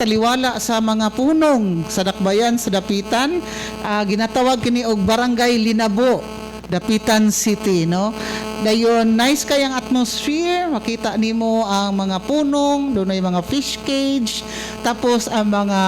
taliwala sa mga punong sa dakbayan sa Dapitan, ginatawag kini og Barangay Linabo, Dapitan City, no? Dayon nice kayang atmosphere, makita nimo ang mga punong, doon ay mga fish cage, tapos ang mga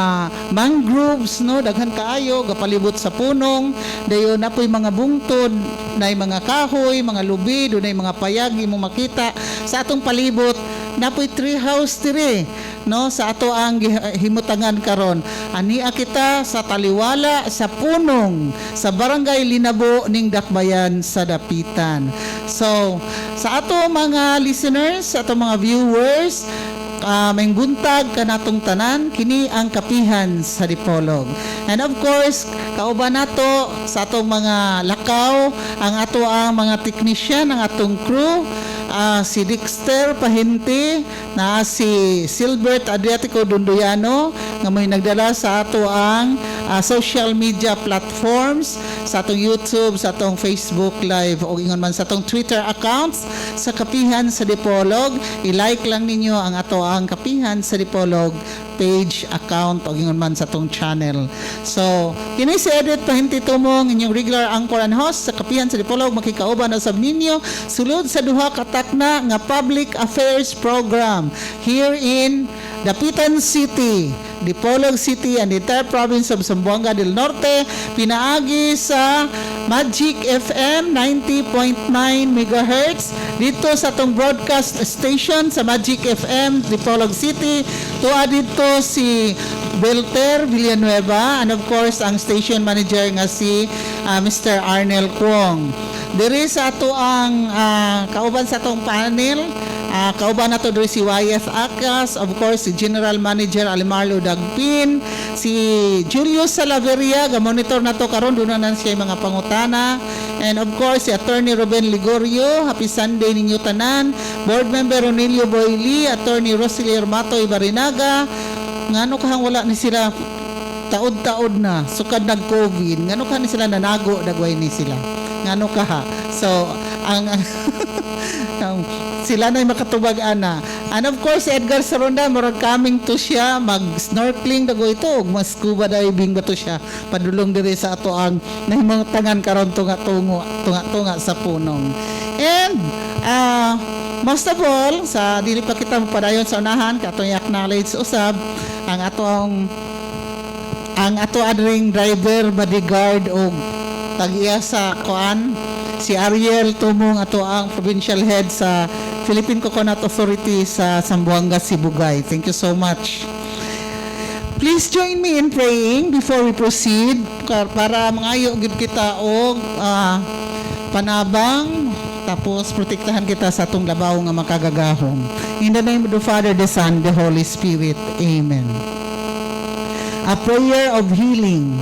mangroves, no, daghan kaayo gapalibot sa punong. Dayon napoy mga bungtod, nay mga kahoy, mga lubi, doon ay mga payag imo makita sa atong palibot. Napoy tree house dire, no, sa ato ang himutangan karon. Ania kita sa taliwala sa punong sa Barangay Linabo ning Dakbayan sa Dapitan. So sa ato mga listeners, sa ato mga viewers, may buntag kanatong tanan, kini ang kapihan sa Dipolog. And of course, kauban nato sa atong mga lakaw, ang ato ang mga technician, ang atong crew, si Dexter Pahinti, na si Silbert Adriatico Dunduyano, nga may nagdala sa ato ang social media platforms, sa atong YouTube, sa atong Facebook Live, o ingon man sa atong Twitter accounts sa Kapihan sa Dipolog. I-like lang ninyo ang ato ang Kapihan sa Dipolog page, account, o ingon man sa atong channel. So, kini si Edith Pahinti Tumong, inyong regular anchor and host sa Kapihan sa Dipolog, makikauban usab ninyo sulod sa duha ka takna nga public affairs program here in Dapitan City, Dipolog City, and the entire province of Zamboanga del Norte, pinaagi sa Magic FM 90.9 MHz dito sa atong broadcast station sa Magic FM Dipolog City. Tuwa dito si Belter Villanueva, and of course ang station manager nga si Mr. Arnel Kwong. Diri sa ato ang kauban sa atong panel, kauban nato diri si YF Akas, of course si General Manager Alimarlo Dagpin, si Julius Salaveria, ga-monitor nato karon, doon na siya mga pangutana, and of course si Attorney Ruben Ligorio. Happy Sunday ninyo tanan. Board Member Ronilio Boyli, Attorney Roselier Matoy Barinaga, ngano kahang wala ni sila taod-taod na sukad nag-COVID, ngano ka ni sila nanago, dagway ni sila, ngano ka ha. So ang sila na makatubag ana. And of course Edgar Saronda, murag coming to siya, mag-snorkeling dago ito, ug mas scuba diving ba to siya, padulong diri sa ato ang nahimutangan karon tunga sa punong. And most of all, sa dili pa kita padayon sa unahan, katong i-acknowledge usab ang ato adring driver, bodyguard, o tag-iya sa kuan, si Ariel Tumong, ato ang provincial head sa Philippine Coconut Authority sa Zamboanga, Sibugay. Thank you so much. Please join me in praying before we proceed para mangayo gid kita og panabang, tapos protektahan kita sa atong labaw nga makagagahom. In the name of the Father, the Son, the Holy Spirit. Amen. A prayer of healing.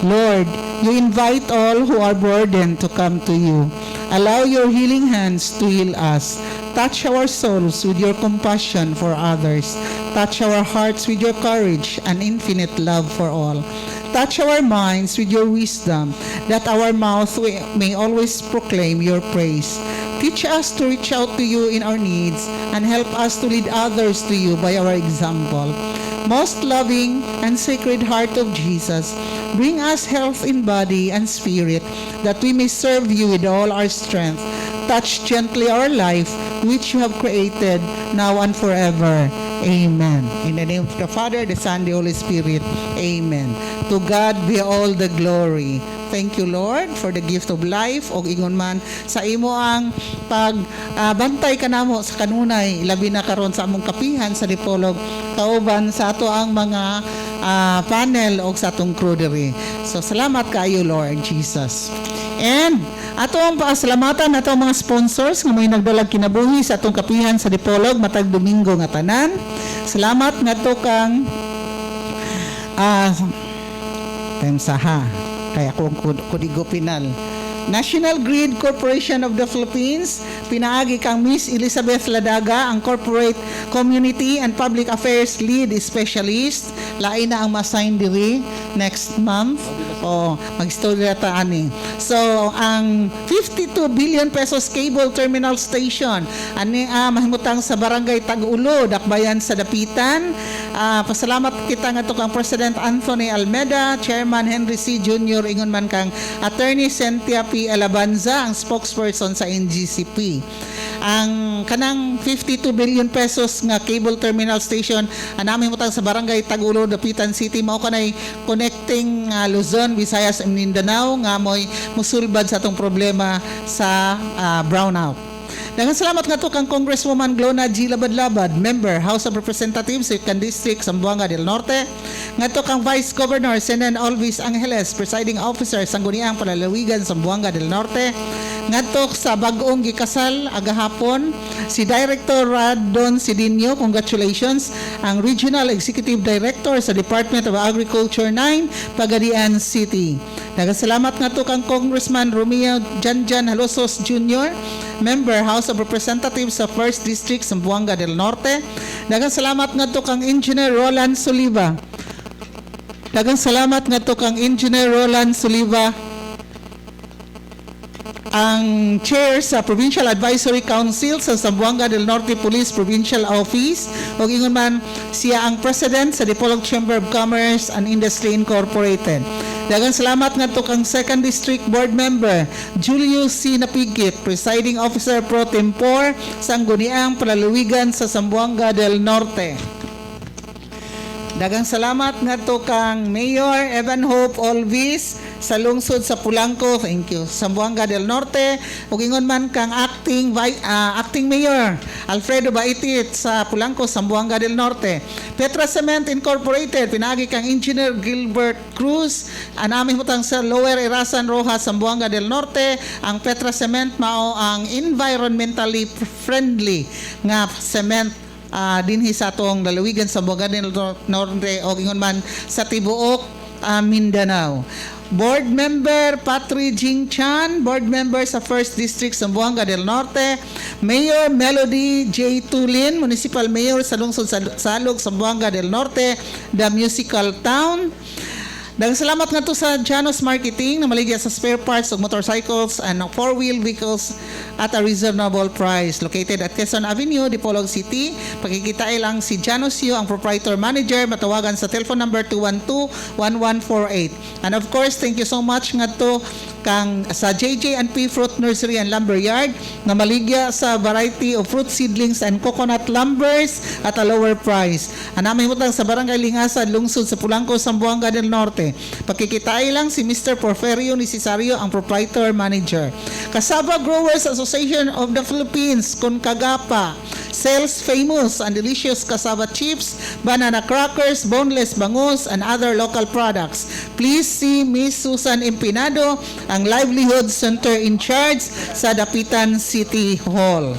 Lord, you invite all who are burdened to come to you. Allow your healing hands to heal us. Touch our souls with your compassion for others. Touch our hearts with your courage and infinite love for all. Touch our minds with your wisdom, that our mouth may always proclaim your praise. Teach us to reach out to you in our needs and help us to lead others to you by our example. Most loving and sacred heart of Jesus, bring us health in body and spirit, that we may serve you with all our strength. Touch gently our life, which you have created, now and forever. Amen. In the name of the Father, the Son, the Holy Spirit. Amen. To God be all the glory. Thank you, Lord, for the gift of life. O ingon man sa imo ang pagbantay kanamo sa kanunay, labi na karon sa among kapihan sa Dipolog, kauban sa ato ang mga panel o sa atong crew diri. So salamat kaayo, Lord Jesus. And ato ang pasalamatan nato ang mga sponsors nga may nagdalag kinabuhi sa atong kapihan sa Dipolog matag Domingo nga tanan. Salamat ngadto kang saha kaya akong kudigo pinal. National Grid Corporation of the Philippines, pinaagi kang Miss Elizabeth Ladaga, ang Corporate Community and Public Affairs Lead Specialist. Lain na ang masign diri next month. Mag-istorya ta ani. So, ang 52 billion pesos cable terminal station, ani mahimutang sa Barangay Tag-Ulo, Dakbayan sa Dapitan. Pasalamat kita nga to kang President Anthony Almeda, Chairman Henry C. Jr., ingon man kang Attorney Cynthia P. Alabanza, ang spokesperson sa NGCP. Ang kanang 52 billion pesos nga cable terminal station anami mo sa barangay Tagulo, Dapitan City, mao kanay connecting Luzon, Visayas and Mindanao nga moy musulbad sa atong problema sa brownout. Daghang salamat nga to kang Congresswoman Glona G. Labad-Labad, Member, House of Representatives, 2nd District, Zamboanga del Norte. Nga to kang Vice Governor Senen Alvis Angeles, Presiding Officer, Sangguniang Palalawigan, Zamboanga del Norte. Nga to sa bagong gikasal agahapon, si Director Radon Sidinio, congratulations, ang Regional Executive Director sa Department of Agriculture 9, Pagadian City. Daghang salamat nga to kang Congressman Romeo Janjan Halosos Jr., Member, House of Representatives sa 1st District, Zamboanga del Norte. Daghang salamat nga to kang Engineer Roland Soliva. Daghang salamat nga to kang Engineer Roland Soliva, ang chair sa Provincial Advisory Council sa Zamboanga del Norte Police Provincial Office, o ingon man siya ang president sa Dipolog Chamber of Commerce and Industry Incorporated. Daghang salamat nga to kang 2nd District Board Member Julio C. Napigit, Presiding Officer Pro Tempore sa Sangguniang Palalawigan sa Zamboanga del Norte. Daghang salamat nga to kang Mayor Evan Hope Olvis sa lungsod sa Pulangco, thank you, Zamboanga del Norte, ug ingon man kang acting Mayor Alfredo Baitit sa Pulangco, Zamboanga del Norte. Petra Cement Incorporated, pinagi kang Engineer Gilbert Cruz, anami hutang sa Lower Erasan Rojas, Zamboanga del Norte. Ang Petra Cement mao ang environmentally friendly nga cement dinhi sa atong lalawigan sa Zamboanga del Norte, o ingon man sa tibuok Mindanao. Board Member Patri Jing Chan, Board Member sa 1st District, Zamboanga del Norte. Mayor Melody J. Tulin, Municipal Mayor sa lungsod sa Salog, Zamboanga del Norte, The Musical Town. Daghang salamat nga to sa Janos Marketing na maligya sa spare parts of motorcycles and 4-wheel vehicles at a reasonable price. Located at Quezon Avenue, Dipolog City. Pagkikitaay lang si Janos Yu, ang proprietor manager. Matawagan sa telephone number 212-1148. And of course, thank you so much nga to kang sa JJ&P Fruit Nursery and Lumber Yard na maligya sa variety of fruit seedlings and coconut lumbers at a lower price. Anamay mutang sa Barangay Lingasan, lungsod sa Pulangco, Zamboanga del Norte. Pagkikitay lang si Mr. Porferio Necesario, ang proprietor manager. Cassava Growers Association of the Philippines, CONCAGAPA, sells famous and delicious cassava chips, banana crackers, boneless bangus, and other local products. Please see Miss Susan Empinado, ang Livelihood Center in charge sa Dapitan City Hall.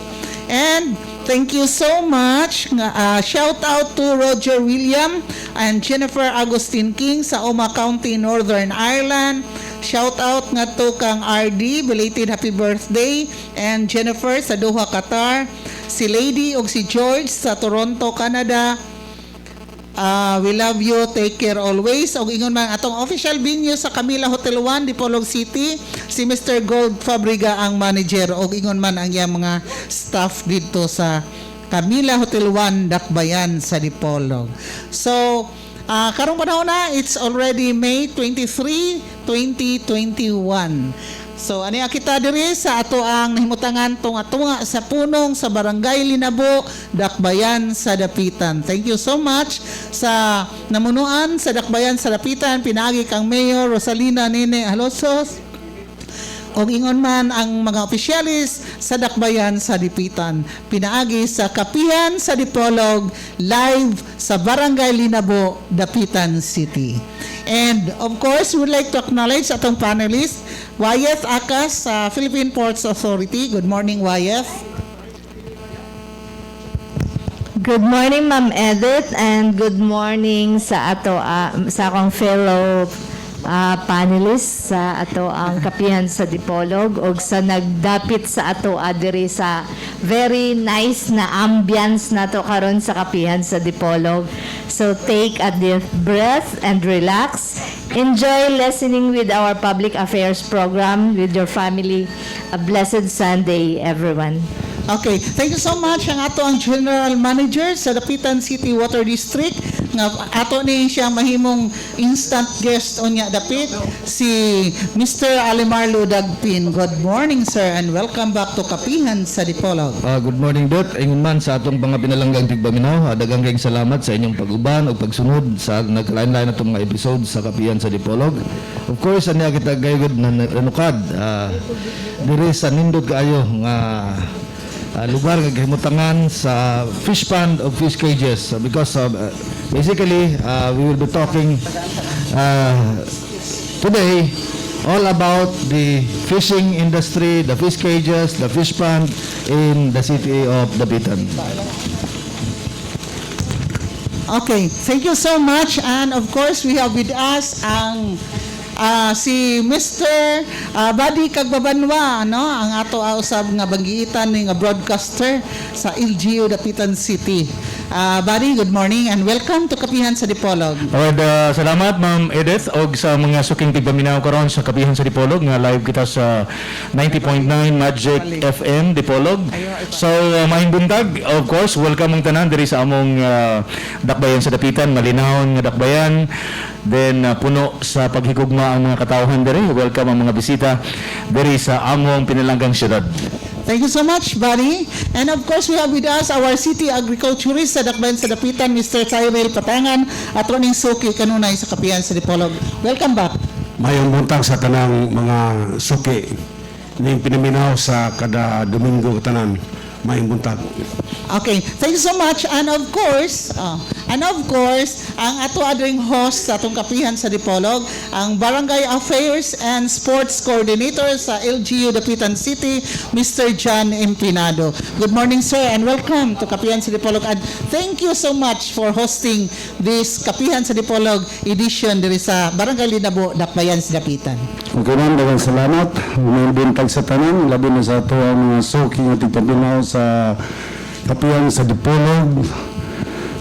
And thank you so much. Shout out to Roger William and Jennifer Agustin King sa Oma County, Northern Ireland. Shout out nga to kang RD, belated happy birthday, and Jennifer sa Doha, Qatar. Si Lady o si George sa Toronto, Canada. We love you, take care always. O ingon man atong official venue sa Camila Hotel 1, Dipolog City, si Mr. Gold Fabriga ang manager, o ingon man ang iyang mga staff dito sa Camila Hotel 1, Dakbayan sa Dipolog. So, karong panahon na, it's already May 23, 2021. So, ani kita diri sa ato ang nahimutangan tunga-tunga sa punong sa Barangay Linabo, Dakbayan sa Dapitan. Thank you so much sa namunuan sa Dakbayan sa Dapitan, pinagi kang Mayor Rosalina Nene Alosos, o ingon man ang mga opisyalis sa Dakbayan sa Dapitan, pinaagi sa Kapihan sa Dipolog, live sa Barangay Linabo, Dapitan City. And of course, we would like to acknowledge atong panelists, Wyeth Akas sa Philippine Ports Authority. Good morning, Wyeth. Good morning, Ma'am Edith, and good morning sa ato sa akong fellow panelists sa ato ang Kapihan sa Dipolog ug sa nagdapit sa ato diri sa very nice na ambience nato karon sa Kapihan sa Dipolog. So take a deep breath and relax. Enjoy listening with our public affairs program with your family. A blessed Sunday, everyone. Okay, thank you so much ang ato ang General Manager sa Dapitan City Water District nga ato ni siya mahimong instant guest unya dapit si Mr. Alimarlo Dagpin. Good morning sir and welcome back to Kapihan sa Dipolog. Good morning, Dot. Ingon man sa atong mga pinalanggang tigbaminaw. Daghang kayong salamat sa inyong pag-uban o pagsunod sa nagkalain-lain natong mga episode sa Kapihan sa Dipolog. Of course, aniya kita gayud na nanukad. Diri sa nindot kaayo nga lugar nga gihimutangan sa fish pond of fish cages. Because basically, we will be talking today all about the fishing industry, the fish cages, the fish pond in the city of Dapitan. Okay, thank you so much and of course we have with us ang si Mr. Buddy Kagbabanwa, no? Ang ato usab nga banggitan ni nga broadcaster sa LGU Dapitan City. Buddy, good morning and welcome to Kapihan sa Dipolog. Salamat Ma'am Edith og sa mga suking tigpaminaw karon sa Kapihan sa Dipolog nga live kita sa 90.9 Magic FM Dipolog. So maayong buntag, of course, welcome ang tanan diri sa among dakbayan sa Dapitan, malinawon nga dakbayan. Then puno sa paghigugma ang mga katawhan diri. Welcome ang mga bisita diri sa among pinalanggang syudad. Thank you so much, buddy. And of course, we have with us our city agriculturist sa Dakbayan sa Dapitan, Mr. Tyrell Patangan, at Roning Suki, kanunay sa Kapihan sa Dipolog. Welcome back. Mayong buntag sa tanang mga suki ning pinaminaw sa kada Domingo tanan. Mayong buntag. Okay, thank you so much. And of course, ang ato adring host sa atong Kapihan sa Dipolog, ang Barangay Affairs and Sports Coordinator sa LGU Dapitan City, Mr. John Empinado. Good morning, sir, and welcome to Kapihan sa Dipolog. And thank you so much for hosting this Kapihan sa Dipolog edition diri sa Barangay Linabo, Dakbayan sa Dapitan. Okay man, daghang salamat. Mayong buntag sa tanan, labi na sa ato ang mga suki nga tigpabinaw sa Kapihan sa Dipolog.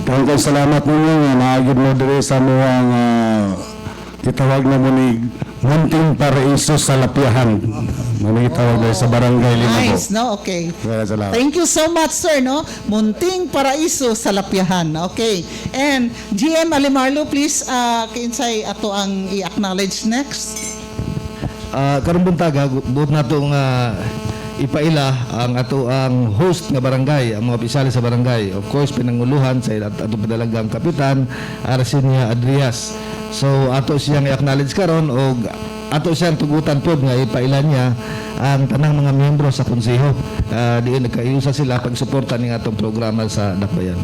Daghang salamat ninyo nga naagid mo diri sa among gitawag na mo ni Munting Paraiso sa Lapiahan. Muna gitawag diri sa Barangay Linabo. Nice, no? Okay. Salamat. Thank you so much, sir, no? Munting Paraiso sa Lapiahan. Okay. And GM Alimarlo, please, kinsay ato ang i-acknowledge next. Karong buntag, buot na itong ipaila ang ato ang host nga barangay, ang mga opisyales sa barangay. Of course, pinanguluhan sa ato padalagang kapitan, Arsinia Adrias. So, ato siyang i-acknowledge karon o ato siyang tugutan pod nga ipaila niya ang tanang mga miyembro sa konseho. Diin nagkaiusa sila pagsuporta ning atong programa sa Dakbayan.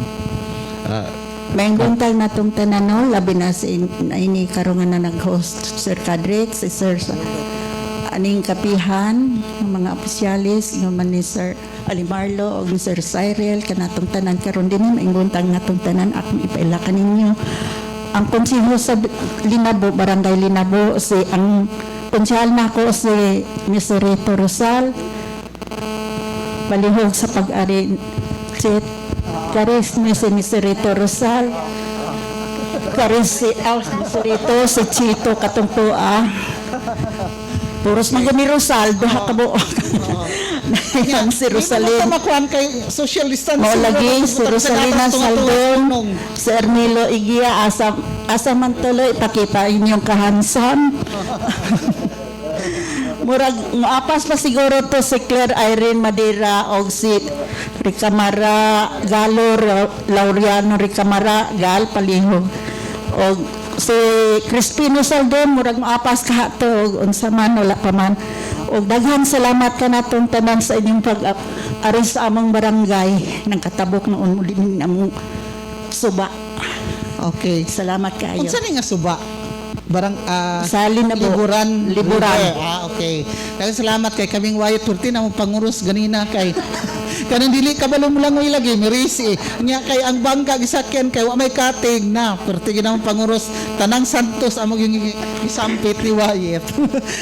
May buntag na itong tanano, labi na si ini karungan na nag-host Sir Kadrik, si Sir aning Kapihan, ng mga opisyalis, naman ni Sir Alimarlo o ni Sir Cyril, kanatong tanan karon din may buntag na itong tanan, akong ipaila kaninyo. Ang konseho sa Linabo, Barangay Linabo, ang konsyal na ko si Mr. Rito Rosal, palihog sa pag-ari Karis ni si Mr. Rito Rosal, Karis si Mr. Rito, si Chito Katungtua, puros mga ni Rosal, duha ka buo. Yan si Rosalyn. Hindi mo makuhan kay social distancing. Mo lagi si Rosalina Saldon, si Ernilo Igia, asa man tuloy, pakita inyong kahansan. Murag, maapas pa siguro to si Claire Irene Madera o si Ricamara Galo, Laureano Ricamara Gal, palihog. O si Crispino Saldon, murag maapas kahato, unsa man, wala pa man. O daghan salamat ka natong tanan sa inyong pag-ari sa among barangay ng katabok noon muli ng among suba. Okay. Salamat kayo. Kung saan nga suba? Sa Linabo. Liburan. Okay. Kaya salamat kay kaming wayot turti na mong panguros ganina kay kanang dili kabalong lang mo ilagay mirisi nya kay ang bangka gisakyan kay wa may kating na turti ginang panguros tanang santos amo yung isampit ni wayet.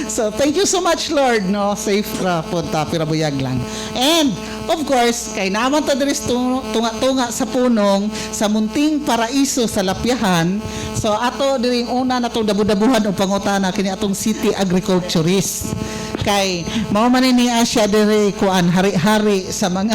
So thank you so much Lord, no, safe ra pod ta pirabuyag lang. And of course, kay naman ta diri tunga-tunga sa punong sa Munting Paraiso sa Lapiahan. So ato diri una natong dabu-dabuhan og pangutana kini atong city agriculturist. kay mao man ni Asia diri kuan hari-hari sa mga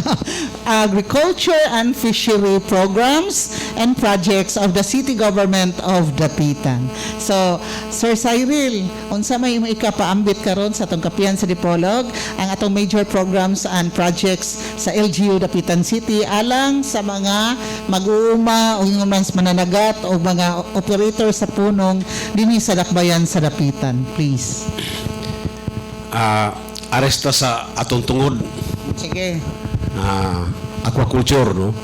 agriculture and fishery programs and projects of the city government of Dapitan. So Sir Cyril, unsa may imo ikapaambit karon sa atong kapihan sa Dipolog ang atong major programs and projects sa LGU Dapitan City alang sa mga mag-uuma o yung mananagat o mga operator sa punong dinhi sa dakbayan sa Dapitan, please. Aresta sa atong tungod Sige. aquaculture, no?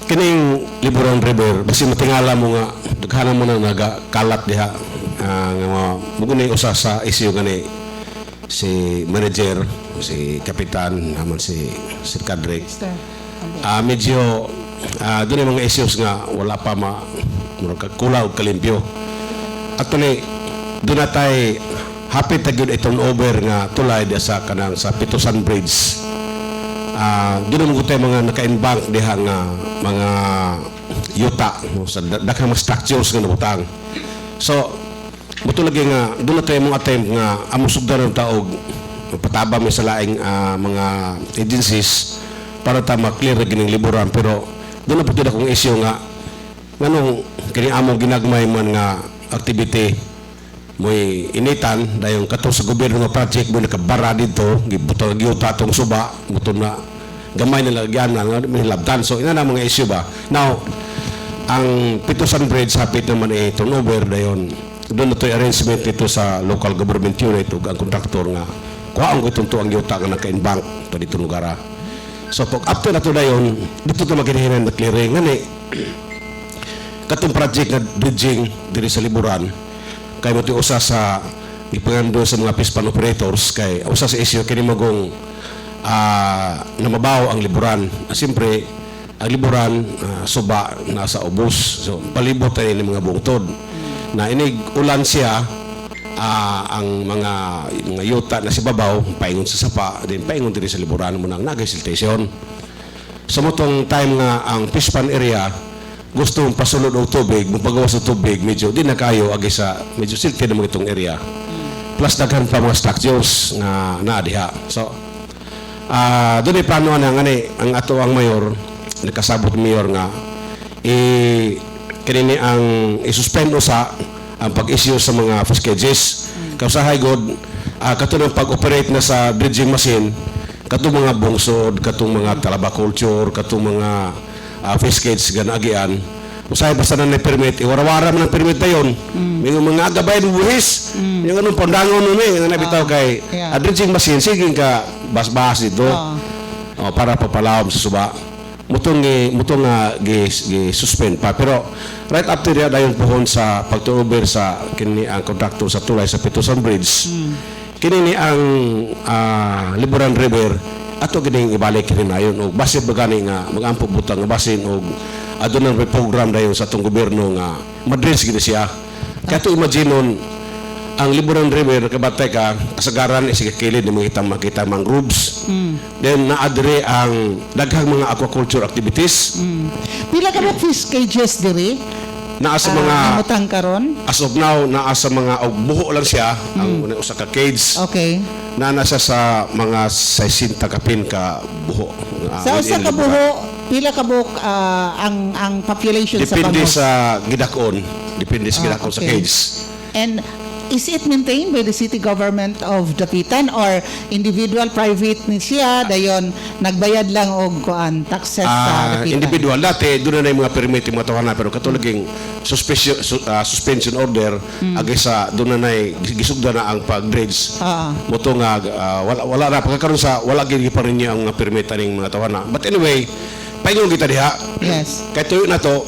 Kining Liburan River basi matingala mo nga daghanan mo na nagakalat diha nga muguni usa sa issue gani si manager, si kapitan naman si Sir Cadric. Medyo doon yung mga issues nga wala pa kulaw kalimpyo. Actually, doon na tayo hapit na yun itong over nga tulay sa kanang sa Pitusan Bridge. Doon mo tayo mga naka-embank diha nga mga yuta no, sa daghang mga structures nga nabutang. So, buto lagi nga doon na tayo mga attempt nga amusugdan ng taog pataba may sa laing mga agencies para ta ma-clear gining liburan, pero doon na po din akong issue nga nganong kini among ginagmay man nga activity mo'y initan dayon katong sa gobyerno nga project mo nakabara dito gibuto gyuta tong suba buto na gamay na lagyan na may labdan. So ina na mga issue ba now ang Pitusan Bridge hapit naman turnover dayon doon na to'y arrangement ito sa local government unit ug ang kontraktor nga kuhaan ko itong tuang yuta nga naka-embank to dito lugar. So pag after na to dayon dito to maghihinan na clearing ngani katong project na bridging diri sa liburan kay mo usa sa ipangando sa mga pispan operators kay usa sa issue kini magong namabaw ang liburan. Siyempre ang liburan suba nasa ubos, so palibot tayo ng mga bungtod na inig ulan siya ang mga yuta na si babaw paingon sa sapa din paingon diri sa liburan mo nang nagasiltation. Sa motong time nga ang pispan area gusto mong pasulod og tubig, magpagawas ng tubig, medyo di na kayo agi sa medyo silted naman itong area. Plus daghan pa mga structures nga naadiha. So doon ay plano na ang ato ang mayor, nakasabot mayor nga kanini ang isuspend usa ang pag-issue sa mga fiscages. Kausahay god katong pag-operate na sa bridging machine, katong mga bungsod, katong mga talabaculture, katong mga fiscage ganagian usahay basta na permit iwarawara man ang permit na yun may mga gabay ng buhis yung anong pandangon nun nga nabitaw kay bridging machine sige ka bas-bas dito para papalawam sa suba mutong gi-suspend pa pero right after that dayon pohon sa pagtuover sa kini ang kontraktor sa tulay sa Pitusan Bridge kini ni ang Liburan River ato gining ibalik rin na yun o basin bagani nga mag-ampog butang nga basin o adun ang program dayon sa atong gobyerno nga madres gini siya kaya ito imagine nun ang Liburan River kabatay ka kasagaran isa kilid ni makita mangroves then naadre ang daghang mga aquaculture activities Pila ka ba fish cages diri? naa sa mga Namutang karon? as of now naa sa mga buho lang siya ang usa ka cage Okay. na nasa sa mga 60 kapin ka buho. Sa usa ka buho, pila ka buhok ang population Depende sa sa gidakon. Depende sa gidakon sa okay. cage. And is it maintained by the city government of Dapitan or individual private ni siya dayon nagbayad lang og kuan taxes sa Dapitan? Individual. Dati, doon na yung mga permit yung mga tawanan. Pero katulaging suspension order, agay sa doon na gisugda na ang pag-dredge. Moto nga, wala na. Pagkakaroon sa, wala gini pa rin niya ang mga permit ng mga tawanan. But anyway, paingong kita diha. Yes. Kaya tuyo na to,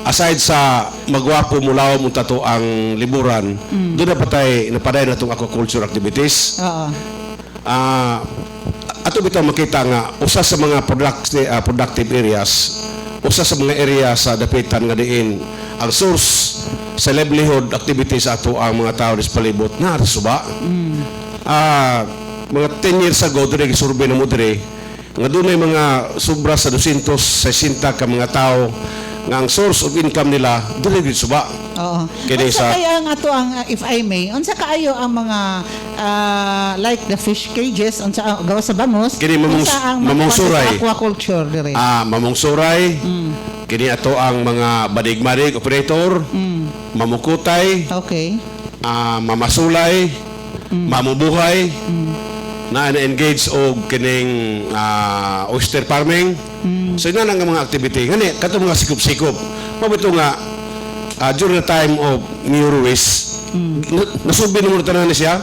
aside sa magwapo mulaw mo tato ang liburan, doon na patay napaday na itong aquaculture activities. Ato bitaw makita nga usa sa mga productive areas, usa sa mga area sa Dapitan nga diin ang source sa livelihood activities ato ang mga tao sa palibot na suba. Mga 10 years ago dire gisurvey na mo dire nga doon ay mga sobra sa 260 ka mga tao nga ang source of income nila dili gid suba. Oo. Kini Unsa sa- kaya ang ato ang if I may, unsa kaayo ang mga like the fish cages unsa gawa sa bangos? Kini unsa ang mamong suray. aquaculture dire? Mamong suray, kini ato ang mga badig-madig operator, mamukutay, Okay. mamasulay, mamubuhay, na engage og kining oyster farming. So ina nga mga activity ngani kato mga sikop-sikop. Mabito nga during the time of New Ruiz, nasubi mo tanan ni siya.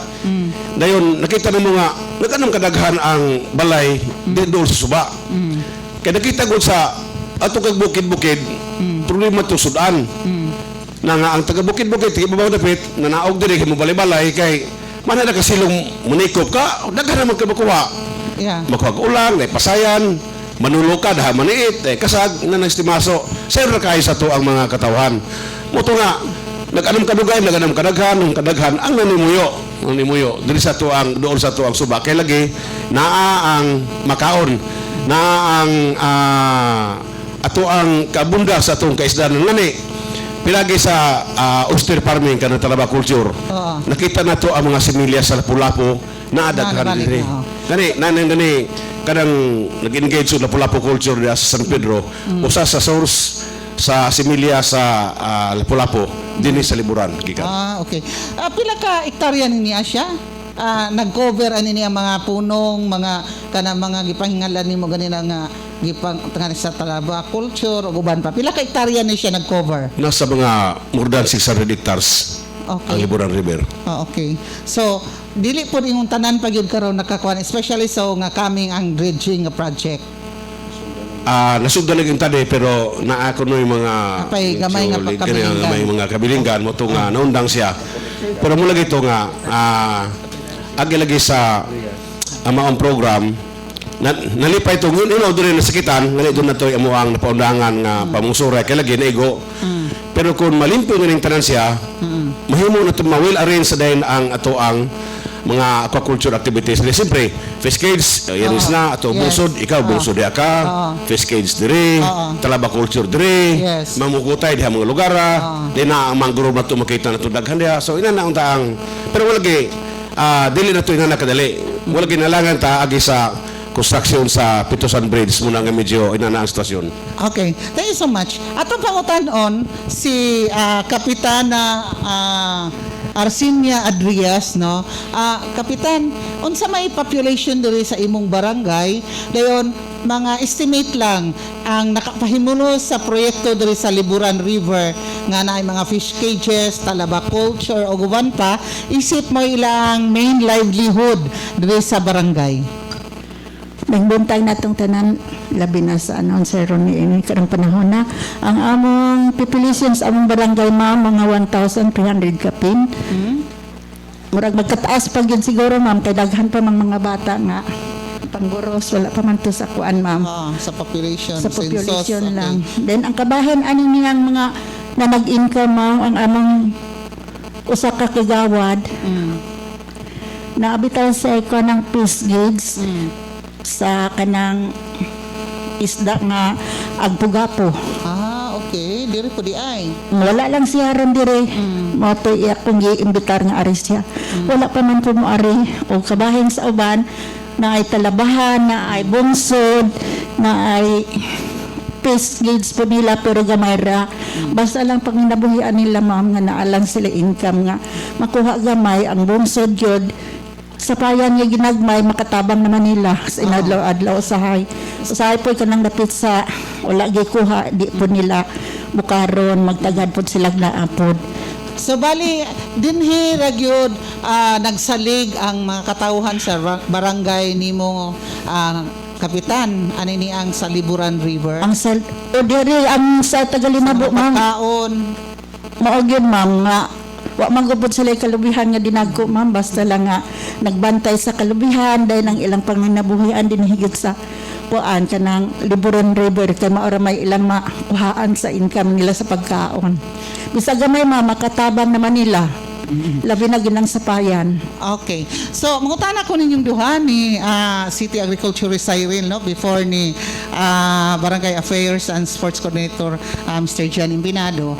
Dayon nakita namo nga nagkanang kadaghan ang balay doon sa suba. Kaya nakita ko sa ato kag bukid-bukid, problema to sudan. Na nga ang taga bukid-bukid ibabaw dapit nanaog diri kay mo balay-balay kay mana na kasilong munikop ka daghan naman ka makuha. Yeah. Makuha ka ulang, pasayan, manulokad ha maniit, kasag na nagstimaso. Sir kay sa to ang mga katawhan. Moto nga nag-anam kadugay, nag-anam kadaghan ang nanimuyo diri sa to ang doon sa to ang suba kay lagi naa ang makaon, naa ang ato ang kabunda sa atong kaisdanan ngani. Pilagi sa oyster farming kanang talaba culture. Oo. Nakita na to ang mga similya sa Lapu-Lapu na daghan nabalik diri. na, Gani kanang nag-engage sa Lapu-Lapu culture diya sa San Pedro. Usa sa source sa similya sa Lapu-Lapu dinhi sa liburan gikan. Okay. Pila ka hektarya ni Asya? Nag-cover ani niya mga punong, mga kanang mga gipahingalan nimo ganina nga gipang tangan sa talaba culture o uban pa. Pila ka hektarya ni siya nag-cover? Nasa mga more than 600 hectares Okay. ang liburan river. Okay. So, dili po ingong tanan pag yun karon nakakuan, especially so nga coming ang dredging nga project. Nasugdan naging tadi pero naa ko no yung mga Apay, gamay nga medyo pagkabilinggan. gamay mga kabilinggan mo to nga naundang siya. Pero mula gito nga agi-lagi sa maong program nalipay to ngun ino diri nasakitan ngali doon na to amo ang napaundangan nga pamungsuray kay lagi naigo. Pero kung malimpyo ning tanan siya mahimo na to ma-well arrange sa dayon ang ato ang mga aquaculture activities. Dili siyempre, fish cage, yan is na, ato Yes. bungsod, ikaw bungsod diha ka, fish cage diri, talaba culture diri, Yes. mamukutay diha mga lugar, di na ang mangrove na to makita na to daghan diha. So ina na unta ang, pero wala gi, dili na to ina nakadali. Wala ginalangan ta agi sa construction sa Pitusan Bridge muna nga medyo ina na ang sitwasyon. Okay. Thank you so much. Atong pangutan-on si Kapitana Arsinia Adrias, no? Kapitan, unsa may population diri sa imong barangay? Dayon mga estimate lang ang nakapahimulos sa proyekto diri sa Liburan River nga naay mga fish cages, talaba culture o guban pa, isip mo ilang main livelihood diri sa barangay. Nagbuntag natong tanan labi na sa announcer ni ini karang panahon na ang among population sa among barangay ma'am mga 1,300 kapin. Murag magkataas pa gyud siguro ma'am kay daghan pa mga bata nga pangguros wala pa man to sa kuan ma'am. Sa population. Sa census, population okay. lang. Then ang kabahin ani niyang mga na nag-income ma'am ang among usa ka kagawad naabitaw sa iko ng fish gigs sa kanang isda nga agpugapo. Okay. Diri po di ay. Wala lang siya ron dire. Mo to iya kung giimbitar nga ari siya. Wala pa man po mo ari o kabahin sa uban na ay talabahan, na ay bungsod, na ay fish gigs po nila pero gamay ra. Basta lang pag nabuhian nila ma'am nga naalang sila income nga makuha gamay ang bungsod gyud sa payan nga ginagmay makatabang naman nila sa inadlaw-adlaw usahay. Usahay po kanang dapit sa wala gikuha di po nila bukaron magtagad po sila naapod. So bali dinhi ragyod nagsalig ang mga katawhan sa barangay nimo kapitan ani ni ang sa Liburan River. Ang sa o diri ang sa Tagalinabo ma'am. Kaon. Mao gyud ma'am nga wa magubod sila kalubihan nga dinagko ma'am basta lang nga nagbantay sa kalubihan dahil ang ilang panginabuhian din higit sa kuan kanang Liburan River kay maora may ilang makuhaan sa income nila sa pagkaon. Bisag gamay ma'am makatabang naman nila. Labi na ginang sapayan. Okay. So, mangutana ko ninyong duha ni City Agriculturist Cyril, no? Before ni Barangay Affairs and Sports Coordinator Mr. John Impinado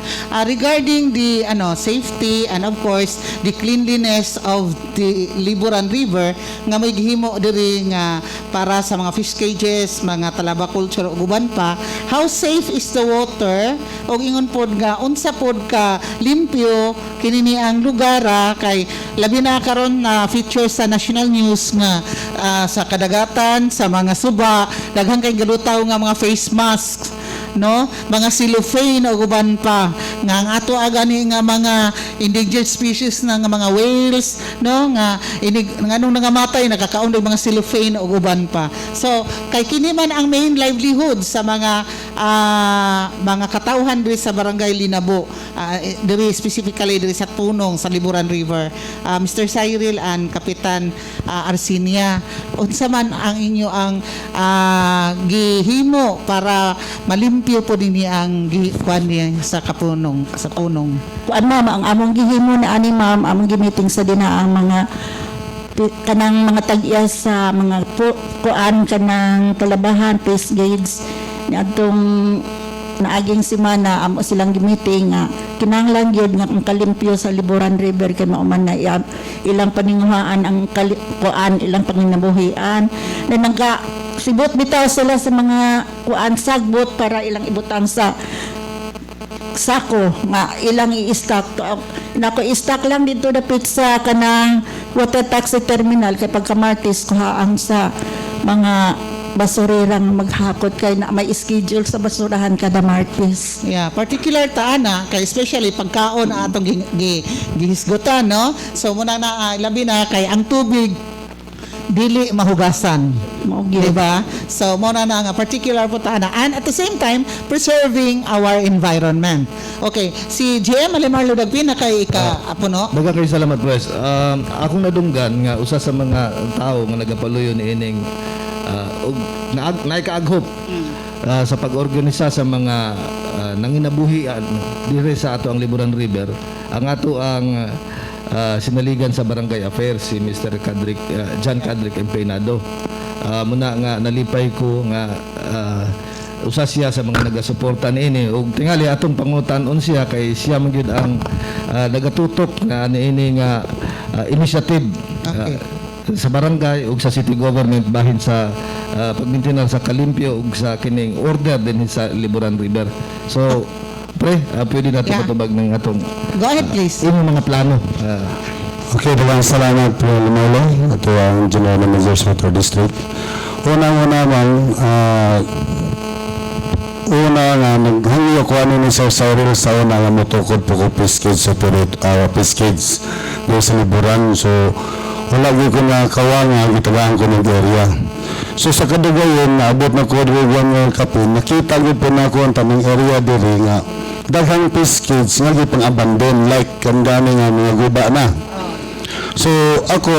regarding the safety and of course the cleanliness of the Liburan River nga may gihimo diri nga para sa mga fish cages, mga talaba culture ug uban pa. How safe is the water? Og ingon pod nga unsa pod ka limpyo kini ang lugar kay labi na karon na feature sa national news nga sa kadagatan sa mga suba daghang kay galutaw nga mga face masks, no, mga cellophane o uban pa nga ang ato agani nga mga endangered species na nga mga whales, no, nga nganong nangamatay nakakaon og mga cellophane o uban pa. So kay kini man ang main livelihood sa mga katawhan diri sa Barangay Linabo, diri specifically diri sa Punong sa Liburan River. Mr. Cyril and Kapitan Arsinia, unsa man ang inyo ang gihimo para malimpyo po din ang kuan niya sa Punong. Kuan ma'am, ang among gihimo na ani ma'am, among gimiting sa dinaang mga kanang mga tag-iya sa mga kuan kanang kalabahan, face gauge ni atong naaging semana amo silang gimiting nga kinahanglan gyud nga ang kalimpyo sa Liburan River kay mao man na ilang paninguhaan ang kuan ilang panginabuhian na nangka sibot bitaw sila sa mga kuan sagbot para ilang ibutang sa sako nga ilang i-stock nako i-stock lang dito dapit sa kanang water taxi terminal kay pagka-Martes kuhaan sa mga basurirang maghakot kay na may schedule sa basurahan kada Martes. Yeah, particular taana kay especially pagkaon atong gihisgutan, no? So muna na labi na kay ang tubig dili mahugasan. Diba? So muna na nga particular po taana and at the same time preserving our environment. Okay, si GM Alimarlo Dagpin na kay apuno. Daghang kay salamat, Pres. Akong nadunggan nga usa sa mga tao nga nagapaluyo ni ining og naikaaghop sa pag-organisa sa mga nanginabuhian dire sa ato ang Liburan River. Ang ato ang sinaligan sa Barangay Affairs si Mr. John Cadric Empeñado. Muna nga nalipay ko nga usa siya sa mga nagasuporta niini ug tingali atong pangutan-on siya kay siya man gyud ang nagatutok nga niini nga initiative sa barangay ug sa city government bahin sa pagmintinan sa kalimpyo ug sa kining order din sa Liburan River. So pre, pwede natin patubag ng atong Go ahead please. imong mga plano. Okay, dalang salamat po Lumolo, ito ang General Manager sa Water District. Una nga, naghangi ako ni Sir Cyril sa una nga motukod po ko Piskids Piskids doon sa Liburan. So, wala ko na kawanga, gitagaan ko ng area. So, sa kadugayon, naabot na ko rin kapin, nakita ko po na ako ang tamang area diri nga daghang Piskids nga gipang abandon like kandani nga mga guba na. So ako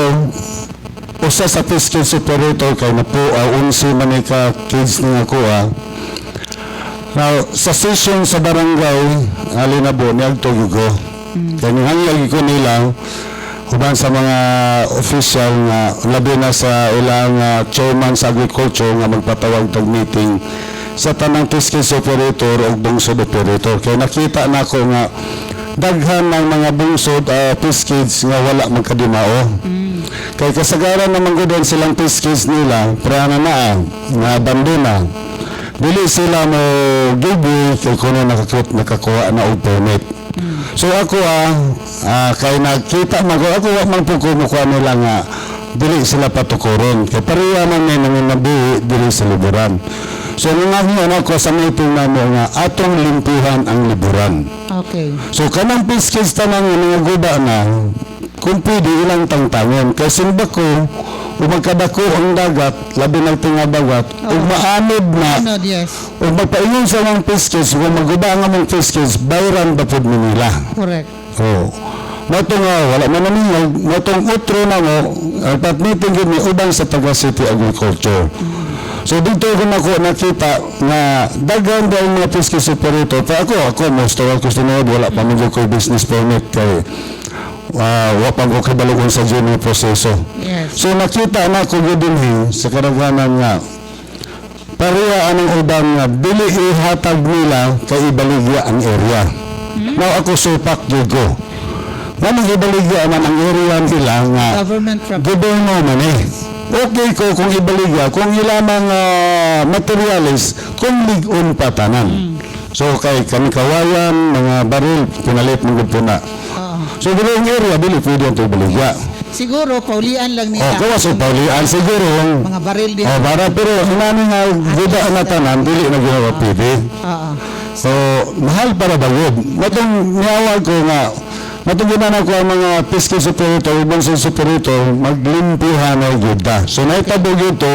usa sa Piskids operator kay na po unsi man ka kids ni ako Now sa session sa barangay Linabo ni adto ko. Kay nangangay ko nila uban sa mga official nga labi na sa ilang chairman sa agriculture nga magpatawag tag meeting sa tanang Piskids operator o bungsod operator. Kaya nakita na ako nga daghan ng mga bungsod Piskids nga wala magkadimao. Kaya kasagaran naman gudon silang Piskids nila, prana na nga abandona. Dili sila mo gibi kay kuno nakakuha na og permit. So ako kay nakita ako wa man po kumukuha nila nga dili sila patukuron. Kay pareha man may nanginabi dili sa Liburan. So, nangahiyan ako sa meeting na mo nga atong limpihan ang Liburan. Okay. So, kanang Piskids tanang mga guba na kung pwede ilang tangtangon. Kasi simba ko, umagkadako ang dagat, labi ng tingabagat, ug maanod na, Yes. ug magpaingon sa mga Piskids, kung maguba ang among Piskids, bayran ba po nila. Correct. Oo. Mato nga, wala man namin, matong utro na mo, ang pat-meeting yun ni ubang sa taga-city agriculture. So dito ko nakita na dagan dahil mga Piskids operator. Pa ako most of ko sinod, wala pa man ko business permit kay wala pa ko kabalugon sa junior proseso. Yes. So nakita na ko din sa karaganan nga pareha anong ubang nga dili ihatag nila kay ibaligya ang area. Now ako supak jud ko. Nga nang ibaligya man ang area nila nga Government property. gobyerno man eh. Okay ko kung ibaligya, kung ilamang materialis, kung ligon pa tanan. So kay kami kawayan, mga baril, pinalit mo po na. So yung area, dili pwede ang ibaligya. Siguro, paulian lang O, nila. kawas o paulian, siguro yung Mga baril din. para pero inani nga guda na tanan, dili na ginawa pwede. Oo. So, mahal para bagod. Matong niyawag ko nga, matong ginana ko ang mga fiscal superator, bonsal superator, maglimpihan na gudda. So, naitabog ito,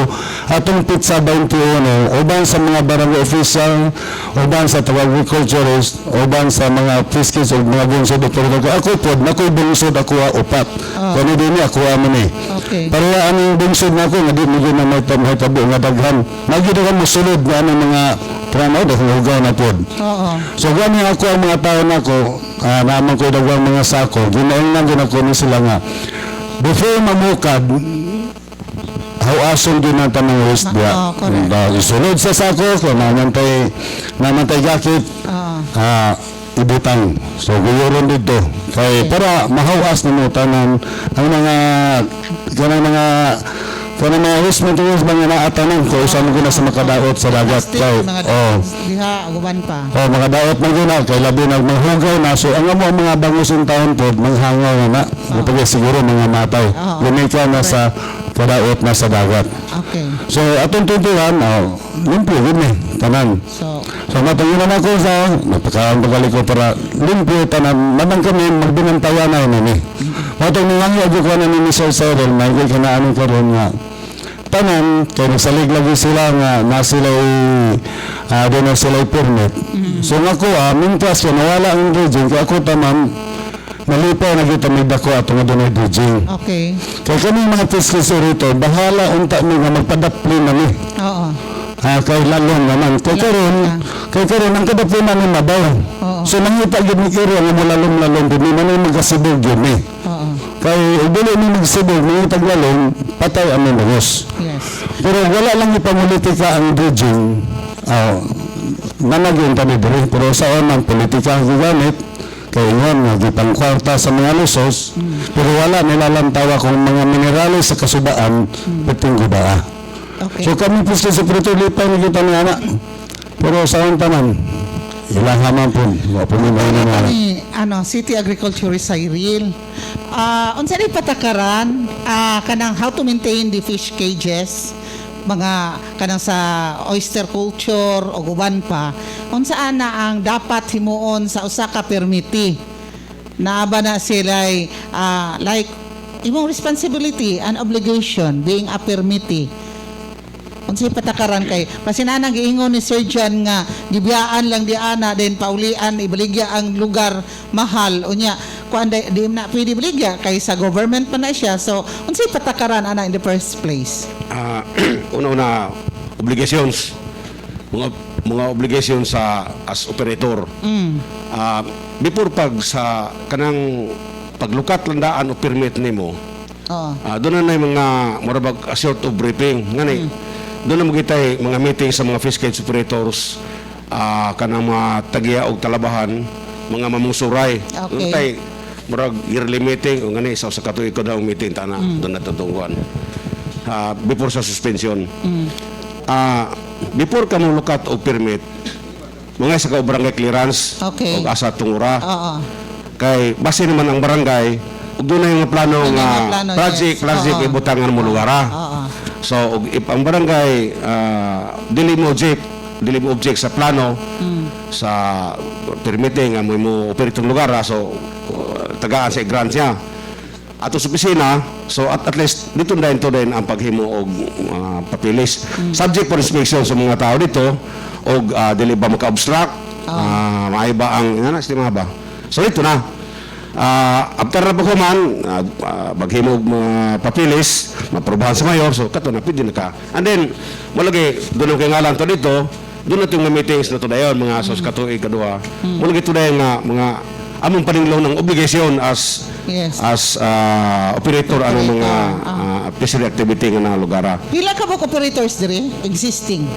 atong pizza 21, uban sa mga barangay official, uban sa agriculturist, uban sa mga fiscal o mga bonsal superator. Ako po, nako'y bungsod ako upat. Kano din ako aman eh. Okay. Para aming bungsod na ako, nga di mo na may tabo nga daghan. Nagidaghan mo sulod na anong mga trano, dahil hugaw na po. Oo. So gani ako ang mga tao na ko, naman ko dagwang mga sako, ginaungan din ako ni sila nga. Before mamukad, hawason din ang tanong waste Oo, diya. correct. Isunod sa sako, kung namantay jakit, ibutang. So guyoron dito. Kay para mahawas na mo tanan ang mga kanang mga waste materials mga naatanan ko usa mo gina sa makadaot sa dagat. Plastic, Kay mga diha, uban pa. mga daot man gina kay labi na maghugaw na so ang mo mga bangusong taon pod manghangaw na pag siguro mga matay. Oo. Lumika na sa kadaot na sa dagat. Okay. So atong tuntuhan, limpyo gud ni tanan. So, So matunginan ako sa napakaang pagkali ko para limpyo tanan manang kami magbinantayan na ni. Matong nangyay ako na ni Mr. Cyril may kinaanon ko ron nga tanan kay nagsalig lagi sila nga na sila doon na sila permit. So ako mintas ko nawala ang region kay ako tamam nalipaw na kita may dako ato nga doon ay region. okay. Kaya kami mga fiscal rito, bahala unta mo nga magpadapli na ni. Oo. Kay lalong naman. Kay karon ang kadapli na ni mabaw. Oo. So nangita gid ni area nga malalom-lalom din man ay magasibog gid ni. Oo. Kay dili ni magsibog ni taglalom patay ang negos. Yes. Pero wala lang ipamulitika ang region. Nanagyon tabi diri pero sa unang politika ang gigamit kay ingon nga gipangkwarta sa mga lusos pero wala nilalantawa kung mga minerales sa kasubaan peting gibaa. Okay. So kami po sa Secretary Lipay na kita ni anak. Pero sa ang tanan, ilang haman po. Wala po may na nga. Kami, City Agriculturist Cyril. Unsa ni patakaran kanang how to maintain the fish cages mga kanang sa oyster culture o guban pa. Unsa ana ang dapat himuon sa usa ka permiti? Naaba na sila like imong responsibility and obligation being a permittee. Unsay patakaran kay pasinanang giingon ni Sir John nga gibiyaan lang di ana then paulian ibaligya ang lugar mahal unya kuan di na pwede baligya kay sa government pa na siya. So unsay patakaran ana in the first place? Una-una obligations mga obligations sa as operator. Before pag sa kanang paglukat landaan o permit nimo, doon na yung mga marabag sort of briefing ngani. Doon na magitay mga meeting sa mga fiscal operators, kanang mga tagiya o talabahan, mga mamungsuray. Okay. Doon tayo marag yearly meeting o ngani sa katuig ko daw meeting tana doon na tutungguan. Before sa suspension. Before ka mong lukat o permit, mga sa barangay clearance Okay. o asa tungura. Oo. Kay base naman ang barangay, ug doon na yung plano Doon na nga yung plano, project yes. Oo. ibutangan mo lugar. Oo. So ug if ang barangay dili mo object sa plano sa permitting nga mo operate ang lugar so tagaan sa grant niya. Ato sa opisina, so at least dito din ang paghimo og papilis. Subject for inspection sa mga tao dito og dili ba maka-obstruct, maiba ang estima ba. So dito na. After na pagkuman, maghimo og mga papilis, maprobahan sa mayor, so kato na pwede na ka. And then, malagi, doon ang kingalan to dito, doon na itong meetings na to dayon, mga sos katuig kadua. Malagi to dayon nga mga among paninglaw ng obligasyon as Yes. as operator ano mga fishery activity nga na lugar. Pila ka ba operators dire existing?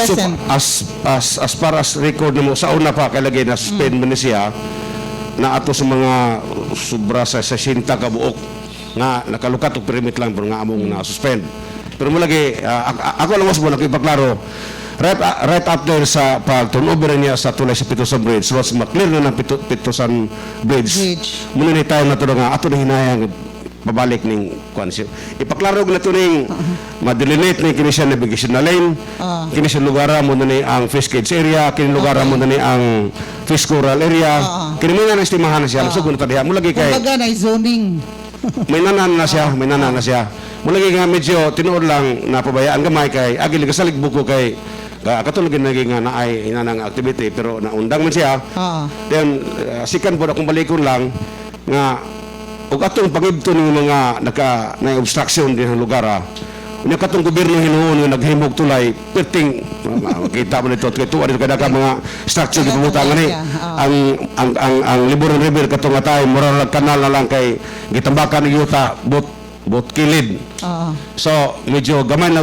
So, Present. as far as record mo sa una pa kay lagi na suspend man ni siya na ato sa mga sobra sa 60 ka buok nga nakalukat og permit lang pero nga among na suspend. Pero mo lagi ako lang mas mo nakipaklaro right after sa pag turnover niya sa tulay sa Pitusan Bridge was maklear na ng Pitusan Bridge. Muna ni tayo na to nga ato na hinayang babalik ning kwansi. Ipaklaro na to ning ma-delineate ni kini siya navigation na lane. Kini siya lugar mo na ni ang fish cage area, kini lugar mo na ni ang fish coral area. Kini mo na estimahan na siya. Sugod na tadiha mo lagi kay Kumbaga na zoning. may nanan na siya. Mula nga medyo tinuod lang na pabayaan gamay kay agil kasalig buko kay katulog naging nga naay inanang activity pero naundang man siya. Then sikan po akong balikon lang nga ug atong pangibto ng mga na obstruction din ang lugar. Unya katong gobyerno hinuon nga naghimog tulay perting makita mo nito kay tuwa dito kada ka mga structure di pumutangan ni ang Liburon River katong atay moral kanal na lang kay gitambakan ni yuta bot kilid. So medyo gamay na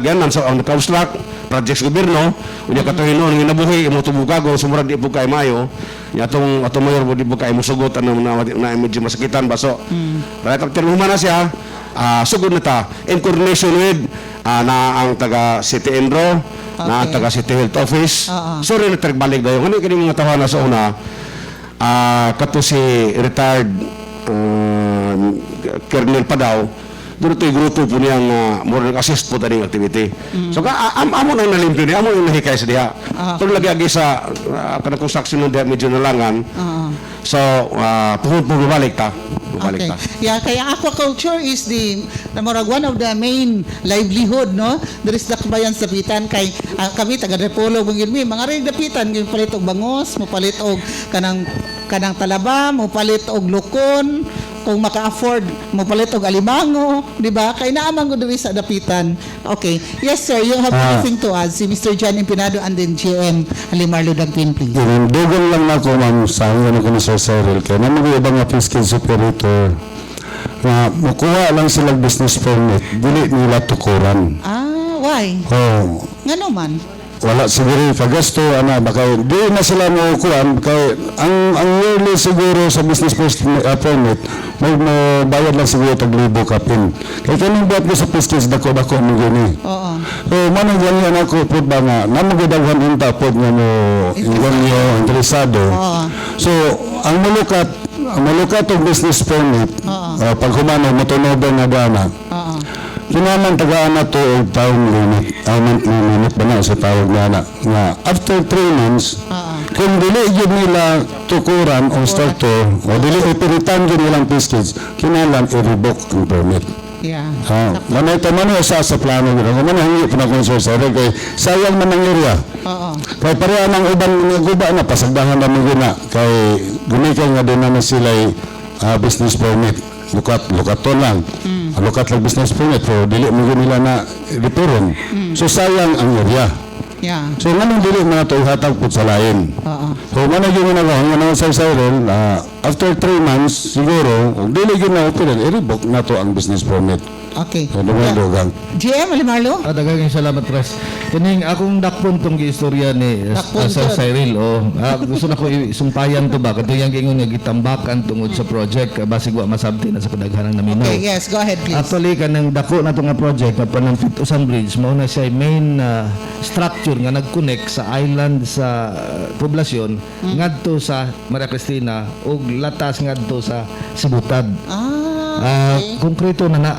ganan so ang naka-obstruct projects gobyerno unya katong hinuon nga nabuhi imo tubugago sumurad di po kay mayo nya atong mayor di po kay musugot ano na medyo masakitan ba so right after humana siya sugod na ta in coordination with na ang taga City Enro na ang taga City Health Office sorry na tagbalik dayon kani kini mga tawana sa una kato si retired Colonel Padaw doon ito'y grupo po niyang more assist po taning activity. So amo nang nalimpyo niya, amo nang nahikay sa diha. Pero lagi sa kanang construction ng diha medyo nalangan. So puhon po balik ta. Okay. Yeah, kaya aquaculture is one of the main livelihood, no? There is dakbayan sa dapitan kay kami taga Dipolog mga rin dapitan kay palit og bangos, mo palit og kanang talaba, mo palit og lukon, kung maka-afford mo palit og alimango, di ba? Kay naamang ko diri sa dapitan. Okay. Yes, sir. You have anything to add? Si Mr. John Empinado and then GM Alimarlo Dagpin, please. Dugan lang na ko, ma'am, sa inyo ko ni Sir Cyril. Kaya naman yung ibang fiscal operator na makuha lang silang business permit, dili nila tukuran. Why? Oh, Nga naman. wala siguro kagasto baka di na sila makukuhan kay ang yearly siguro sa business permit may bayad lang siguro tag libo kapin kay kanang buhat ko sa fiscal dako mo gani so manang ganyan ako pud ba nga namagdaghan unta pod nga mo ingonyo interesado so ang malukat og business permit pag humano motonober nga dana kinaman tagaan na to og taong limit, monthly limit ba na sa tawag na nga after 3 months, kung dili yun nila tukuran o structure, o dili ipiritan yun nilang piskage, kinalan i-revoke ang permit. Yeah. Manay tamano sa plano nila. Kung manay hindi pa na Sir Cyril, kay sayang man ang area. Kay pareha ng ibang mga guba na, pasagdangan namin guna, kay gumikan nga din naman sila business permit. Lukaton lang. Lukat lang business permit pero dili mo nila na return. So sayang ang area. Yeah. So nganong dili mga to ihatag pud sa lain. So man yung ginagawa nga Sir Cyril, after 3 months siguro, ug dili gyud na open, i-revoke na to ang business permit. Okay. So dugang. GM Alimarlo? Daghang salamat, Pres. Kining akong dakpon tong giistorya ni Sir Cyril gusto na ko isumpayan to ba kadto yang gingon nga gitambakan tungod sa project basig wa masabti na sa kadaghanang naminaw. Okay, yes, go ahead please. Actually kanang dako na to nga project nga panang Pitusan Bridge mao na siya main structure nga nag-connect sa island sa poblasyon ngadto sa Maria Cristina ug latas ngadto sa Sibutad. Konkreto na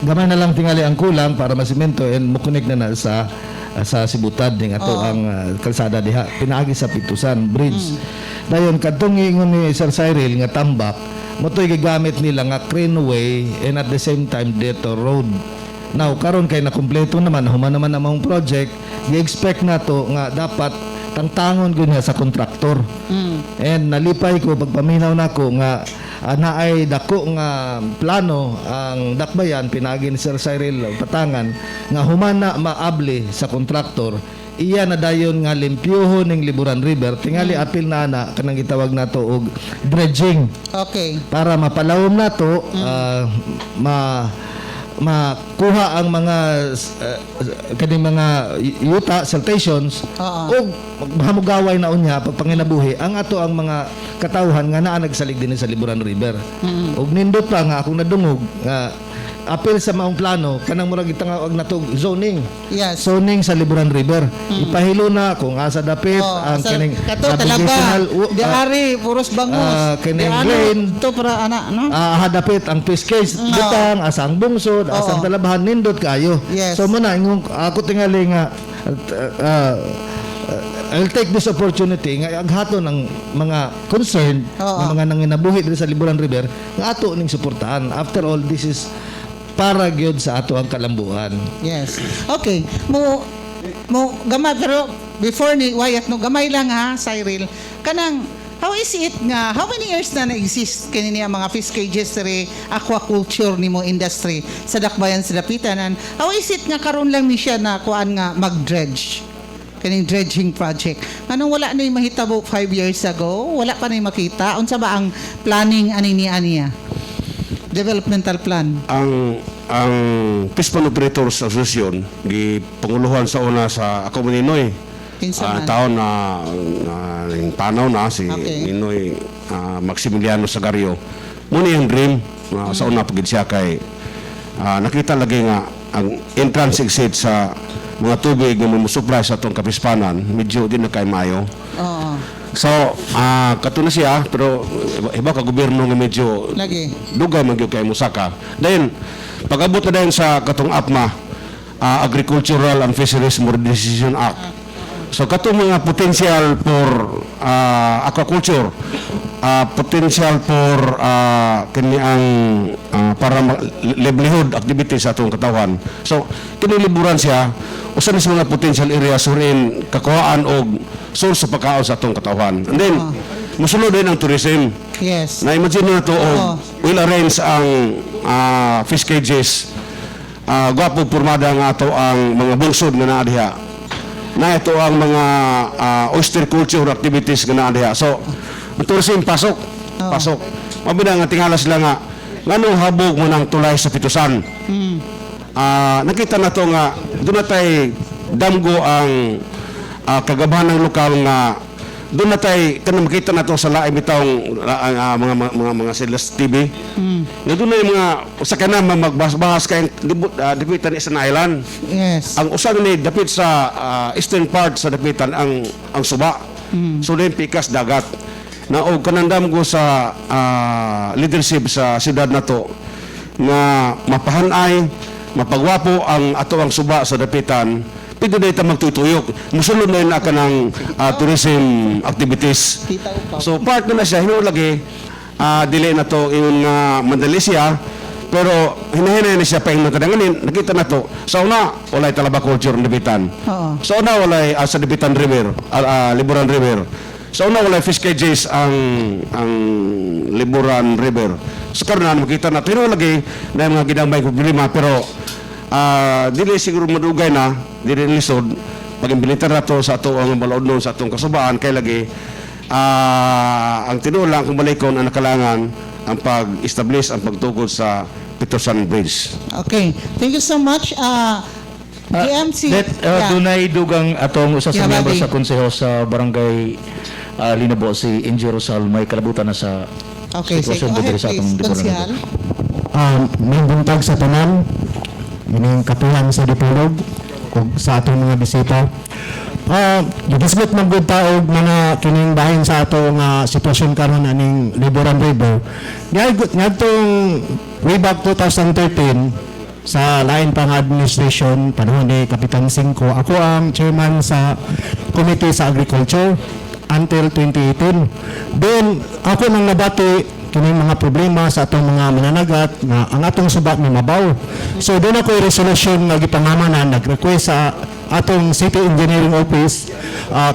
gamay na lang tingali ang kulang para masimento and mo-connect na sa Sibutad ning ato ang kalsada diha pinaagi sa Pitusan Bridge. Dayon kadtong ingon ni Sir Cyril nga tambak motoy gigamit nila nga craneway and at the same time dito road. Now karon kay na kumpleto naman human naman ang mong project, gi-expect nato nga dapat tangtangon gud nga sa kontraktor. And nalipay ko pagpaminaw nako nga naay dako nga plano ang dakbayan pinagi ni Sir Cyril Patangan nga humana maabli sa kontraktor iya na dayon nga limpyuhon ning Liburan River tingali apil na ana kanang gitawag nato og dredging Okay. para mapalawom nato makuha ang mga kaning mga yuta siltations Oo. ug hamugaway na unya pagpanginabuhi ang ato ang mga katawhan nga naa nagsalig din sa Liburan River. Ug nindot pa nga akong nadungog nga apil sa maong plano kanang murag gitangawag nato zoning. Yes. Zoning sa Liburan River. Ipahilo na kung asa dapit ang kaning kato talaga. navigational Di ari puros bangus. kining Di ano, lane. to para ana no? Hadapit ang Piscase butang asang bungsod asang talabahan nindot kayo. Yes. So muna ingong ako tingali nga I'll take this opportunity nga aghaton ng mga concerned ng mga nanginabuhi diri sa Liburan River nga ato ning suportahan. After all, this is para gyud sa ato ang kalambuan. Yes. Okay. Mo gamay pero before ni Wyatt no gamay lang ha Cyril. Kanang how is it nga how many years na exist kini niya mga fish cages diri aquaculture nimo industry sa Dakbayan sa Dapitan and how is it nga karon lang ni siya na kuan nga mag-dredge kaning dredging project. Anong wala na yung mahitabo 5 years ago? Wala pa na yung makita? Unsa ba ang planning ani niya? Developmental plan. Ang Fish Pond Operators Association gi panguluhan sa una sa ako Ninoy. Kinsa man? Taon na yung tanaw na si Okay. Ninoy Maximiliano Sagario. Muna yung dream sa una pagid siya kay nakita lagi nga ang entrance exit sa mga tubig nga mumusupply sa atong kapispanan medyo din na kay mayo. Oo. So, kato na siya, pero iba ka gobyerno nga medyo Lagi. dugay man gyud kay Musaka. Then, pag-abot na dayon sa katong APMA, Agricultural and Fisheries Modernization Act. So, katong mga potential for aquaculture, potential for kini ang para livelihood activities sa atong katawan. So, kini liburan siya usa ni sa mga potential areas wherein kakuhaan og source sa pagkaon sa atong katawan. And then, musulod din ang tourism. Yes. Na-imagine na ito will arrange ang fish cages. Gwapo pormada nga ito ang mga bungsod nga naa diha. Na ito ang mga oyster culture activities nga naa diha. So, ang tourism pasok. Pasok. Mabida nga tingala sila nga nganong habog mo ng tulay sa pitusan. Nakita na to nga doon na tay damgo ang kagabahan ng lokal nga doon na tay kanang makita na to sa laing bitawng mga Silas TV. Nga doon na yung mga sa kana magbahas kay dapitan sa island. Yes. Ang usa ni dapit sa eastern part sa dapitan ang suba. So din pikas dagat. Na og kanang damgo sa leadership sa siyudad nato nga mapahanay mapagwapo ang ato ang suba sa dapitan pwede na ita magtutuyok musulod na yun ka ng tourism activities so part na siya hino lagi dili na to yung madali siya pero hinahinay na siya pa yung nakadanganin nakita na to sa una walay talaba culture ng dapitan sa una walay sa dapitan river Liburan River sa una walay fish cages ang Liburan River so karon na makita na pero lagi na mga gidambay problema pero dili siguro madugay na dili lisod pag-implementar nato sa ato ang balaod sa atong kasubaan kay lagi ang tinulang kung balikon ang nakalangan ang pag-establish ang pagtukod sa Peterson Bridge. Okay. Thank you so much. GMC. Dunay dugang atong usa sa Yeah, miyembro Buddy. sa konseho sa barangay Linabo si Inji Rosal may kalabutan na sa Okay, say sitwasyon go ahead diri sa atong please. Liburan River. Konsehal. May buntag sa tanan ining kapihan sa Dipolog ug sa atong mga bisita. Gidisgot man gud taog mga kining bahin sa ato nga sitwasyon karon aning Liburan River. Ngadtong way back 2013 sa lain pang administration panahon ni Kapitan Singko, ako ang chairman sa Committee sa Agriculture until 2018. Then ako nang nabati kining mga problema sa atong mga mananagat nga ang atong suba ni mabaw. So doon ako resolution nga gipangamanan nag-request sa atong City Engineering Office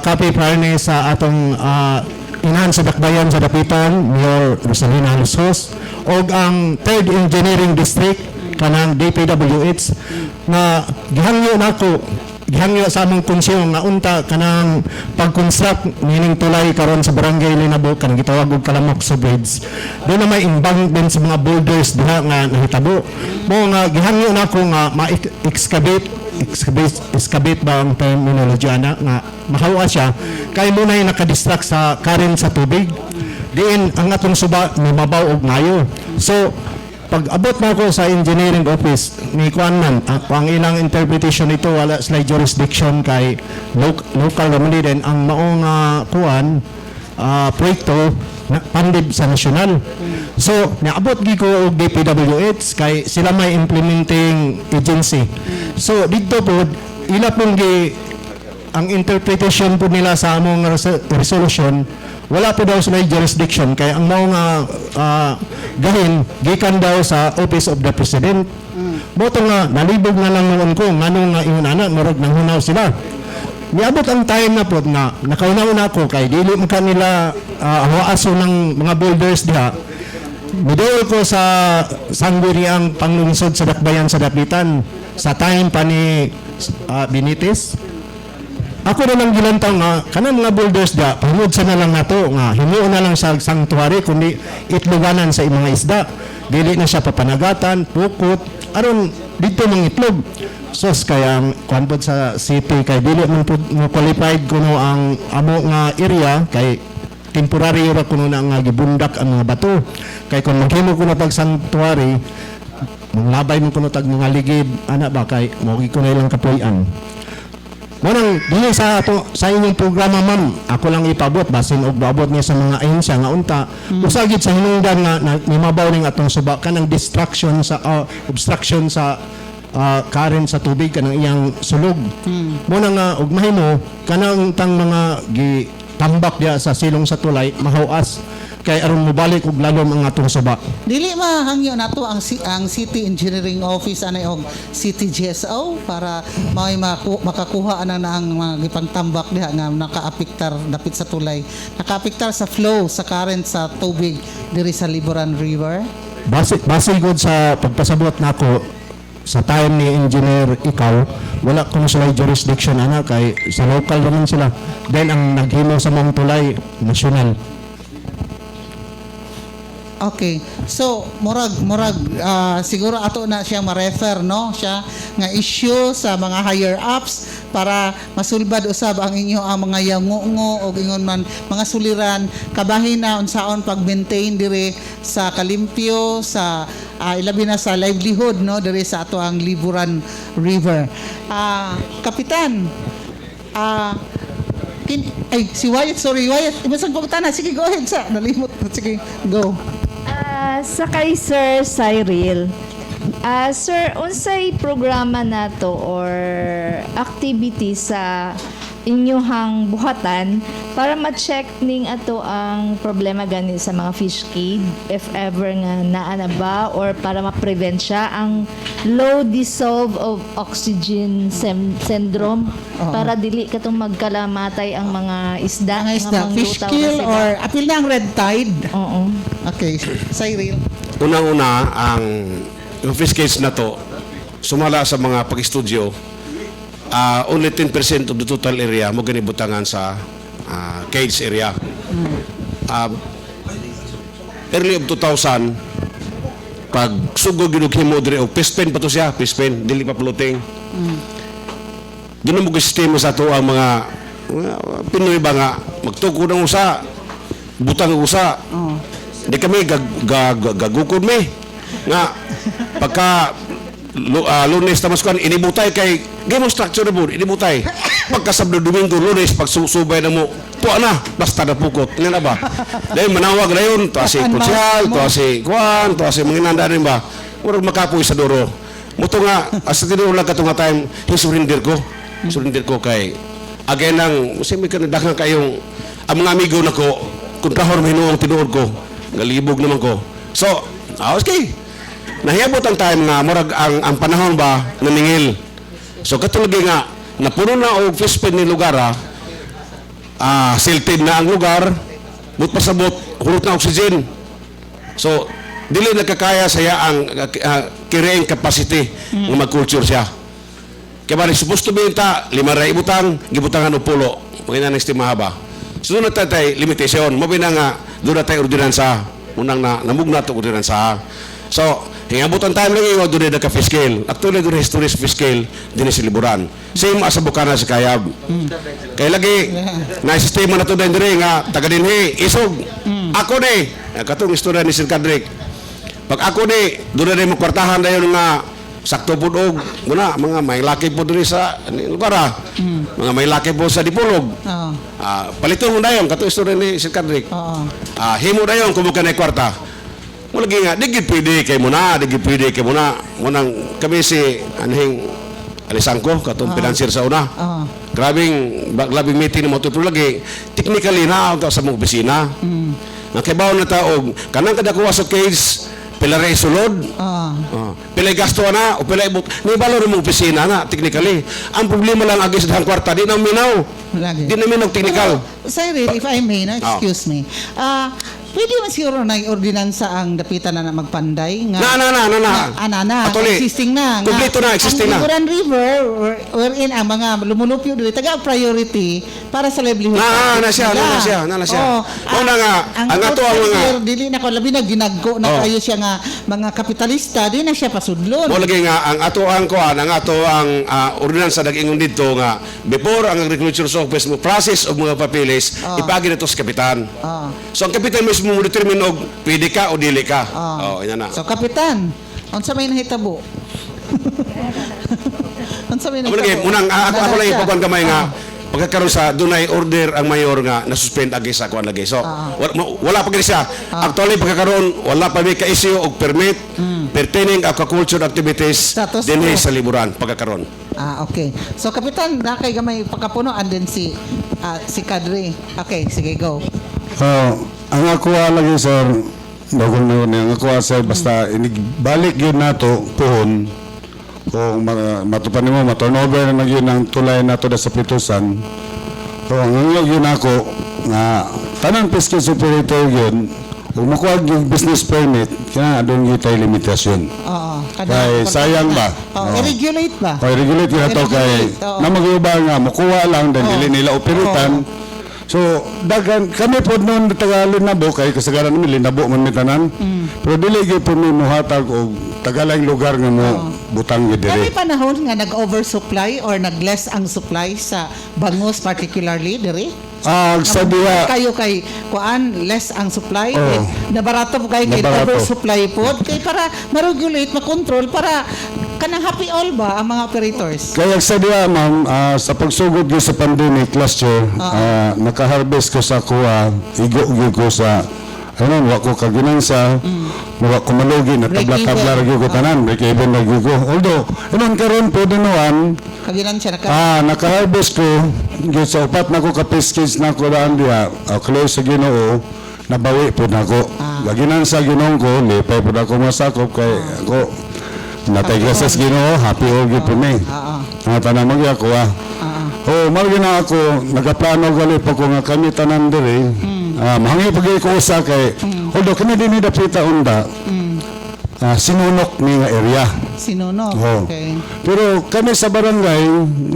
copy prior ni sa atong inahan sa Dakbayan sa Dapitan Mayor Rosalina Lusos og ang 3rd Engineering District kanang DPWH na gihangyo nako gihangyo sa among konsyon nga unta kanang pag-construct meaning tulay karon sa barangay Linabo kanang gitawag og Kalamok sa bridge. Doon na may embankment sa mga boulders diha nga nahitabo. Mo nga gihangyo na ko nga excavate ba ang terminology ana nga mahawa siya kay mo na nakadistract sa current sa tubig. Diin ang atong suba mababaw og mayo. So pag abot na ako sa engineering office ni Kuan man, ang ilang interpretation nito wala sila jurisdiction kay local remedy din ang maong Kuan proyekto na pandib sa nasyonal. So naabot gi ko og DPWH kay sila may implementing agency. So dito po ila pong ang interpretation po nila sa among resolution wala po daw sila jurisdiction kaya ang mga gahin gikan daw sa Office of the President. Boto nga nalibog na lang noon ko nganong nga ingon ana murag nang hunaw sila. Niabot ang time na po na nakaunaw na ako kay dili man kanila hawaaso ng mga boulders diha. Midol ko sa sangguniang panglungsod sa Dakbayan sa Dapitan sa time pa ni Benitez. Ako na lang gilantaw nga kanang mga boulders da pahumudsa na lang nato nga himuon na lang sa sanctuary kundi itloganan sa mga isda. Dili na siya papanagatan, pukot aron dito mang itlog. Sos kaya ang kuanpod sa city kay dili man pud mo qualified kuno ang amo nga area kay temporary ra kuno na nga gibundak ang mga bato. Kay kung maghimo kuno tag sanctuary manglabay mo kuno tag mga ligid ana ba kay mo gi kuno ilang kapuy-an. Manang dili sa inyong programa ma'am, ako lang ipabot basin og baabot niya sa mga ahensya nga unta. Usagid sa hinungdan nga nimabaw ning atong suba kanang distraction sa obstruction sa current sa tubig kanang iyang sulog. Muna nga og mahimo kanang tang mga gitambak diya sa silong sa tulay mahawas kay aron mobalik og lalom ang atong suba. Dili mahangyo nato ang City Engineering Office anay og City GSO para may makakuha ana na ang mga gipangtambak diha nga nakaapektar dapit sa tulay. Nakaapektar sa flow sa current sa tubig diri sa Liboran River. Base gud sa pagpasabot nako sa time ni engineer ikaw wala kuno sila jurisdiction ana kay sa local naman sila. Then ang naghimo sa mong tulay national. Okay. So, murag siguro ato na siya ma-refer no siya nga issue sa mga higher ups para masulbad usab ang inyo ang mga yangungo o ingon man mga suliran kabahin na unsaon pag-maintain dire sa kalimpyo sa ilabi na sa livelihood no dire sa ato ang Liboran River. Kapitan, si Wyatt, sorry Wyatt, imasang pagkutana, sige go ahead sa nalimot, sige go. Sa kay Sir Cyril, Sir, unsay programa nato or activity sa inyohang buhatan para ma-check ning ato ang problema gani sa mga fish cage if ever nga naa na ba or para ma-prevent siya ang low dissolve of oxygen syndrome para dili katong magkalamatay ang mga isda Mga isda, nga fish manglutaw na kill sila. or apil na ang red tide. Oo. Okay, Cyril. Unang-una, yung fish cage na to, sumala sa mga pag-estudyo, only 10% of the total area mo ganibutangan sa cage area. Early of 2000, pag sugod ginughim mo dire og pispin pa to siya, pispin, dili pa floating. Ginamog sistema sa to ang mga Pinoy ba nga magtuko ng usa, butang ng usa. Di kami gagukod mi nga pagka Lunes tamaskuan inibutay kay game structure mo inibutay pagka Sabado Domingo Lunes pag subay na mo tuwa na basta na pukot nga na ba dahil manawag na yun to si Pusyal to si Kuan to si mga inanda rin ba murag makapoy sa duro mo to nga asa tinuro lang kato nga time surrender ko kay again lang simi ka nadaghang kayong ang mga amigo nako kung kahor mahinuong tinuod ko galibog naman ko so okay nahiyabot ang time nga murag ang panahon ba naningil so katulagi nga napuno na og fish pond ni lugar silted na ang lugar but pasabot hulot na oxygen so dili nakakaya saya ang carrying capacity nga mag-culture siya Kaya ba, supposed to be ta, 5 ibutang, gibutangan o pulo. Mga na estima haba. So, doon na tayo limitasyon. Mabi na nga, doon na tayo ordinansa. Unang namugna ito ordinansa. So, hingabutan tayo lang yung doon na ka-fiscal. Actually, doon na historis fiscal, din sa liburan. Same as sa Bukana sa Kayab. Kaya lagi, na-sistema na ito din rin nga, taga din, isog. Ako ni, katong istorya ni Sir Kadrik. Pag ako ni, doon na rin magkwartahan na yun nga, sakto po og muna mga may laki po diri sa lugar mga may laki po sa Dipolog. Palito mo dayon kato istorya ni Sir Kadrik. Himo dayon kung ka na kwarta. Mo lagi nga digid pwede kay muna, munang kami si anhing Alisangko katong financier sa una. Grabing meeting mo tuto lagi. Technically na sa mong opisina. Ang kibaw na taog kanang kada kuha sa case pila ray sulod. Pila gasto na o pila ibot. May balor mong opisina na technically. Ang problema lang agi sa dahang kwarta di na minaw. Lagi. Di na minaw technical. Cyril, if I may, no, excuse me. Pwede man siguro na ordinansa ang dapitan na magpanday nga. Na. Actually, existing na. Kompleto na, existing na. Ang Liburan River, wherein ang mga lumulupyo doon, taga-priority para sa livelihood. Na siya. Una nga, ang ato ang mga... Dili na ko, labi na ginagko na kayo siya nga mga kapitalista, di na siya pasudlon. Mo lagi nga, ang ato ang kuan, ang ato ang ordinansa nag-ingon dito nga, before ang Agriculture Office mo process of mga papilis, ipagi na to sa kapitan. So ang kapitan mismo mo determine og pwede ka o dili ka. Ina na. So, kapitan, unsa may nahitabo? Unsa may nahitabo? Munang ako lang ipakuan kamay nga pagkakaroon sa dunay order ang mayor nga na-suspend agi sa kuan lagi. So, wala pa gani siya. Actually pagkakaroon wala pa may ka-issue og permit pertaining aquaculture activities Status dinhi quo. sa liburan pagkakaroon. Okay. So, kapitan, nakay gamay pagkapuno and then si Kadri. Okay, sige, go. Ang ako lagi sir, dagol na yun, ang ako sir, basta balik yun nato, puhon, kung matupan mo, maturnover na yun ang tulay nato sa pitusan. So, ang yun ako, nga, tanang fiscal operator yun, kung makuha yung business permit, kaya doon yung tayo limitasyon. Kaya sayang ba? I-regulate ba? I-regulate yun ito kay, na mag-iba nga, makuha lang, dahil nila operitan. So, dagan, kami po noon taga Linabo, kay kasagaran namin, Linabo man mitanan. Pero dili po may muhatag o tagalang lugar nga mo butang Kami gidiri. panahon nga nag-oversupply or nag-less ang supply sa bangus particularly, diri? Sa diha, Kayo kay kuan less ang supply, nabarato po kayo kay Nabarato. oversupply po kay para ma-regulate, ma-control para kanang happy all ba ang mga operators? kaya sa diha ma'am, sa pagsugod ko sa pandemic last year, naka-harvest ko sa kuha, igo ko sa wa ko kaginansa, wa ko malugi, natabla-tabla rin ko tanan, break even lagi ko. Although, karon po dinuan, Kaginan siya naka-harvest ko, yun sa upat na ko ka-package na ko daan diha, close sa Ginoo, nabawi po na ko. Gaginan sa Ginoong ko, lipay po na ko masakop kay ako, nataygas sa Ginoo, happy all good po me. Ang tanang magya ko marami na ako, nagaplano gali po ko nga kami tanan diri, mahangi pag ko usa kay, although kami din dapita unda, sinunok ni nga area. Sinunog. Okay. Pero kami sa barangay,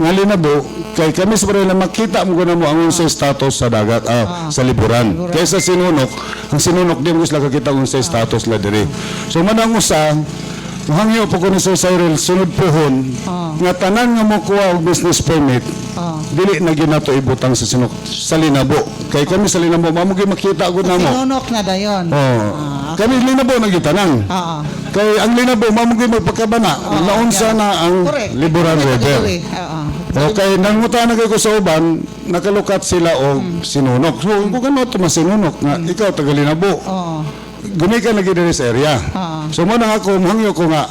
nga Linabo, kay kami sa barangay na makita mo na mo ang unsay status sa dagat, sa liburan. Kaysa sinunok, ang sinunok din mo sila kakita ang unsay status la diri. So manang usa, hangyo po ko ni Sir Cyril, sunod pohon, nga tanan nga mo kuha og business permit, dili na ginato ibutang sa Linabo. Kay kami sa Linabo, mamugi makita ko na mo. Sinunok na dayon. Kami Linabo na gitanang. Kay ang Linabo, mamugi magpakabana. Naunsa na ang Correct. Liburan River. Okay, nanguta na kayo sa uban, nakalukat sila og sinunok. So, kung ano ito masinunok, nga ikaw taga Linabo. Gumi ka lagi diri sa area. So, muna ako, mahangyo ko nga,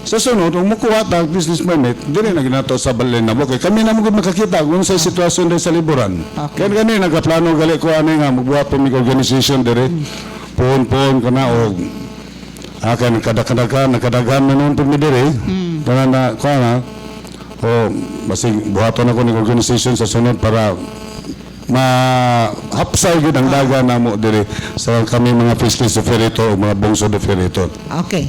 sa sunod, kung makuha tag business permit, dili na ginato sa Linabo. Kay kami na makakita kung sa sitwasyon diri sa liburan. Kaya kani nagaplano gali ko ani nga magbuhat pa mig organization diri. Puhon-puhon ko na og akan nakadaghan na noon pumi diri. Kana na ko na basig buhaton ako ng organization sa sunod para mahapsay gid ang dagan namo diri sa kami mga fiscal operator o mga bungsod operator. Okay.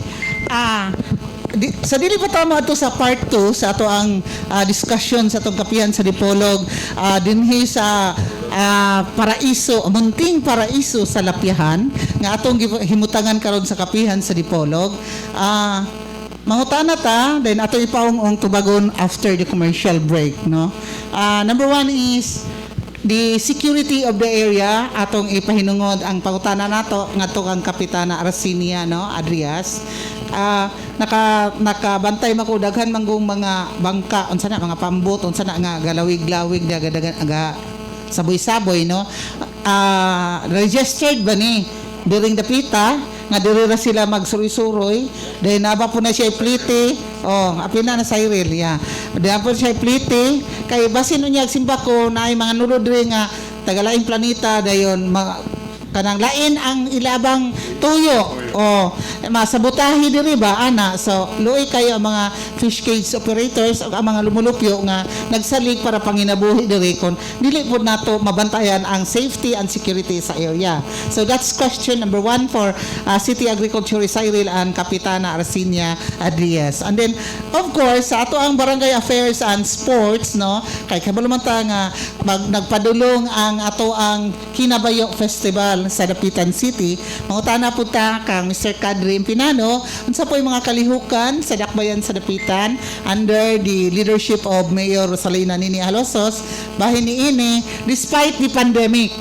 sa dili pa tama ato sa part 2 sa ato ang discussion sa atong kapihan sa Dipolog dinhi sa paraiso, munting paraiso sa Lapihan nga atong himutangan karon sa kapihan sa Dipolog. Mangutana ta, then ato ipaong tubagon after the commercial break, no? Number 1 is the security of the area. Atong ipahinungod ang pangutana nato ngadto kang Kapitana Arsinia, no, Adrias. Nakabantay mako daghan manggong mga bangka unsa na mga pambot unsa na nga galawig-lawig daga saboy-saboy, no. Registered ba ni during the pita nga diri ra sila magsuroy-suroy, dahil naba po na siya plite, apina na Cyril, dahil po siya plite, kay basin unya simba ko na ay mga nulod rin nga tagalaing planeta, dayon kanang lain ang ilabang tuyo, masabutahi diri ba, ana, so luoy kayo ang mga fish cage operators o ang mga lumulupyo nga nagsalig para panginabuhi diri kon dili po nato mabantayan ang safety and security sa area. So that's question number 1 for City Agriculture Cyril and Kapitana Arsinia Adrias. And then of course sa ato ang Barangay Affairs and Sports, no, kay kabalumanta nga nagpadulong ang ato ang Kinabayo Festival sa Dapitan City. Mangutana po ta kang Mr. Kadri Impinano unsa po yung mga kalihukan sa dakbayan sa Dapitan under the leadership of Mayor Rosalina Nini Alosos bahin niini despite the pandemic.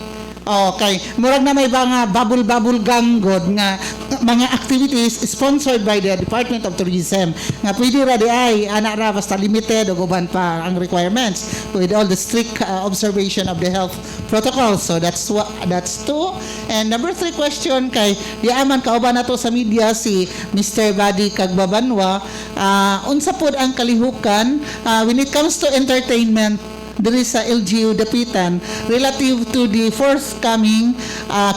Okay, murag na may mga bubble ganggod nga mga activities sponsored by the Department of Tourism nga pwede ra di ay ana ra basta limited o guban pa ang requirements with all the strict observation of the health protocols. So that's 2. And number 3 question kay di aman kauban nato sa media si Mr. Badi Kagbabanwa, unsa pod ang kalihukan when it comes to entertainment diri sa LGU Dapitan relative to the forthcoming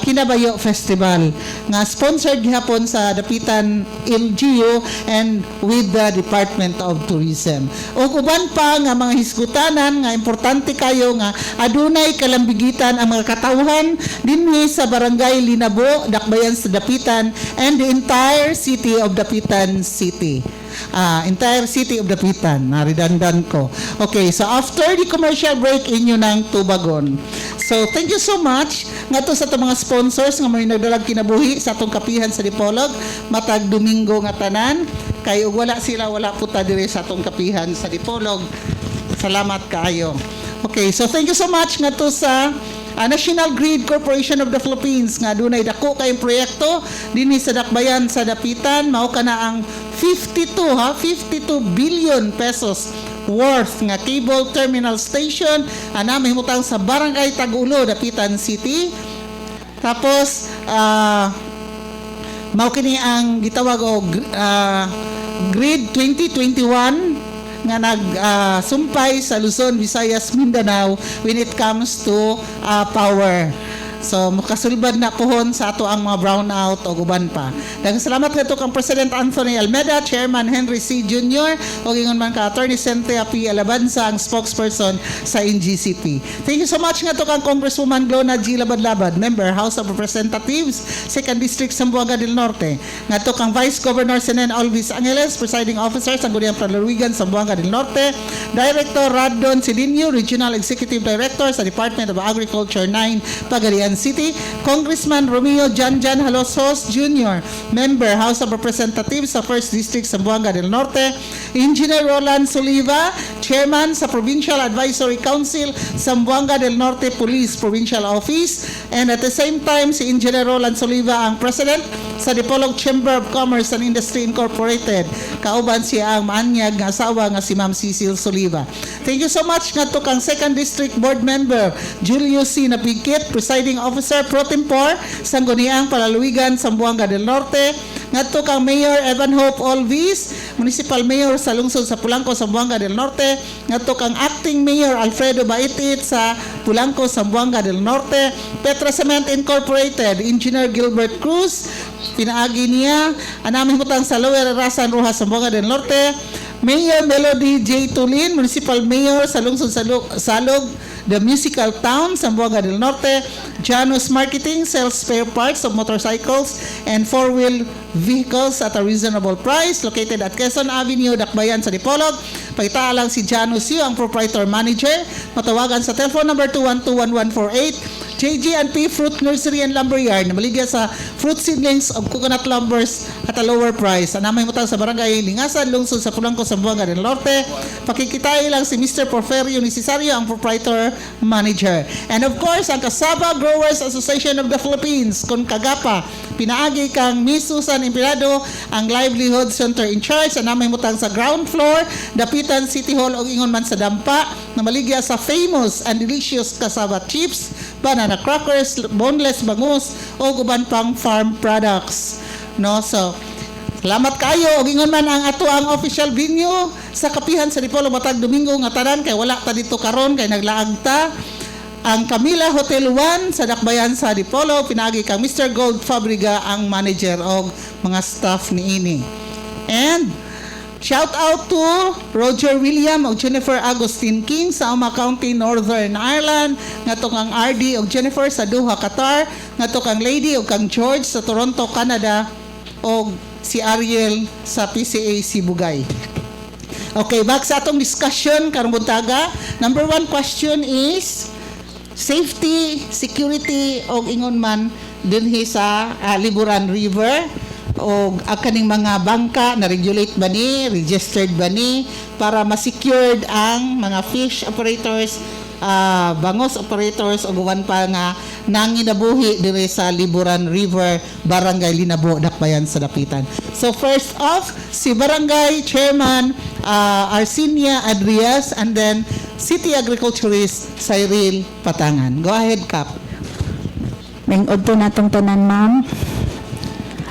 Kinabayo Festival nga sponsored gihapon sa Dapitan LGU and with the Department of Tourism. Ug uban pa nga mga hisgutanan nga importante kayo nga adunay kalambigitan ang mga katawhan dinhi sa Barangay Linabo, Dakbayan sa Dapitan and the entire city of Dapitan City. Entire city of Dapitan, naridandaan ko. Okay, so after the commercial break, inyo ng tubagon. So, thank you so much nga to sa itong mga sponsors nga may nagdalag kinabuhi sa atong kapihan sa Dipolog, matag Domingo nga tanan, kay wala sila, wala puta dire sa atong kapihan sa Dipolog. Salamat kaayo. Okay, so thank you so much nga to sa National Grid Corporation of the Philippines nga dunay dako kayong proyekto dinhi sa dakbayan sa Dapitan. Mao kana ang 52 billion pesos worth nga cable terminal station ana mahimutang sa Barangay Tagulo, Dapitan City. Tapos mao kini ang gitawag og Grid 2021 nga nagsumpay sa Luzon, Visayas, Mindanao when it comes to power. So, makasulbad na pohon sa ato ang mga brownout o guban pa. Daghang salamat nito kang President Anthony Almeda, Chairman Henry C. Jr., o gingon man ka Attorney Cynthia P. Alabanza, ang spokesperson sa NGCP. Thank you so much nga to kang Congresswoman Glona G. Labad-Labad, Member, House of Representatives, 2nd District, Zamboanga del Norte. Nga to kang Vice Governor Senen Alvis Angeles, Presiding Officer sa Guniang Palalawigan, Zamboanga del Norte, Director Radon Sidinio, Regional Executive Director sa Department of Agriculture 9, Pagadian City, Congressman Romeo Janjan Halosos Jr., Member, House of Representatives sa 1st District, Zamboanga del Norte, Engineer Roland Soliva, Chairman sa Provincial Advisory Council, Zamboanga del Norte Police Provincial Office, and at the same time, si Engineer Roland Soliva ang President sa Dipolog Chamber of Commerce and Industry Incorporated. Kauban siya ang maanyag nga asawa nga si Ma'am Cecil Soliva. Thank you so much nga to kang 2nd District Board Member Julius C. Napigkit, Presiding Officer Pro Tempore sa Guniang Palalawigan, Zamboanga del Norte. Ngadto kang Mayor Evan Hope Olvis, Municipal Mayor sa lungsod sa Pulangco, Zamboanga del Norte. Ngadto kang Acting Mayor Alfredo Baitit sa Pulangco, Zamboanga del Norte. Petra Cement Incorporated, Engineer Gilbert Cruz, pinaagi niya anaming hutang sa Lower Rasan Rojas, Zamboanga del Norte. Mayor Melody J. Tulin, Municipal Mayor sa lungsod sa Salog The Musical Town, Zamboanga del Norte. Janus Marketing sells spare parts of motorcycles and four-wheel vehicles at a reasonable price, located at Quezon Avenue, Dakbayan sa Dipolog. Pagitaalang si Janus Yu, ang proprietor manager. Matawagan sa telephone number 212-1148. JG&P Fruit Nursery and Lumberyard na maligya sa fruit seedlings of coconut lumbers at a lower price. Anamay mo sa barangay Lingasan, lungsod sa Pulangco, Zamboanga del Norte. Pakikitay lang si Mr. Porferio Nicisario, ang proprietor manager. And of course, ang Cassava Growers Association of the Philippines, kung kagapa, pinaagi kang Miss Susan Empirado, ang livelihood center in charge. Anamay mo sa ground floor, Dapitan City Hall o ingon man sa Dampa, na maligya sa famous and delicious cassava chips, banana crackers, boneless bangus o guban pang farm products. No, so salamat kayo og ingon man ang ato ang official venue sa kapihan sa Dipolog matag Domingo nga tanan kay wala ta dito karon kay naglaag ta. Ang Camila Hotel 1 sa Dakbayan sa Dipolog, pinagi kang Mr. Gold Fabriga ang manager og mga staff niini. And shout out to Roger William o Jennifer Agustin King sa Oma County, Northern Ireland. Nga to kang RD o Jennifer sa Doha, Qatar. Nga to kang Lady o kang George sa Toronto, Canada. O si Ariel sa PCA Sibugay. Okay, back sa atong discussion karong buntaga. Number 1 question is safety, security o ingon man dinhi sa Liburan River. O kaning mga bangka na regulate ba ni, registered ba ni para ma-secured ang mga fish operators, bangos operators o guwan pa nga nanginabuhi dire sa Liburan River, Barangay Linabo, Dakbayan sa Dapitan. So first off, si Barangay Chairman Arsinia Adrias and then City Agriculturist Cyril Patangan. Go ahead, Kap. Mengod to natong tanan, ma'am.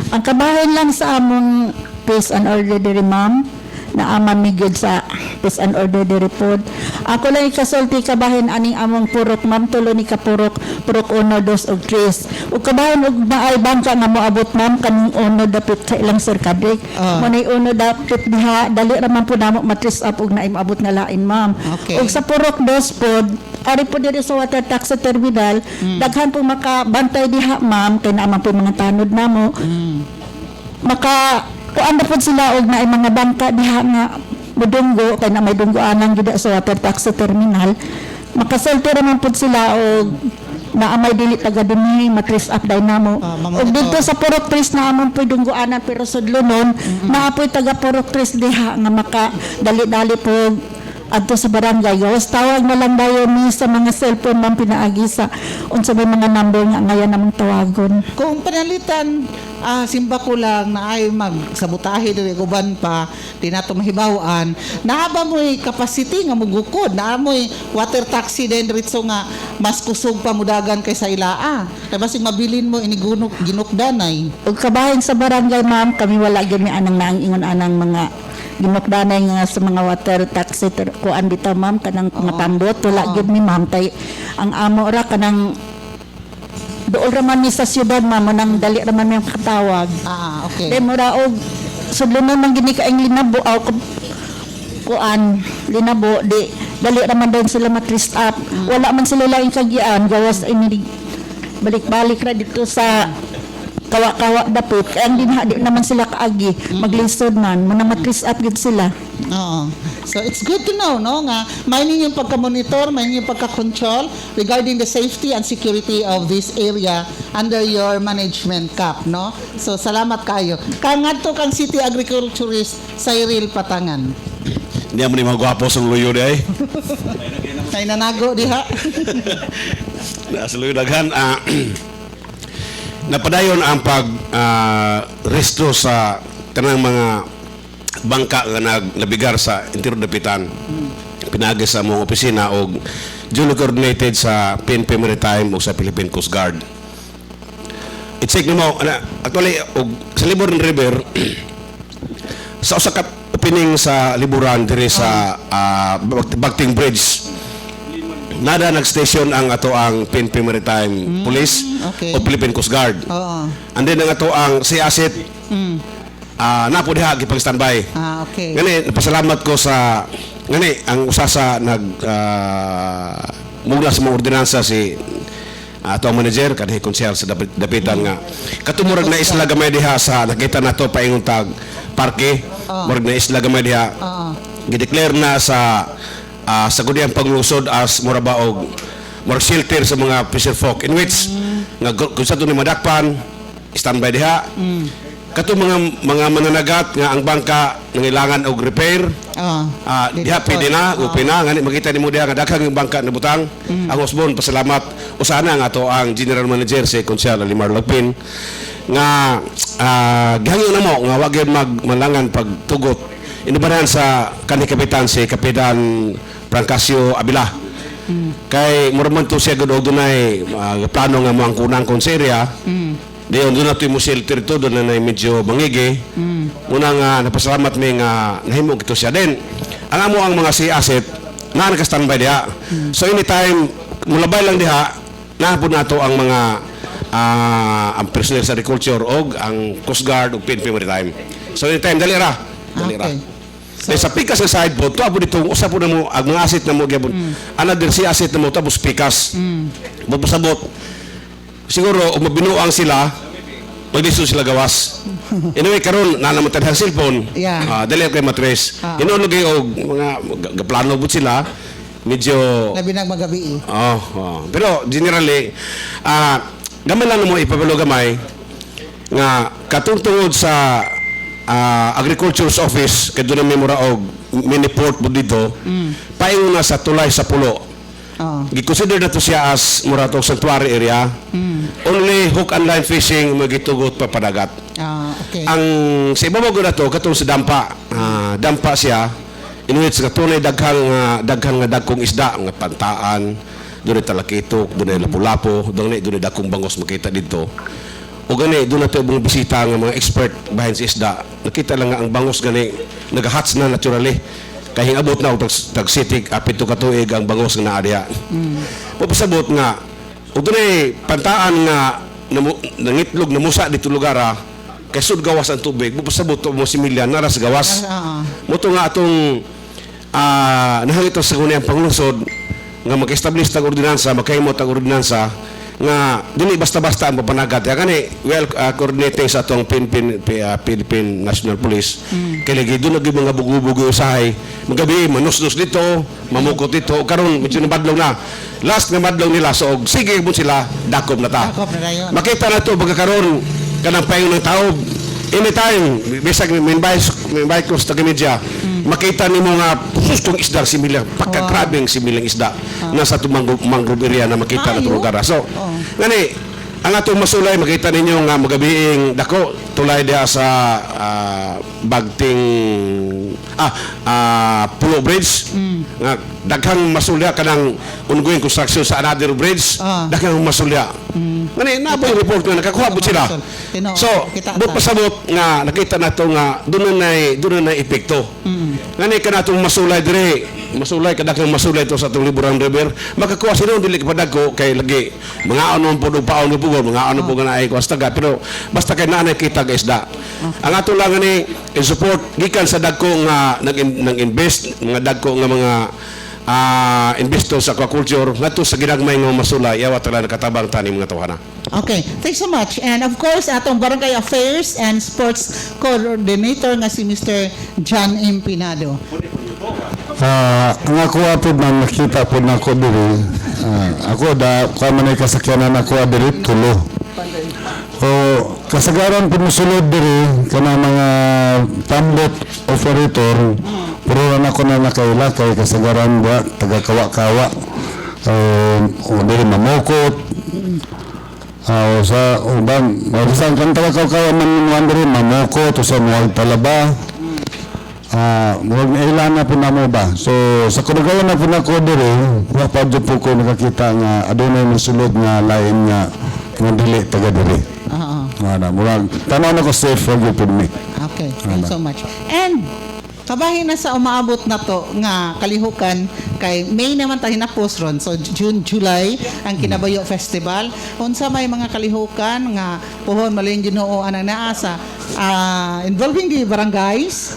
Ang kabahin lang sa among peace and order diri, ma'am, na amamigod sa peace and order diri pod. Ako lang ikasulti kabahin aning among purok, ma'am, tulo ni kapurok, purok 1, 2 ug 3. Ug kabahin og naay bangka nga moabot, ma'am, kaning 1 dapit sa ilang Sir Kadrik. Mo nay 1 dapit diha, dali ra man pud namo matris up og naay moabot nga lain, ma'am. Okay. Ug sa purok 2 pod, ari po diri sa water taxi terminal, daghan po makabantay diha, ma'am, kay naman po mga tanod namo. Kuan na po sila og naay mga bangka diha nga budunggo kay na may dunggo anang gid sa water taxi terminal. Makasulti ra man po sila og na amay dili taga dinhi matris up day namo. Og dito sa Purok 3 na amon po dunggo anan pero sudlonon naa po taga Purok 3 diha nga maka dali-dali po adto sa barangay. Gawas tawag na lang dayon ni sa mga cellphone man pinaagi sa unsa may mga number nga ngayon namang tawagon. Kung panalitan, simba ko lang na ay magsabutahe dili guban pa di nato mahibawan, naaba mo'y capacity nga mugukod, naa mo'y water taxi din diretso nga mas kusog pa mudagan kaysa ilaa. Kay basig mabilin mo inigunok ginukdanay. Og kabahin sa barangay, ma'am, kami wala gyud mi anang naingon anang mga ginukdanay nga sa mga water taxi kuan dito, ma'am, kanang mga pambot wala gyud mi, ma'am, tay ang amo ra kanang dool ra man mi sa syudad, ma'am, nang dali ra man mi katawag. Okay. Then mura og sudlonon man gini kaing Linabo aw kuan Linabo di dali ra man din sila matris up. Wala man sila laing kagian gawas ini balik-balik ra dito sa kawa-kawa dapit kaya di naman sila kaagi maglisod man muna matris up gid sila. Oo. So it's good to know, no, nga may ninyong pagka-monitor, may ninyong pagka-control regarding the safety and security of this area under your management cap, no? So salamat kayo. Kangadto kang City Agriculturist Cyril Patangan. Hindi mo ni mga gwapo sa luyo di ay. Kay nanago diha. Sa luyo daghan. Napadayon ang restro sa tanang mga bangka nga nagnabigar sa interior dapitan. Pinagi sa mga opisina o duly coordinated sa PNP Maritime o sa Philippine Coast Guard. I-check nimo actually og sa Liburan River sa usa ka opening sa Liburan diri sa Bagting Bridge. Nada nag-station ang ato ang PNP Maritime Police okay. o Philippine Coast Guard. Oo. And then ang ato ang Sea Asset napo diha gipang standby. Okay. Ngani napasalamat ko sa ngani ang usa sa mula sa mga ordinansa si ato ang manager kanhi konsyal sa dapitan nga katumurag na isla gamay diha sa nakita nato paingon tag parke murag na isla gamay diha gideclare na sa gudiyang panglusod as muraba og murag shelter sa mga fisher folk in which nga kung sa to ni madakpan standby diha kato mga mananagat nga ang bangka nangailangan og repair diha pwede na upay na ngani makita nimo diha nga daghang ang bangka nabutang ang Osbon pasalamat usana nga ato ang general manager si Konsyal Alimar Lagpin nga gihangyo na mo nga wa gyud magmalangan pagtugot inubanan sa kanhi kapitan si Kapitan Francasio Abila kay murman to siya gud og dunay plano nga moang kunang konserya diyon doon nato yung shelter to doon na medyo bangigi muna nga napasalamat may nga nahimog ito siya din ang amo ang mga sea asset na naka-standby diha so anytime mulabay lang diha naapod nato ang mga ang personnel sa agriculture o ang Coast Guard o PNP Maritime so anytime dali ra dahil sa pikas sa side po tuwa po dito usa po na mo ang mga asset na mo gyapon another sea asset na mo tapos pikas mapasabot siguro mabinuang sila magdiso sila gawas anyway karon na naman tadhang cellphone dali kay matres inulogay og mga gaplano bud sila medyo labi nang magabi pero generally gamay lang mo ipabalo gamay nga katungtungod sa Agriculture's Office kay doon na may mura og mini port bud dito paingon na sa tulay sa pulo gi-consider na to siya as mura to sanctuary area only hook and line fishing magitugot pa padagat ang sa ibabaw na to katong sa dampa siya in which katunay daghang nga dagkong isda nga pantaan dunay talakitok dunay lapu-lapu dunay dagkong bangos makita dito o gani doon nato ibang bisita nga mga expert bahin sa isda nakita lang nga ang bangos gani nagahatch na naturally kaya abot na tag-sitik apito katuig ang bangos nga naadya papasabot nga o dunay pantaan nga nangitlog na musa dito lugar kay sud gawas ang tubig papasabot mo si Milyan nara sa gawas mo to nga atong nahangito sa kuniyang panglusod nga mag-establish tag ordinansa makahimot tag ordinansa nga dili basta-basta ang papanagat kani well coordinating sa atong Philippine National Police kay lagi doon lagi mga bugo-bugo usahay magabi manusnos dito mamukot dito karon medyo nabadlaw na last nga madlaw nila so sige mo sila dakop na ta makita na to pagkakaroon kanang paingon ng tao anytime bisag may cross taga-media makita nimo nga sustong isda similar pagkagrabeng similang isda nasa mangrove area na makita na lugar so ngani ang atong masulay makita ninyo nga magabiing dako tulay diha sa Bagting Pulo Bridge nga daghang masulya kanang ongoing construction sa another bridge daghang masulya ngani naboy report nga nakakuha bud sila so but pasabot nga nakita nato nga doon na epekto ngani kanatong masulay dire masulay kadaghang masulay to sa atong Liburan River makakuha sila dili kapadagko kay lagi mga anon pod paon ni pugol mga anon po na ay kuwastaga pero basta kay naanay kita ga isda ang ato lang ni support gikan sa dagko nga nag-invest mga dagko nga mga investor sa aquaculture ngadto sa ginagmay nga masulay yawa talaga nakatabang tani mga tawhana. Okay, thanks so much. And of course, atong Barangay Affairs and Sports Coordinator nga si Mr. John Empinado. Ang ako po na nakita po na ako diri ako kaya manay kasakyanan ako diri tulo o kasagaran po musulod diri kana mga tambot operator pero ako na nakaila kay kasagaran ba taga-kawa-kawa o diri mamukot sa ubang mabisan kan taga-kawa man diri mamukot o sa mga talaba huwag na po na mo ba so sa kunagawa na po na ko diri wapadyo po ko nakakita nga adunay musulod nga lain nga dili taga diri murag tanaw na ko safe for you me. Okay, thanks so much. And kabahin na sa umaabot na to nga kalihukan kay May naman tayo na post ron so June, July ang Kinabayo Festival unsa may mga kalihukan nga puhon maling Ginoo anang naa sa involving the barangays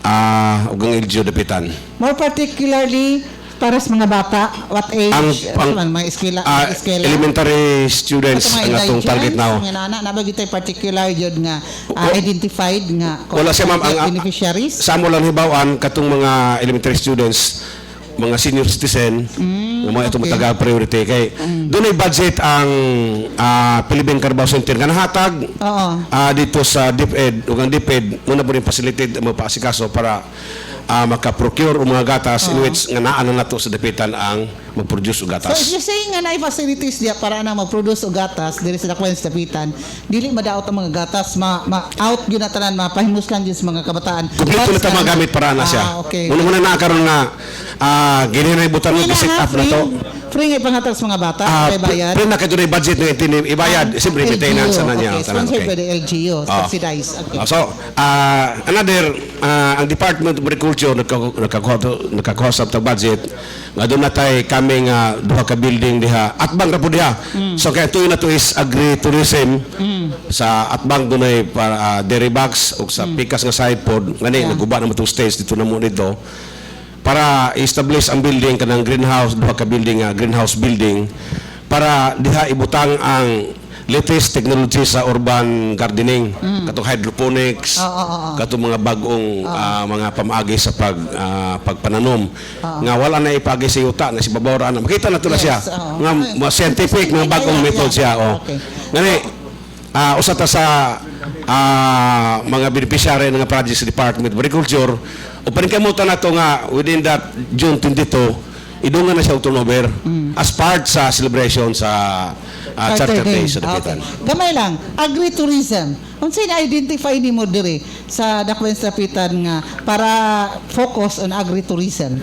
ug ang LGU dapitan. More particularly, para sa mga bata, what age? Mga eskwela? Elementary students ang atong target now. Mga nana, nabagi tayo particular yun nga identified nga Wala siya, ma'am. Ang beneficiaries? sa amo lang hibawan katong mga elementary students, mga senior citizen, yung mga itong okay. mataga priority kay doon ay budget ang Philippine Carabao Center nga nahatag Oo. dito sa DepEd ug ang DepEd muna po rin facilitate mo paasikaso para maka-procure o mga gatas in which nga naa na nato sa dapitan ang mag-produce og So if gatas. you saying nga na facilities diya para na mag-produce og gatas diri sa Dakbayan sa Dapitan, dili madaot ang mga gatas, ma-out gyud na tanan, mapahimuslan gyud sa mga kabataan. Kompleto na ta magamit para na siya. Okay. Muna na karon nga ginhinay butan mo set up na to. Free nga ipangatag sa mga bata, kay bayad. Pero na kayo na budget na itinim, ibayad, siyempre maintenance na niya. Okay, sponsored by the LGU, subsidized. Okay. So, another, ang Department of Agriculture nakakuha sa budget, nga doon natay kami nga duha ka building diha, atbang ra po diha. So, kaya tuyo na to is agri-tourism, sa atbang doon ay para dairy bags, o sa pikas nga side pod, nga naguba naman itong stage dito na mo dito, para establish ang building kanang greenhouse, duha ka building greenhouse building para diha ibutang ang latest technology sa urban gardening katong hydroponics katong mga bagong mga pamaagi sa pagpananom nga wala na ipagi sa yuta na si babawra na makita na to na siya nga scientific mga bagong method siya ngani usa ta sa mga beneficiary ng project sa Department of Agriculture o paningkamutan na to nga within that June 22 idungan na siya turnover as part sa celebration sa Charter Day sa Dapitan. Okay. Gamay lang, agritourism. Unsay na-identify nimo diri sa Dakbayan sa Dapitan nga para focus on agritourism?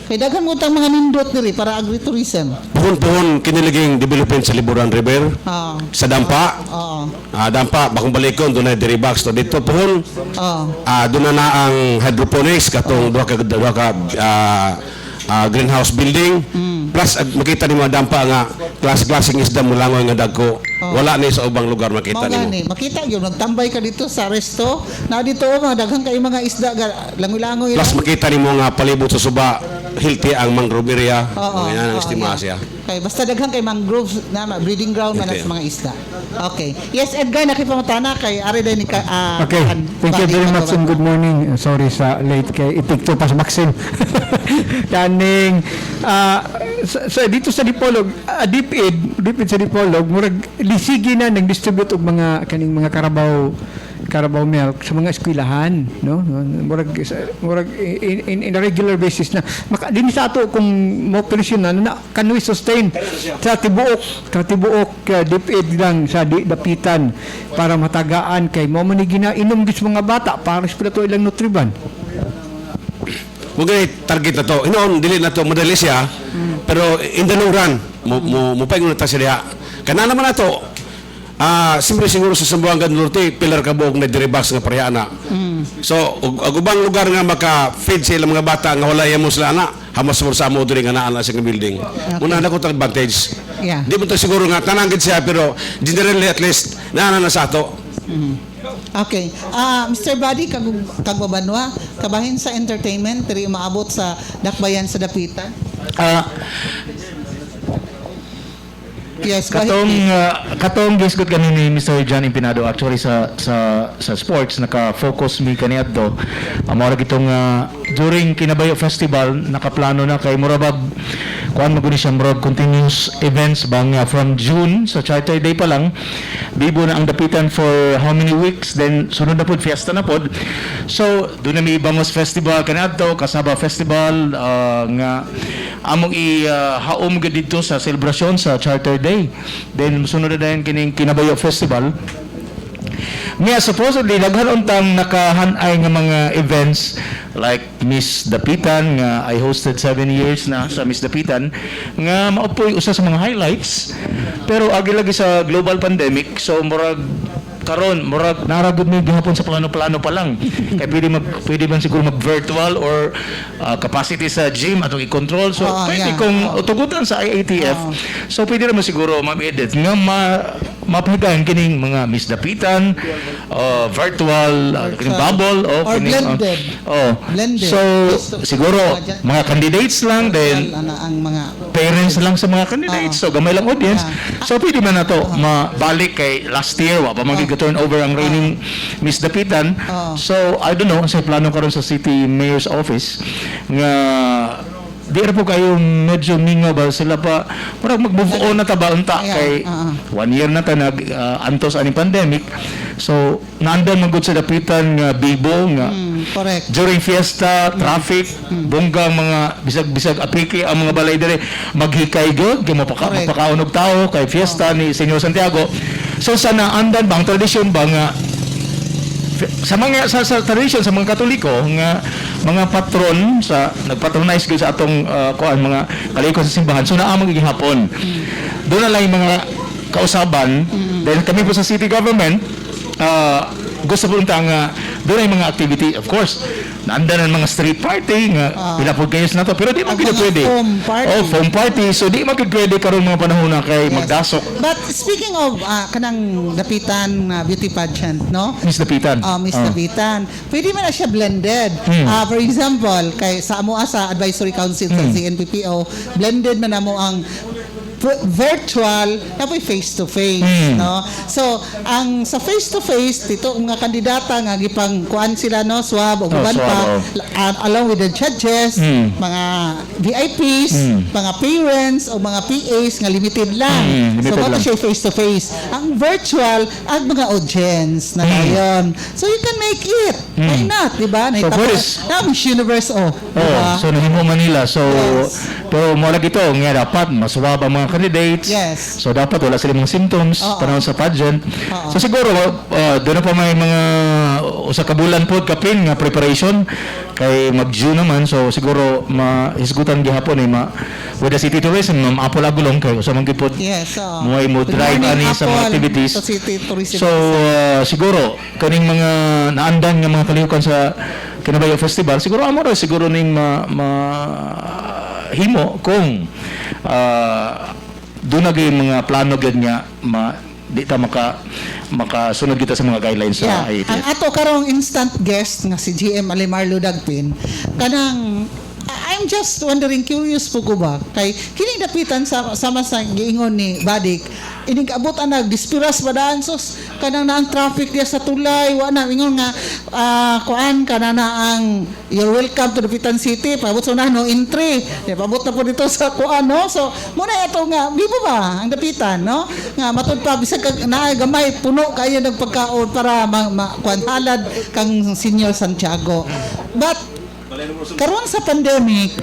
Kay daghan mo tang mga nindot diri para agritourism. Puhon-puhon kiniliging development sa Liburan River, Oo. sa Dampa. Oo. Dampa, bakong balikon, doon na dairy bags. So, dito puhon, Oo. doon na ang hydroponics, katong duha ka greenhouse building. Plus, makita ni mga dampa nga, klaseng isda mulangoy nga dagko. Wala ni sa ubang lugar makita Mao ni gani, makita yun, nagtambay ka dito sa resto, na dito mga daghang kay mga isda, langoy-langoy. Plus, makita ni mo nga palibot sa suba, healthy ang mangrove area. Oo, Yan ang oo, estima yeah. siya. Okay, basta daghang kay mangrove na breeding ground man Okay. sa mga isda. Okay. Yes, Edgar, nakipamatana kay ari day ni Okay, thank you very much and good morning. Sorry sa late kay itikto pa sa Maxim. Kaning dito sa Dipolog, DepEd sa Dipolog, murag lisigi na nag-distribute og mga kaning mga Carabao milk sa mga eskwelahan, no? Murag in a regular basis na din sa ato kung mo pensyonan na can we sustain sa tibuok DepEd lang sa dapitan para matagaan kay mo man ginainom gis mga bata para sa to ilang nutriban. Mugay target na to. Hinoon, dili na to madali siya. Pero in the long run, mo paingon na ta siya. Kana naman na to. Siyempre siguro sa Zamboanga Norte, pilar ka buog na diribax nga pareha na. So, agubang lugar nga maka-feed sila mga bata nga wala mo sila na, hamas mo sa mo diri nga naa sa building. Una na ko tag advantage. Yeah. Di mo to siguro nga tananggit siya pero generally at least naa na sa ato. Okay. Mr. Buddy, kagbabanwa, kabahin sa entertainment, diri maabot sa Dakbayan sa Dapitan. Yes, go ahead. Katong gisgot kani ni Mr. John Impinado actually sa sports naka-focus mi kaniadto. Mao ra gitong during Kinabayo Festival nakaplano na kay murabag kuan maguni siya murag continuous events bang from June sa Charter Day pa lang bibo na ang dapitan for how many weeks then sunod na pod fiesta na pod. So doon na may Bangos Festival kaniadto, Kasaba Festival nga among haom gid dito sa celebration sa Charter Day. Then sunod na dayon kining Kinabayo Festival. Niya supposedly nagharon tang nakahanay nga mga events like Miss Dapitan nga I hosted 7 years na sa Miss Dapitan nga maupoy usa sa mga highlights pero agi lagi sa global pandemic so murag karon murag naragod mi gihapon sa plano-plano pa lang kay pwede man siguro mag virtual or capacity sa gym atong i-control so pwede kung utugutan sa IATF so pwede naman siguro Ma'am Edith nga mapahigayon kining mga misdapitan, virtual, kining bubble, Or kining, blended. Blended. So, siguro, mga candidates lang, then ang mga parents lang sa mga candidates. So, gamay lang audience. So, pwede man na to mabalik kay last year, wa pa mag-turn over ang reigning Miss Dapitan. So, I don't know, sa plano karon sa City Mayor's Office, nga di ra po kayo medyo mingaw ba sila pa parang mag-move on na taba unta kay 1 year na ta nag antos ani pandemic. So, naandan man gud sa Dapitan nga bibo nga correct. during fiesta, traffic, bonggang mga bisag-bisag apiki ang mga balay dire maghikay gyud kay Correct. mapakaon og tao kay fiesta ni Senyor Santiago. So sana andan bang tradisyon ba nga sa mga sa tradisyon sa mga Katoliko nga mga patron sa nagpatronize gyud sa atong kuan mga kalikon sa simbahan, so naa magiging hapon. Doon na lang yung mga kausaban dahil kami po sa city government gusto po nga doon ay mga activity, of course naandan ang mga street party nga pila po kayo na to, pero di mo Ang gid mga pwede foam party. foam party, so di mo gid pwede karon mga panahon na kay magdasok But speaking of kanang Dapitan beauty pageant, no? Miss Dapitan. Miss Dapitan. Pwede man na siya blended. For example, kay sa amo sa Advisory Council sa CNPPO, blended man amo ang virtual tapoy face to face, no? So ang sa face to face dito mga kandidata nga gipang kuan sila, no, swab o uban pa along with the judges, mga VIPs, mga parents o mga PAs nga limited lang. So Limited wala lang. siya face to face. Ang virtual ang mga audience na dayon. So you can make it. Why not, di ba? So, pwes- na Miss Universe diba? So nahimo Manila. So Yes. pero mo lagi to nga dapat masuwab ang mga candidates. Yes. So dapat wala sila mga symptoms panahon sa pageant. So siguro doon na pa may mga usa ka bulan pod kapin nga preparation kay mag-June naman. So siguro mahisgutan gihapon with the city tourism Apple Agulong kay usa man gid pod. Yes. Muay mo Good drive morning, ani sa mga Apple. activities. Sa City Tourism. So siguro kaning mga naandan nga mga kalihukan sa Kinabayo Festival, siguro amo ra siguro ning himo kung doon na mga plano gid nga di ta makasunod kita sa mga guidelines sa Yeah. IATF. Ang ato karong instant guest nga si GM Alimar Ludagpin kanang I'm just wondering, curious po ko ba kay kining Dapitan sama sa giingon ni Badik ining abot ang dispiras badaan sos kanang na ang traffic diya sa tulay wa na ingon nga kuan kana na ang you're welcome to Dapitan City paabot sa no entry paabot na po dito sa kuan, no, so muna ito nga bibo ba ang Dapitan, no, nga matud pa bisag na gamay puno kayo nagpagkaon para kuan halad kang Senyor Santiago. But karon sa pandemic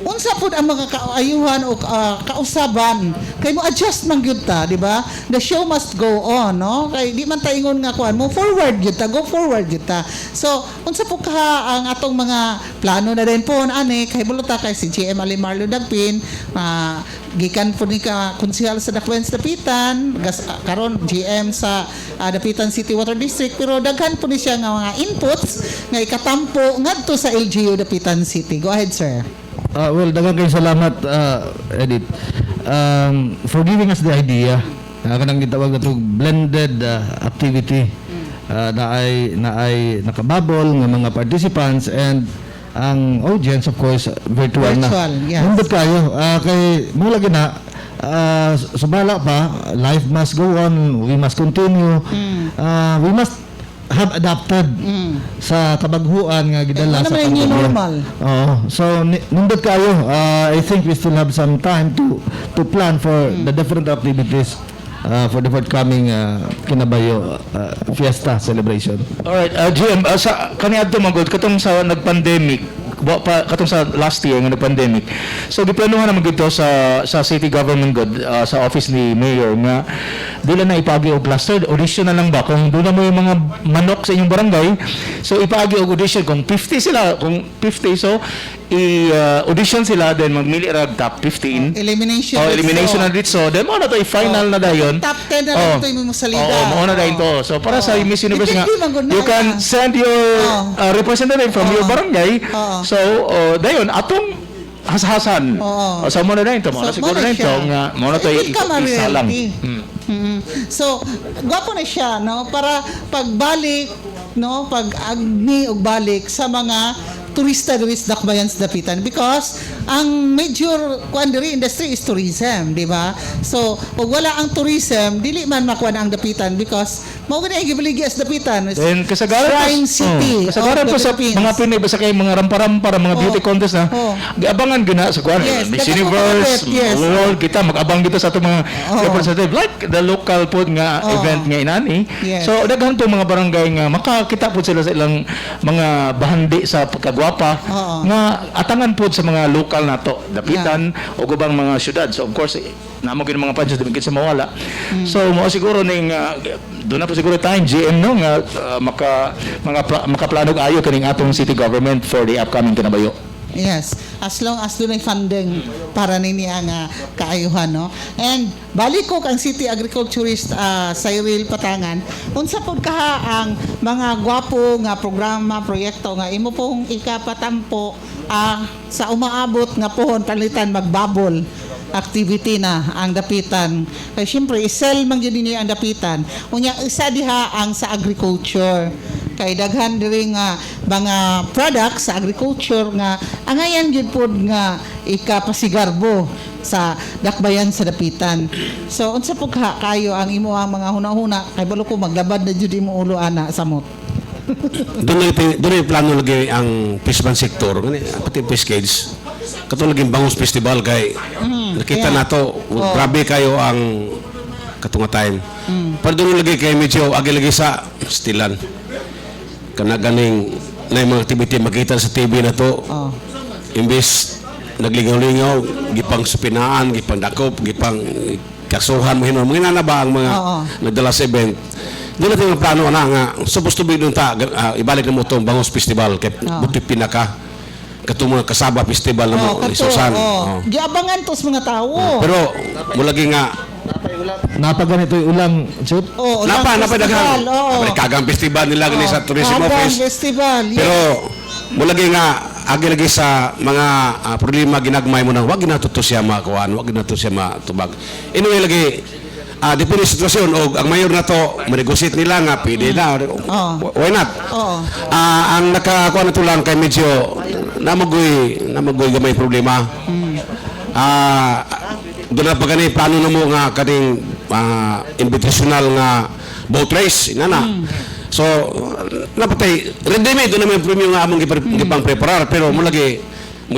unsa pud ang mga kaayuhan o kausaban kay mo adjust man gyud ta, di ba? The show must go on, no, kay di man ta ingon nga kuan mo forward gyud ta, go forward gyud ta. So unsa po ka ang atong mga plano na din po ani kay bulota kay si GM Alimar Ludagpin gikan po ni ka konsehal sa Dakwens Dapitan karon GM sa Dapitan City Water District, pero daghan po ni siya nga mga inputs nga ikatampo ngadto sa LGU Dapitan City. Go ahead, sir. Well, daghang kayong salamat, Edith, for giving us the idea. Kanang gitawag na ito blended activity na ay nakababol ng mga participants and ang audience, of course, virtual na. Virtual, yes. Nandun kayo. Kay mo lagi na, sumala pa, life must go on, we must continue, we must have adapted sa kabaghuan nga gidala Ano sa naman yung new pandemya. normal? So nindot kayo. I think we still have some time to plan for the different activities for the forthcoming Kinabayo Fiesta celebration. Alright, GM, sa kaniadto magod katong sa nag-pandemic, katong sa last year nga nag-pandemic. So giplanuhan naman gito sa city government god sa office ni mayor nga dila na ipagi og cluster audition na lang ba kung doon na mo yung mga manok sa inyong barangay, so ipagi og audition kung 50 sila, kung 50 so audition sila then magmili ra top 15 Elimination. elimination na dito, so then mo na to final na dayon. Top 10 na lang ito yung salida. Oo, mauna na ito. So, para sa Miss Universe nga, Depende man gud na you can send your representative from your barangay. Oo. So, dayon, atong has-hasan. Oo. So mo na ito, mo na So, siguro mo na na ito siya. nga mo na to It become a isalang. reality. So, gwapo na siya, no? Para pagbalik, no? Pag agni og balik sa mga turista diri sa Dakbayan sa Dapitan, because ang major diri industry is tourism, di ba? So, pag wala ang tourism, dili man makuha na ang Dapitan because mao gani ang gibaligi sa Dapitan. Then kasagaran Shrine City kasagaran of po the sa Philippines. mga Pinoy basta kay mga rampa-rampa mga beauty contest na Oh. giabangan gina sa kuan Yes, Miss dapat Universe, mo yes. world kita mag-abang dito sa atong mga representative like the local pod nga Oh. event nga inani. Yes. So daghan to mga barangay nga makakita pod sila sa ilang mga bahandi sa pagkagwapa Oo. nga atangan pod sa mga local nato Dapitan o ubang mga syudad. So of course namo gyud mga pages dimikit sa mawala. So mo siguro ning doon na po siguro tayong GM no nga makaplanog ayo kaning atong city government for the upcoming kinabayo. Yes, as long as doon ay funding para niya nga kaayuhan, no? And balik ko kang city agriculturist Cyril Patangan, unsa pod kaha ang mga gwapo nga programa, proyekto nga imo pong ikapatampo sa umaabot nga pohon palitan magbabol activity na ang Dapitan. Kaya siyempre, isel man yun niya ang Dapitan. Unya, isa diha ang sa agriculture. Kay daghan diri nga mga products sa agriculture nga angayan gyud pod nga ikapasigarbo sa Dakbayan sa Dapitan. So unsa po kayo ang imo ang mga hunahuna kay balo ko maglabad na jud imo ulo ana samot. Doon ay plano lagi ang fishman sector, pati fish cage. Katulad ng Bangus Festival kay nakita kaya- nato grabe kayo ang katunga time. Pero doon lagi kay medyo agi-lagi sa stilan. Kana ganing na yung mga activity makita sa TV na to. Oh. Imbes naglingaw-lingaw, gipang supinaan, gipang dakop, gipang kasuhan mo hinon. Mga na ba ang mga Oo. nagdala sa event? Doon natin ang plano na nga, supposed to be doon ta, ibalik na mo itong Bangus Festival, kay buti pinaka, katong mga kasaba festival na mo, isusan. Oh. Giabangan tos mga tao. Pero, mulagi nga, Napaganito yung ulang, Chut. napa daghang, Oo. kagang festival nila gani sa tourism Kagang office. festival. Yes. Pero, mulagi nga, agi lagi sa mga problema ginagmay mo nang wag ginatuto siya makuan, wag ginatuto siya matubag. Anyway lagi depende sa sitwasyon o ang mayor na to manegosyate nila nga pwede na. Why not? Oo. Ang nakakuha na to lang kay medyo namagoy gamay problema. Doon na pa gani plano na mo nga kaning invitational nga boat race inana. So napatay ready-made doon naman premium nga among gipang preparar pero mulagi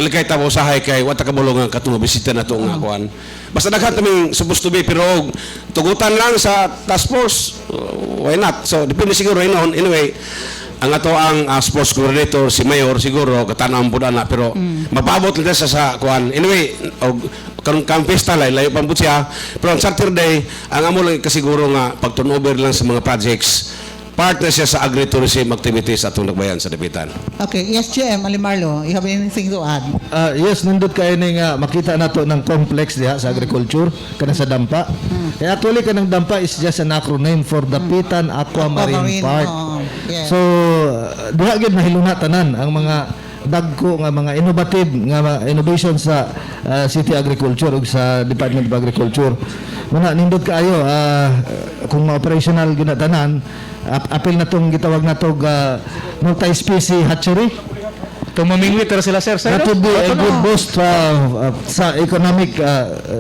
kay tabo usahay kay wata ka bulong nga katong bisita na to nga kuan. Basta daghan kaming supposed to be pero tugutan lang sa task force. Why not? So depende siguro inon anyway ang ato ang sports coordinator si Mayor siguro katanaw pud ana pero mapabot lang sa kuan. Anyway og karong kampista layo pambut siya pero on Saturday ang amo lang kasiguro nga pag-turnover lang sa mga projects partner siya sa agritourism activities atong Dakbayan sa Dapitan. Okay, yes, GM Alimarlo, you have anything to add? Yes, nindot kayo nga makita nato ng complex diha sa agriculture kana sa Dampa. Kaya actually kanang Dampa is just an acronym for Dapitan Aquamarine Park. Yes. So diha gyud nahiluna tanan ang mga dagko nga mga innovative nga innovation sa city agriculture ug sa Department of Agriculture. Muna nindot kaayo kung ma-operational gyud na tanan apil na tong gitawag na tog multi-species hatchery. Tumamingwit ra sila sir That would be a good boost sa economic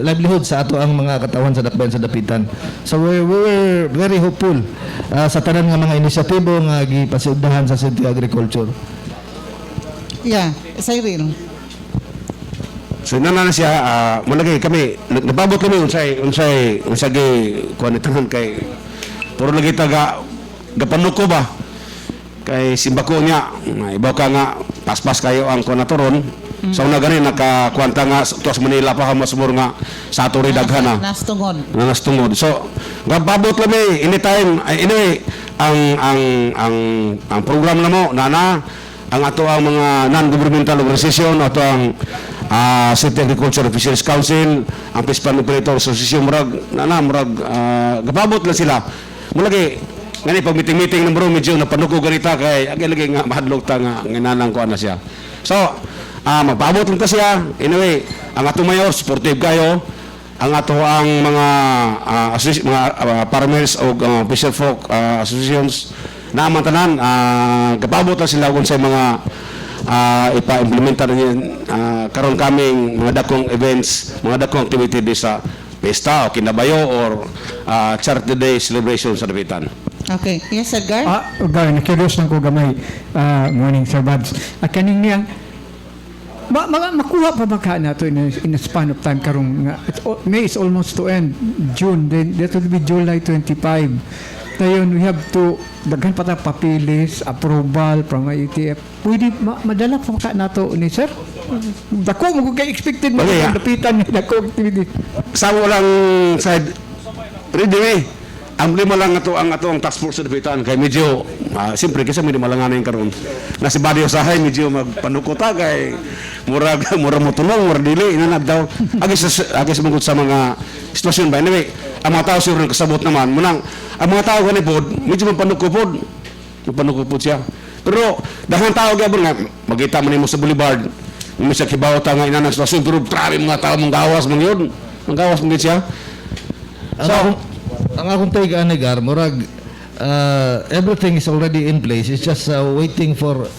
livelihood sa ato ang mga katawan sa Dakbayan sa Dapitan. So we were very hopeful sa tanan nga mga inisyatibo nga gipasiugdahan sa city agriculture. Yeah, Cyril. So na siya mulagi kami nababot kami unsay kuan itanan kay puro lagi taga gapanuko ba kay simbako niya ibaw ka nga paspas kayo ang konatoron so na gani nakakwanta nga tuwas Manila pa masmur nga sa ato ri daghan na nastungod so gababot lami anytime anyway ang program na mo nana ang ato ang mga non-governmental organization ato ang City Agriculture and Fisheries Council ang Pispan Operator Association murag gababot lang sila mulagi ngani pag meeting ng bro medyo napanuko ganita kay agi lagi nga mahadlok ta nga nginanang ko ana siya so magpaabot lang ta siya. Anyway, ang ato mayor supportive kayo. Ang ato ang mga farmers o fisher folk associations naman tanan kapabot lang sila kung sa mga ipa-implementa rin karon kaming mga dakong events, mga dakong activity di sa pesta o kinabayo or charity day celebration sa Dapitan. Okay. Yes, Edgar? Gar, na-curious lang ko gamay. Morning, Sir Babs. Kaning niyang, makuha pa ba ka na ito in a span of time karong nga? May is almost to end. June, then that will be July 25. Ngayon, we have to, daghan pa tayo papilis, approval from IETF. Pwede, madala pa ka na ito ni Sir? Dako, mag-expected mo Okay, ang dapitan ni dako activity. Sa walang side, ready eh. Ang lima lang ang task force sa Dapitan kay medyo siyempre kasi medyo malanganan karon. Na si Badio Sahay medyo magpanukota kay mura mo tulong, mura dili inanad daw. Agis manggut sa mga sitwasyon ba. Anyway, ang mga tao siguro kasabot naman munang ang mga tao gani pod medyo magpanukupod siya. Pero daghang tao gyapon nga magita man nimo sa boulevard. Mo siya kibaw ta nga inanad sitwasyon pero grabe mga tao manggawas man yun. Manggawas man siya. Ang akong take Gar, murag everything is already in place. It's just waiting for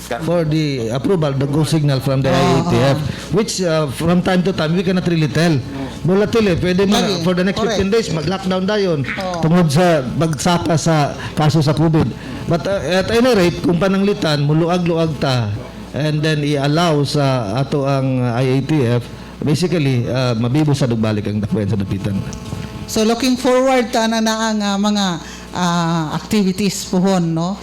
the approval, the go signal from the IATF, which from time to time we cannot really tell. Volatile, pwede Lagi. for the next Correct. 15 days mag-lockdown dayon tungod sa bagsaka sa kaso sa COVID. But at any rate, kung pananglitan, muluag-luag ta and then i-allow sa ato ang IATF, basically mabibo sa dugbalik ang dakwen sa Dapitan. So looking forward ta na ang mga activities pohon, no.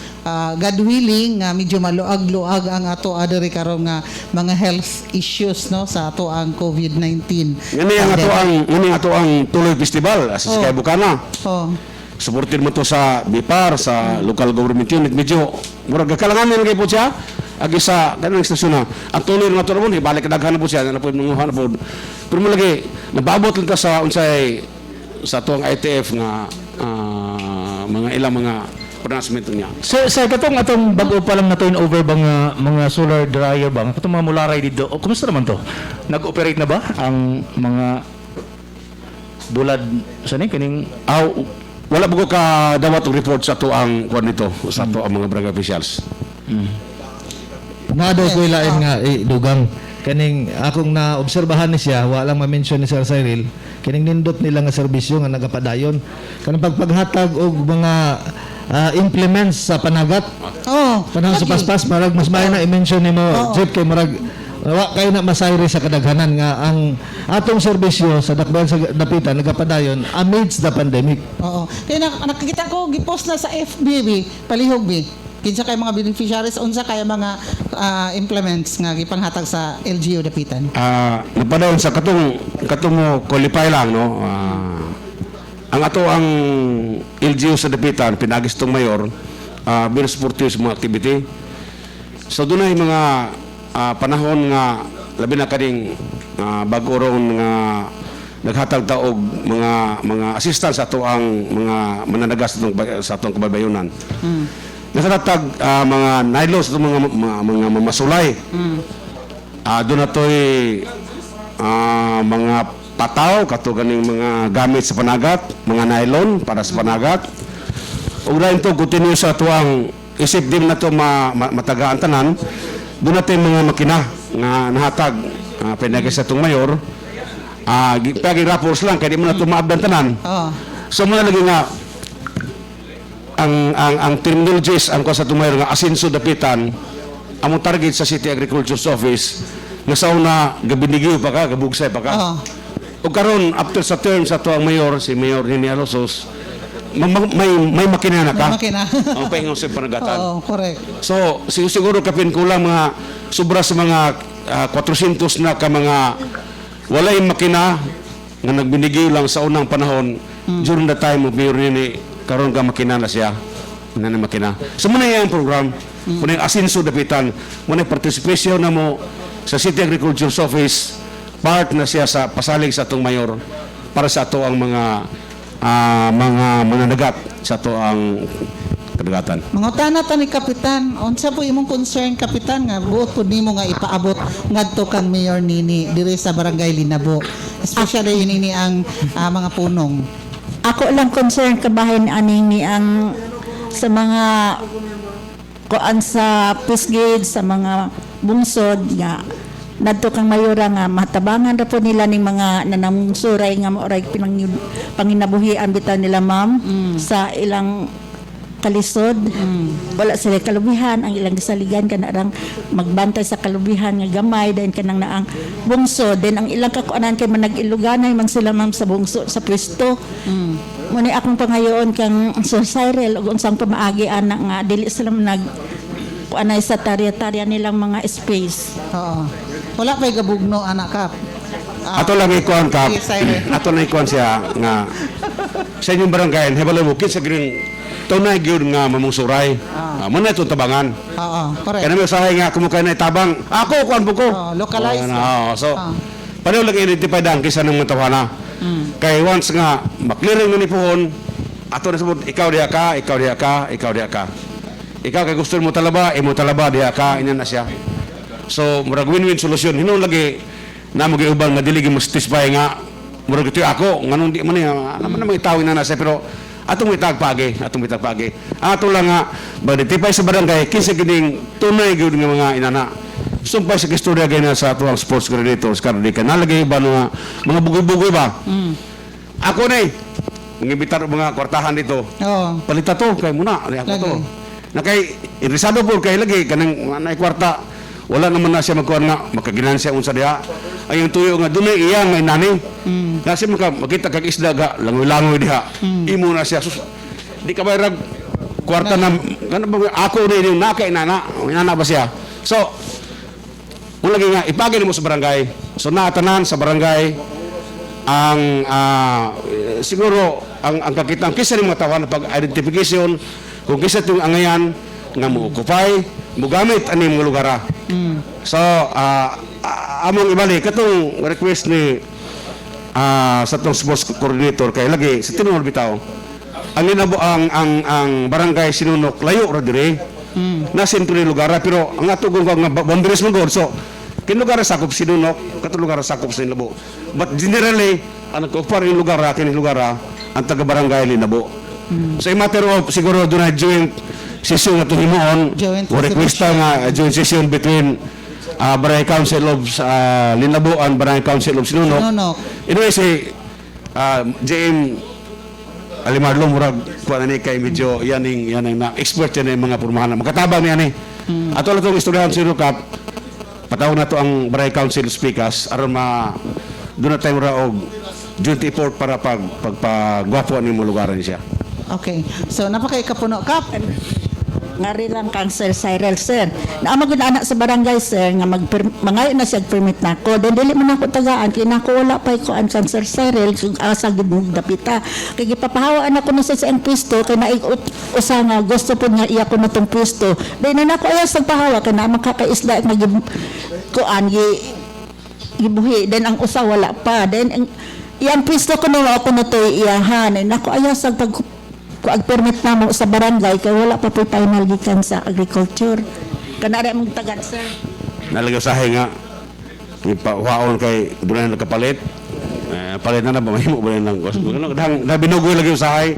God willing medyo maluag-luag ang ato adiri karong mga health issues, no, sa ato ang COVID-19. Ngani ato ang Tuloy Festival sa Skay Bukana. Oh. Supported mo to sa BIPAR, sa local government unit. Medyo murag kalanganan kay po siya. Agi sa kanang istasyon na. Ang tuloy nga to ron, ibalik kadaghan na po siya na po nanguhan na po. Pero mo lagi nababot lang ta sa unsay sa tuang ITF nga mga ilang mga pronouncement niya. Sa katong bago pa lang na turn over bang mga solar dryer bang katong mga mularay dito. Kumusta naman to? Nag-operate na ba ang mga bulad sa kining Wala po ka dawat og report sa tuang kwan nito sa tuang mga barangay officials. Nado ko ilain nga dugang kaning akong naobserbahan ni siya wala lang ma-mention ni Sir Cyril kining nindot nila nga serbisyo nga nagapadayon kanang pagpaghatag og mga implements sa panagat panahon sa paspas marag mas maayo na i-mention nimo Jeep kay marag wa kay na masayri sa kadaghanan nga ang atong serbisyo sa dakbayan sa Dapitan nagapadayon amidst the pandemic. Oo. Kaya nakikita ko gipost na sa FB palihog kinsa kay mga beneficiaries unsa kay mga implements nga gipanghatag sa LGU Dapitan. Napadayon sa katong qualify lang no. Ang ato ang LGU sa Dapitan pinagis tong mayor very supportive sa mga activity. So dunay mga panahon nga labi na kaning bago ron nga naghatag ta og mga assistance sa ato ang mga mananagas sa atong kabaybayonan. Nakatatag mga nylos ito mga mamasulay. Doon na to'y mga pataw, kato ganing mga gamit sa panagat, mga nylon para sa panagat. Ug rin to continue sa tuang isip din na to matagaan tanan. Doon natin mga makina nga nahatag pinagay sa itong mayor. Paging rapport lang, kaya di mo na ito maabdan tanan. So muna lagi nga ang terminologies ang sa tumayo nga Asenso Dapitan among target sa City Agriculture Office nga sa una gabinigyo pa ka gabugsay pa ka o karon after sa term sa tuang mayor si Mayor Nini Alosos may makina na ka ang paingon sa panagatan correct. so siguro kapin kulang mga sobra sa mga 400 na ka mga walay makina nga nagbinigyo lang sa unang panahon during the time of Mayor Nini karon ka makina na siya na makina. So muna yung program muna yung Asenso Dapitan muna yung participation na mo sa City Agriculture Office part na siya sa pasalig sa atong mayor para sa ato ang mga mananagat sa ato ang kadagatan. Mangutana ta ni kapitan, unsa po imong concern kapitan nga buot pud nimo nga ipaabot ngadto kang Mayor Nini diri sa Barangay Linabo. Especially yun ini ang mga punong. Ako lang concern kabahin aning ni ang sa mga kuan sa Pisgid, sa mga bungsod nga nadto kang mayora nga matabangan ra po nila ning mga nanamungsuray nga maoray panginabuhian bitaw nila ma'am sa ilang kalisod. Wala sila kalubihan, ang ilang gisaligan kanarang magbantay sa kalubihan nga gamay dahil kanang naang bungsod, then ang ilang kakuanan kay manag-iluganay man sila ma'am sa bungsod sa pwesto. Muni akong pangayoon kang Sir Cyril ug unsang pamaagi ana nga dili sila nag kuanay sa tarya-tarya nilang mga space. Oo. Wala pa'y gabugno anak kap. Ato lang ikuan kap. Yes, Cyril. Ato lang ikuan siya nga sa inyong barangay hebalo mo kinsa gining tunay gyud nga mamungsuray. Mo na itong tabangan. Oo, correct. Kaya naman usahay nga kumukay na itabang. Ako kuan po ko. Localize. So pareho lang identify dang kisa ng mga tawhana. Kay once nga makliring na ni puhon ato na sabot ikaw diha ka, ikaw diha ka, ikaw diha ka. Ikaw kay gusto mo talaba, imo talaba diha ka, ina na siya. So murag win-win solusyon. Hinon lagi na mo giubang nga dili gimustisfy nga murag ito ako nganong di man niya naman na itawin na nasa pero atong mitagpagi. Ato lang nga bagitipay sa barangay kinsa gining tunay gyud nga mga inana. Sumpay sa istorya gay na sa atuang sports coordinators karon di ka nalagay ba nga mga bugoy-bugoy ba? Ako ni mangibitar og mga kwartahan dito. Oo. Palita to kay muna ani ako to. Na kay irisado po kay lagi kanang anay kwarta. Wala naman na siya magkuhan nga makaginan siya unsa diha. Ay yung tuyo nga dunay iya nga nani. Kasi makita kag isda ga langoy-langoy diha. Imo na siya di ka bayrag kwarta na kana ba ako rin yung naka inana ba siya. So lagi nga ipagi nimo sa barangay. So naatanan sa barangay ang siguro ang kakitang kisa ni mga tawanan pag identification kung kisa itong angayan nga mo occupy mo gamit ani mga lugar. So among ibalik katong request ni sa tong sports coordinator kay lagi sa tinuod bitaw ang Linabo ang barangay Sinunok layo ra dire na sentro ni lugar pero ang ato nga boundaries mo god so kin lugar sakop Sinunok katong lugar sakop sa Linabo but generally ang nagkupar yung lugar kini lugar ang taga barangay Linabo. So in matter of siguro doon na joint session nga himuon o request nga joint session between Barangay Council of Linabo and Barangay Council of Sinunok. Anyway si JM Alimarlo murag kuan ani kay medyo yaning na expert yan ang mga pormahan makatabang ni ani. Ato lang tong istoryahan si Rukap patawag na to ang Barangay Council speakers aron doon na tayo raog joint effort para pagpagwapo ni mo lugaran siya. Okay. So napakaikapuno kap. Ngari lang kang Sir Cyril, sir. Naamagod anak sa barangay, sir, nga mangayo na siya permit na ako. Then, dili man ako tagaan. Kaya nako wala pa ko ang Sir Cyril, kung asa gid dapita. Kaya ipapahawaan ako na sa siyang pwesto, kaya usa nga, gusto po nga iya ko na itong pwesto. Then, na ako ayas nagpahawa, kaya na makakaisla at kuan, gibuhi. Then, ang usa wala pa. Then, iyang pwesto ko na ako na ito iyahan. Then, ako ayas permit na mo sa barangay kay wala pa po final gikan sa agriculture kanara mong tagad sir Nalagaw sahay nga ipawaon kay doon na nakapalit palit na ba mahimo ba lang na binugoy lagi usahay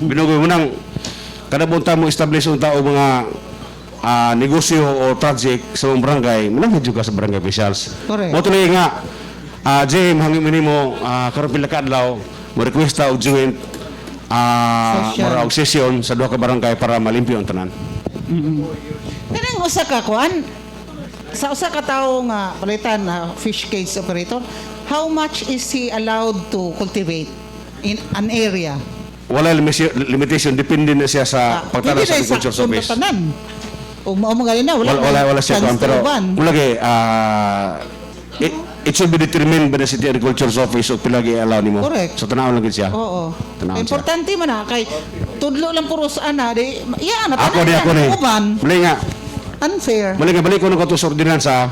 binugoy mo nang kada bunta mo establish unta og mga negosyo o project sa mong barangay manang medyo ka sa barangay officials mo tuloy nga Jim hangin mo karon pila ka adlaw mo request og joint mara og session sa duha ka barangay para malimpyo ang tanan. Kanang usa ka kuan sa usa ka tawo nga palitan na fish cage operator, how much is he allowed to cultivate in an area? Wala limitation depende na siya sa pagtara sa agriculture service. O mao gayon na wala siya kuan pero ulagi it should be determined by the city agriculture office o pilagi allow nimo. Correct. So tanaw lang gid siya. Oo. Tanawon Importante man na kay tudlo lang puros ana di iya na ako ni uban. Muli nga. Unfair. Muli nga balik ko ng kato sa ordinansa.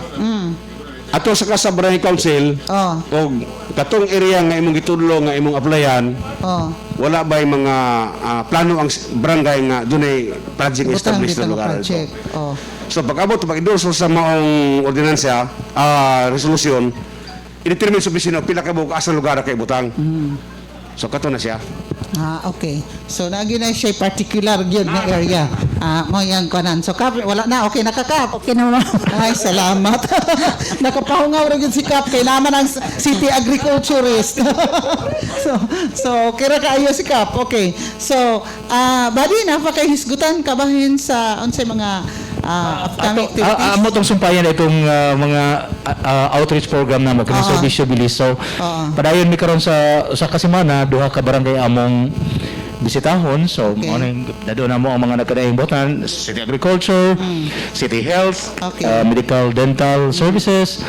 ato sa Barangay Council, Oh. o katong area nga imong gitudlo nga imong applyan, Oh. wala ba yung mga plano ang barangay nga dunay project Butang established dito na ng lugar ito. project. Oh. So pag-abot, pag-endorso sa maong ordinansya, resolusyon, i-determine sa opisina pila ka bukas ang lugar kay butang. So kato na siya. Okay. So nagi na siya particular yun na area. Mo yang kanan. So Kap, wala na, okay na ka, Kap. Okay naman. Ay, salamat. Nakapahungaw rin yun si Kap. Kay naman ang city agriculturist. so kira kaayo si Kap. Okay. So, badi na pa kay hisgutan kabahin sa unsay mga upcoming activities. Amo tong sumpayan itong mga outreach program na magkano servisyo bilis. So, padayon mi karon sa kasimana duha ka barangay among bisitahon. So, Okay. dado na mo ang mga nagkadaing botan, City Agriculture, City Health, Okay. Medical Dental Services,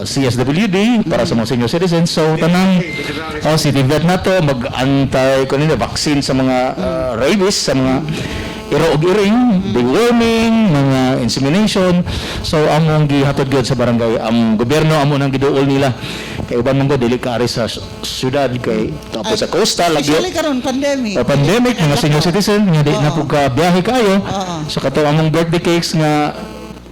CSWD para sa mga senior citizens. So, tanang City Vet na to, mag-antay ko nila vaccine sa mga rabies, sa mga iro og iring, deworming, mga insemination. So among gihatod gyud sa barangay, ang gobyerno amo nang giduol nila. Kay uban man gud dili ka ari sa syudad kay tapos sa coastal lagi. Especially karon pandemic. Pandemic mga senior citizen nga di na pug ka biyahe kayo. So kato among birthday cakes nga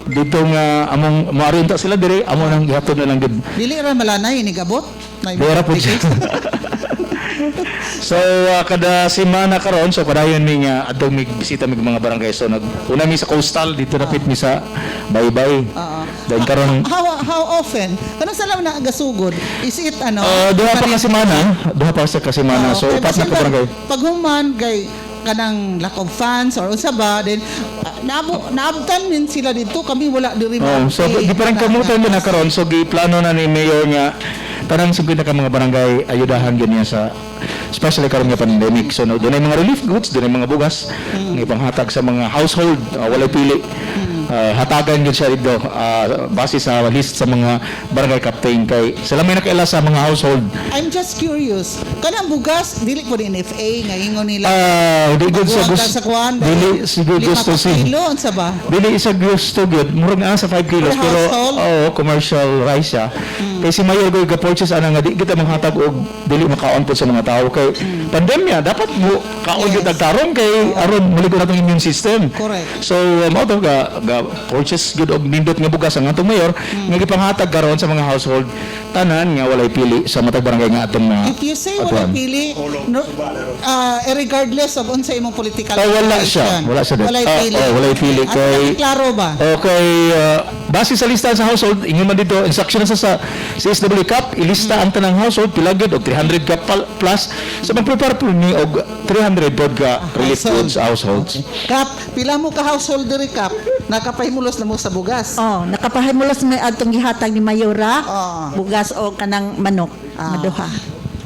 dito nga among maarinta sila dire amo nang gihatod na lang gud. Dili ra malanay ni gabot. Bera po siya. So kada semana karon so padayon mi nga adtong mi bisita mi mga barangay. So una mi sa coastal dito napit mi sa Baybay. Then karon How often? Kanang sala na gasugod? Is it ano? duha pa ka semana. So upat na ka barangay. Pag human kay kanang lack of funds or unsa ba then naabtan min sila dito kami wala diri So di parang kamutan mo na karon so giplano na ni mayor nga tanang 50 ka mga barangay ayudahan ganyan sa especially karon nga pandemic. So doon ay mga relief goods, doon ay mga bugas nga ipanghatag sa mga household, walay pili. Hatagan yun siya dito base sa list sa mga barangay captain kay sila may nakaila sa mga household. I'm just curious. Kanang bugas dili po din FA nga ingon nila. Di good sa Buwag ka gusto. sa kuwan. Dili si good gusto si. Kilo unsa ba? Dili isa gusto good. Murag na sa 5 kilos Per pero household? commercial rice siya. Kay si Mayor Goy ga-purchase ana nga di kita manghatag og dili makaon po sa mga tao kay pandemya dapat mo kaon Yes. gyud tarong kay aron muligo natong immune system. Correct. So mao to ga purchase gyud og nindot nga bugas ang atong mayor nga gipanghatag karon sa mga household tanan nga walay pili sa matag barangay nga atong na If you say wala atuan. pili, no, regardless of unsa imong political Wala siya. affiliation, Wala siya. Walay pili. Walay pili At kay klaro ba? Okay, base sa listahan sa household, ingon man dito, instruction sa CSW Cup, ilista ang tanang household, pilagid, og 300 ka plus. So, mag-prepare po ni og 300 pod ka relief household. goods households. Kap, pila mo ka household diri Kap? Nakapahimulos na mo sa bugas. Oh, nakapahimulos may adtong gihatag ni Mayora. Bugas o kanang manok. Maduha.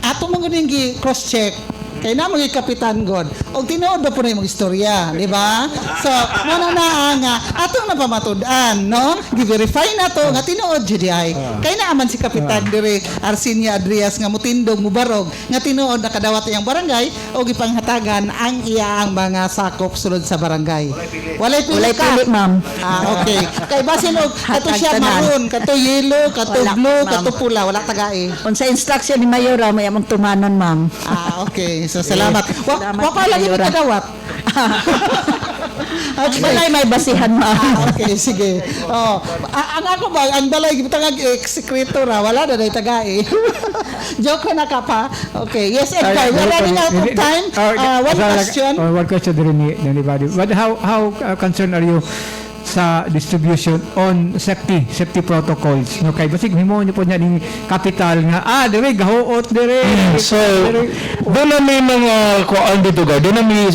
Ato man gud gi cross check. Kay na mga kapitan god. Og tinuod ba po na imong istorya, di ba? So, muna na nga atong napamatud-an, no? Gi-verify na to nga tinuod jud ay. Kay naaman si kapitan dire Arsinia Adrias nga mutindog mubarog nga tinuod nakadawat iyang barangay o gipanghatagan ang iyaang mga sakop sulod sa barangay. Walay pili, Walay pili, ma'am. Okay. Kay basin og kato Hatag siya tanan. maroon, kato yellow, kato Wala, blue, ma'am. kato pula, wala tagay. Unsa instruction ni Mayora may among tumanon, ma'am. Okay. So, salamat. Salamat, Wa pa lagi Mayora. kadawat. At balay may basihan, ma'am. Okay, sige. Oh, ang ako ba, ang balay gitangag executor wala na day tagay. Joke na ka pa. Okay, yes, Edgar, we're running out of time. One question. One question there ni anybody. But how concerned are you sa distribution on safety protocols? No, kay basig himo niyo po niya ni capital nga dire gahuot dire. So, doon na may mga kuan dito ga, doon na may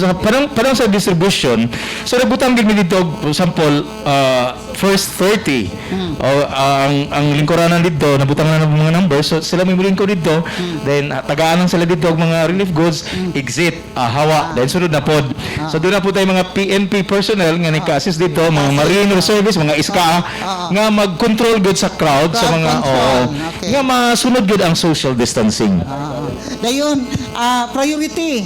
parang sa distribution. So, nagbutang din dito, for example, first 30. O, ang lingkuranan dito, nabutang na ng mga numbers. So, sila may lingkod dito. Then, tagaan lang sila dito, mga relief goods, exit, hawa. Then, sunod na pod. So, doon na po tayo mga PNP personnel nga nagka-assist dito, mga marine reservice, mga iska, nga mag-control good sa crowd, sa mga, control. Okay. nga masunod good ang social distancing. Dayon, priority.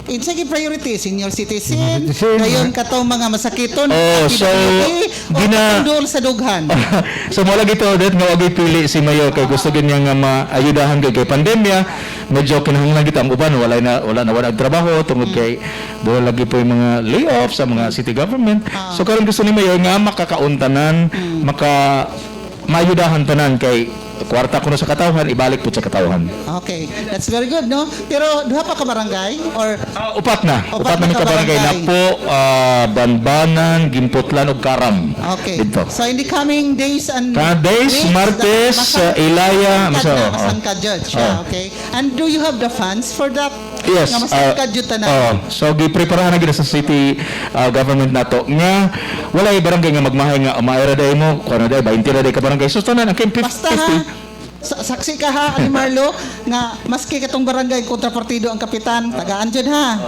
Insagi priority, senior citizen, citizen. dayon katong mga masakiton, So, gina dool sa dughan. So mo lagi to that nga wagi pili si Mayor kay gusto ganyan nga maayudahan kay pandemya. Medyo kinahanglan kita ang uban wala na trabaho tungod kay do lagi po yung mga layoffs sa mga city government. So karon gusto ni Mayor nga makakauntanan, maayudahan tanan kay kwarta kuno sa katawhan ibalik po sa katawhan. Okay, that's very good, no? Pero duha pa ka barangay or Upat na Upat na mi ka barangay na kabarangay. po Banbanan, Gimputlan ug Karam. okay. Dito. So in the coming days and Days, weeks, Martes, Ilaya, masangkad judge. Yeah, okay. And do you have the funds for that? Yes. Nga masangkad jud tanan. So gipreparahan na gid sa city government nato nga walay barangay nga magmahay nga umaira day mo kuno day 20 na day ka barangay. So tanan ang 50. Basta ha, saksi ka ha, Ani Marlo, nga maski katong barangay kontrapartido ang kapitan, tagaan dyan ha.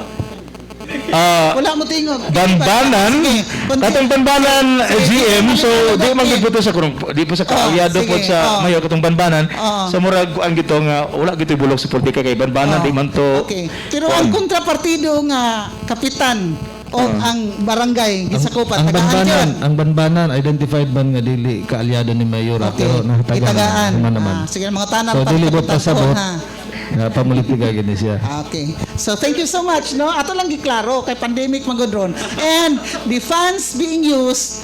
Wala mo tingog. Banbanan, Sige. katong Banbanan GM, so di man gid sa kurong di po sa kaalyado po sige. sa Mayor katong Banbanan. Oo. So murag ang gito nga wala gito bulog sa politika kay Banbanan di man to. Okay. Pero ang kontrapartido nga kapitan o ang barangay gisakupan tagaan dyan. Ang Banbanan identified ban nga dili kaalyado ni Mayor pero Itagaan. nahatagan naman. Sige, mga tanang So dili bot pagkakutan pasabot. ha. Nga pamulitika gini siya. Okay. So thank you so much, no? Ato lang giklaro kay pandemic magodron. And the funds being used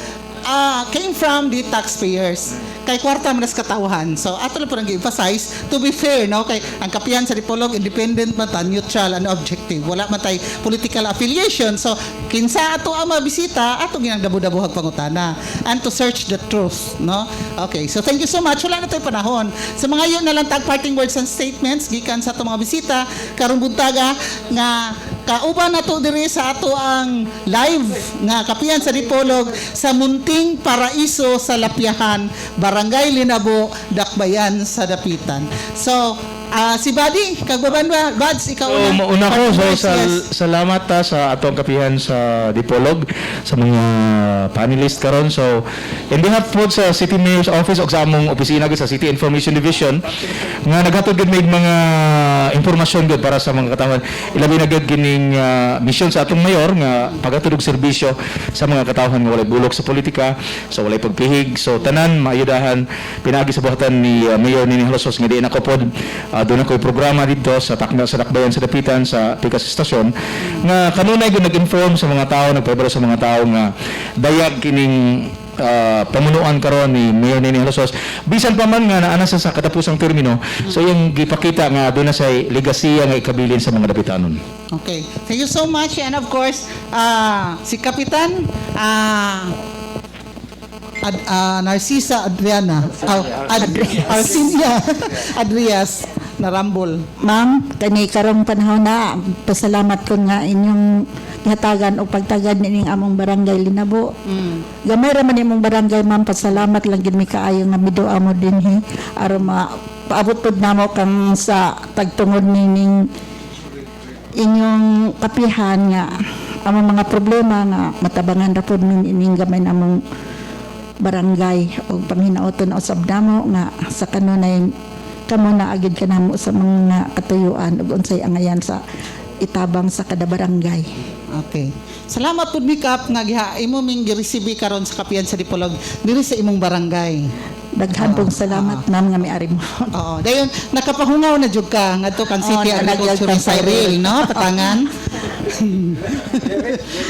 came from the taxpayers. Kay kwarta man sa katawhan. So ato lang po nang emphasize to be fair, no? Kay ang kapihan sa Dipolog independent man ta, neutral and objective. Wala man tay political affiliation. So kinsa ato ang mabisita, ato ginang dabo-dabuhag pangutana and to search the truth, no? Okay. So thank you so much. Wala na tay panahon. Sa mga yun na lang tag parting words and statements gikan sa ato mga bisita karong buntaga nga kauban nato diri sa ato ang live nga kapihan sa Dipolog sa Munting Paraiso sa Lapiahan, Barangay Linabo, Dakbayan sa Dapitan. So, si Buddy, kagbaban ba? Buds, ikaw So, na. mauna ko, so Yes. salamat sa atong kapihan sa Dipolog, sa mga panelist karon. So, in behalf po sa City Mayor's Office o sa among opisina sa City Information Division, nga naghatod gid may mga impormasyon gid para sa mga katawan. Ilabi na gid kining mission sa atong mayor nga paghatod og serbisyo sa mga katawhan nga walay bulok sa politika, so walay pagpihig. So, tanan maayudahan pinaagi sa buhatan ni Mayor Nini Halosos nga diin ako pod doon ako'y programa dito sa Dakbayan sa Dapitan sa Pikas Stasyon nga kanunay gyud nag-inform sa mga tao, nagpabalo sa mga tao nga dayag kining pamunuan karon ni Mayor Nini Halosos bisan pa man nga naana sa katapusang termino. So yung gipakita nga doon na sa legasiya nga ikabilin sa mga Dapitanon. Okay. Thank you so much. And of course, si Kapitan, Narcisa Adriana. Arcinia Adrias Narambol. Ma'am, kani karong panahon na pasalamat ko nga inyong ihatagan o pagtagad nining among barangay Linabo. Gamay ra man imong barangay, ma'am, pasalamat lang gid mi kaayo nga miduha mo dinhi aron paabot pod namo kang sa tagtungod nining inyong kapihan nga among mga problema nga matabangan ra pod ning ining gamay namong barangay o panghinaoton usab namo nga sa kanunay kamo na agid kanamo sa mga katuyuan ug unsay angayan sa itabang sa kada barangay. Okay. Salamat pud Mikap nga giha imo ming gi-receive karon sa kapihan sa Dipolog diri sa imong barangay. Daghan pong salamat ma'am nga miari mo. Oo. Dayon nakapahungaw na jud ka ngadto kan City Oo, Agriculture nalagyan Cyril, no? Patangan.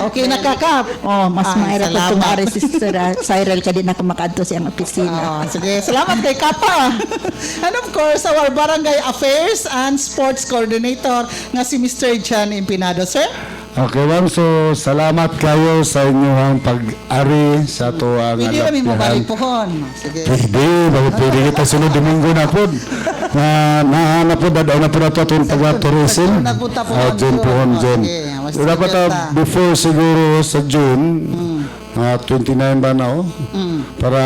Okay, nakakap. Oh, mas maayra ko salamat. tong ari si Sir Cyril kadi na kumakadto siyang opisina. Sige, salamat kay Kapa. And of course, our Barangay Affairs and Sports Coordinator nga si Mr. John Impinado, sir. Okay, ma'am. So, salamat kayo sa inyong pag-ari sa tuwa nga Pwede kami mo lapihan. balik pohon. Sige. Pwede kita sunod Domingo na po. Na po, dadaw na po na ito itong taga-tourism. Nagpunta po June po, June. Sige, mas Dapat tigil before siguro sa June, 29 ba na para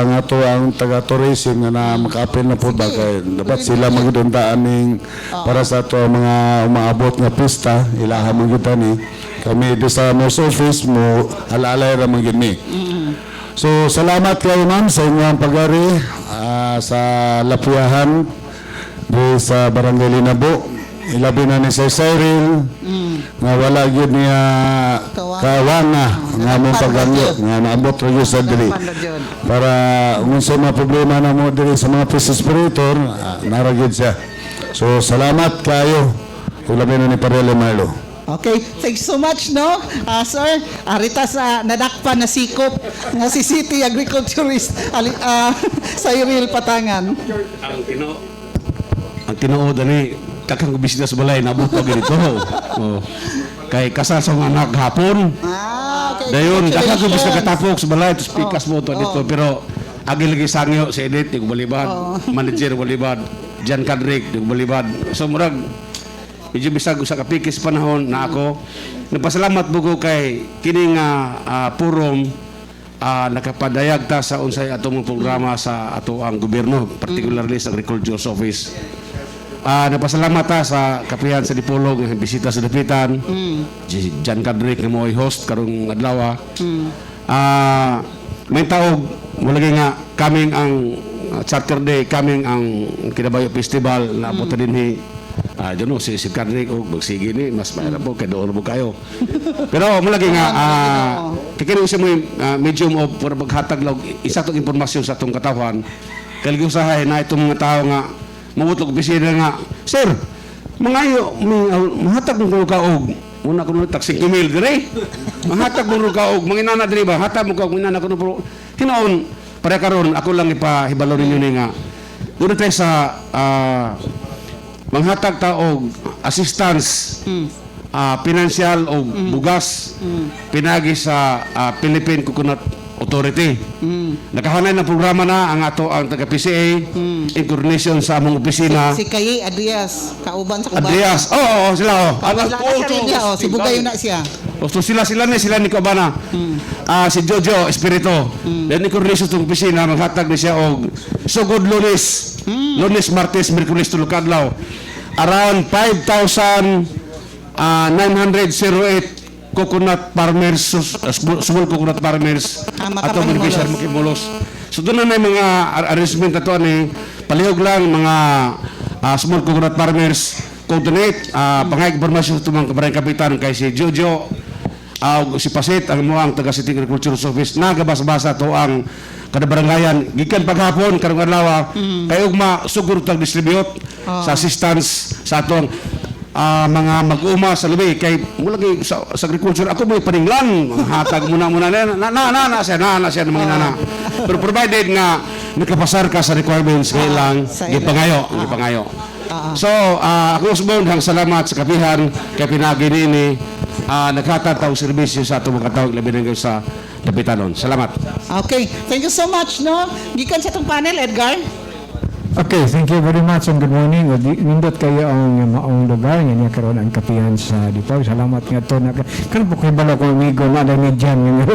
nga to ang taga-tourism na maka-apil na po ba kay dapat sila magdundaan ning para sa to mga umaabot nga pista ilaha man gyud ni kami do sa most office mo alalay ra man gyud ni. So salamat kayo ma'am sa inyong pag-ari sa Lapiahan di sa Barangay Linabo. Ilabi na ni Sir Cyril nga wala gyud niya kawana nga mo pagangyo nga naabot ra gyud sa diri para unsa mga problema na mo diri sa mga priest spiritor nara gyud siya. So salamat kayo ug labi na ni Parele Marlo. Okay, thanks so much, no? Sir, arita sa nadakpan na sikop nga si City Agriculturist sa Iril Patangan. Ang tinuod ani kakang bisita sa balay nabot pa ganito. Oh. Kay kasal sa mga anak hapon. Okay. Dayon kakang Congratulations. bisita katapok sa balay tus pikas mo to dito pero agi lagi sangyo sa edit ug balibad, manager balibad, Jan Kadrik ug balibad. So murag medyo bisag sa kapikis panahon na ako nagpasalamat bugo kay kining forum nakapadayag ta sa unsay atong programa sa ato ang gobyerno, particularly sa Agriculture's Office. Nagpasalamat ta sa kapihan sa Dipolog nga bisita sa dapitan. Jan Kadrik nga mo'y host karong adlaw. May taog mulagi nga kaming ang Charter Day, kaming ang Kinabayo Festival na abot dinhi. Diyan si Kadrik o magsige ni mas mahirap po kay doon mo kayo. Pero mulagi nga kikini siya mo medium of para maghatag lang isa tong impormasyon sa atong katawan. Kay usahay na itong mga tao nga mabutlog bisita nga, sir, mangayo mahatag mo kaog. Una ko nung taksing email dire. Mahatag mo kaog, manginana dire ba? Hatag mo kaog manginana ko no. Hinoon para karon ako lang ipahibalo ninyo ni nga. Doon tayo sa manghatag ta og assistance financial o bugas pinagi sa Philippine Coconut Authority. Nakahanay ng programa na ang ato ang taga PCA in coordination sa among opisina. Si Kayi Adrias, kauban sa kuban. Adrias. Oo, sila. Si Bugayo na siya. So sila ni Kabana. Si Jojo Espirito. Then ni coordination sa opisina maghatag ni siya og sugod Lunes. Lunes, Martes, Miyerkules tulog adlaw. Around 5,908 coconut farmers, small coconut farmers ato beneficiary makimulos. So doon na may mga arrangement ato ni palihog lang mga small coconut farmers coordinate pangay informasyon sa mga kabarangay kapitan kay si Jojo si Pasit ang mo ang taga City Agricultural Office nagabasa-basa to ang kada barangayan gikan paghapon karong adlaw kay ugma sugur tag distribute sa assistance sa atong mga mag-uma sa lubi kay mulagi sa agriculture ako may paninglan hatag muna na siya ng mga nana pero provided nga nakapasar ka sa requirements kailang gipangayo. So ako usbon hang salamat sa kapihan kay pinagi ni naghatataw serbisyo sa atong mga tawag labi na sa Dapitanon. Salamat. Okay, thank you so much, no? Gikan sa itong panel, Edgar. Okay, thank you very much and good morning. Nindot kayo ang maong lugar nga niya karon ang kapihan sa Dipolog. Salamat nga to na kan po kay balo ko amigo na ni Jan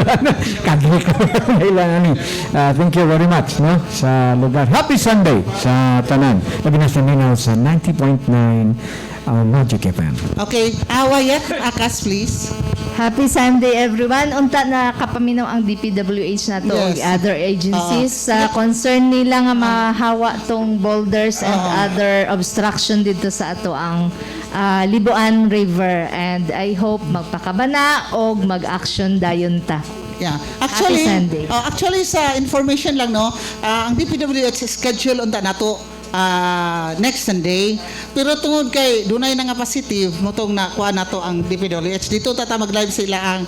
kadli ko nila ani. Thank you very much no sa lugar. Happy Sunday sa tanan. Labi na sa Mindanao sa 90.9 Magic FM. Okay, Wyatt, Akas, please. Happy Sunday everyone. Unta na kapaminaw ang DPWH na to Yes. ug other agencies sa concern nila nga mahawa tong boulders and other obstruction dito sa ato ang Libuan River and I hope magpakabana og mag-action dayon ta. Yeah. Happy Sunday. Actually sa information lang no, ang DPWH schedule unta nato next Sunday pero tungod kay dunay na nga positive motong nakuha nato ang DPWH dito tata mag-live sila ang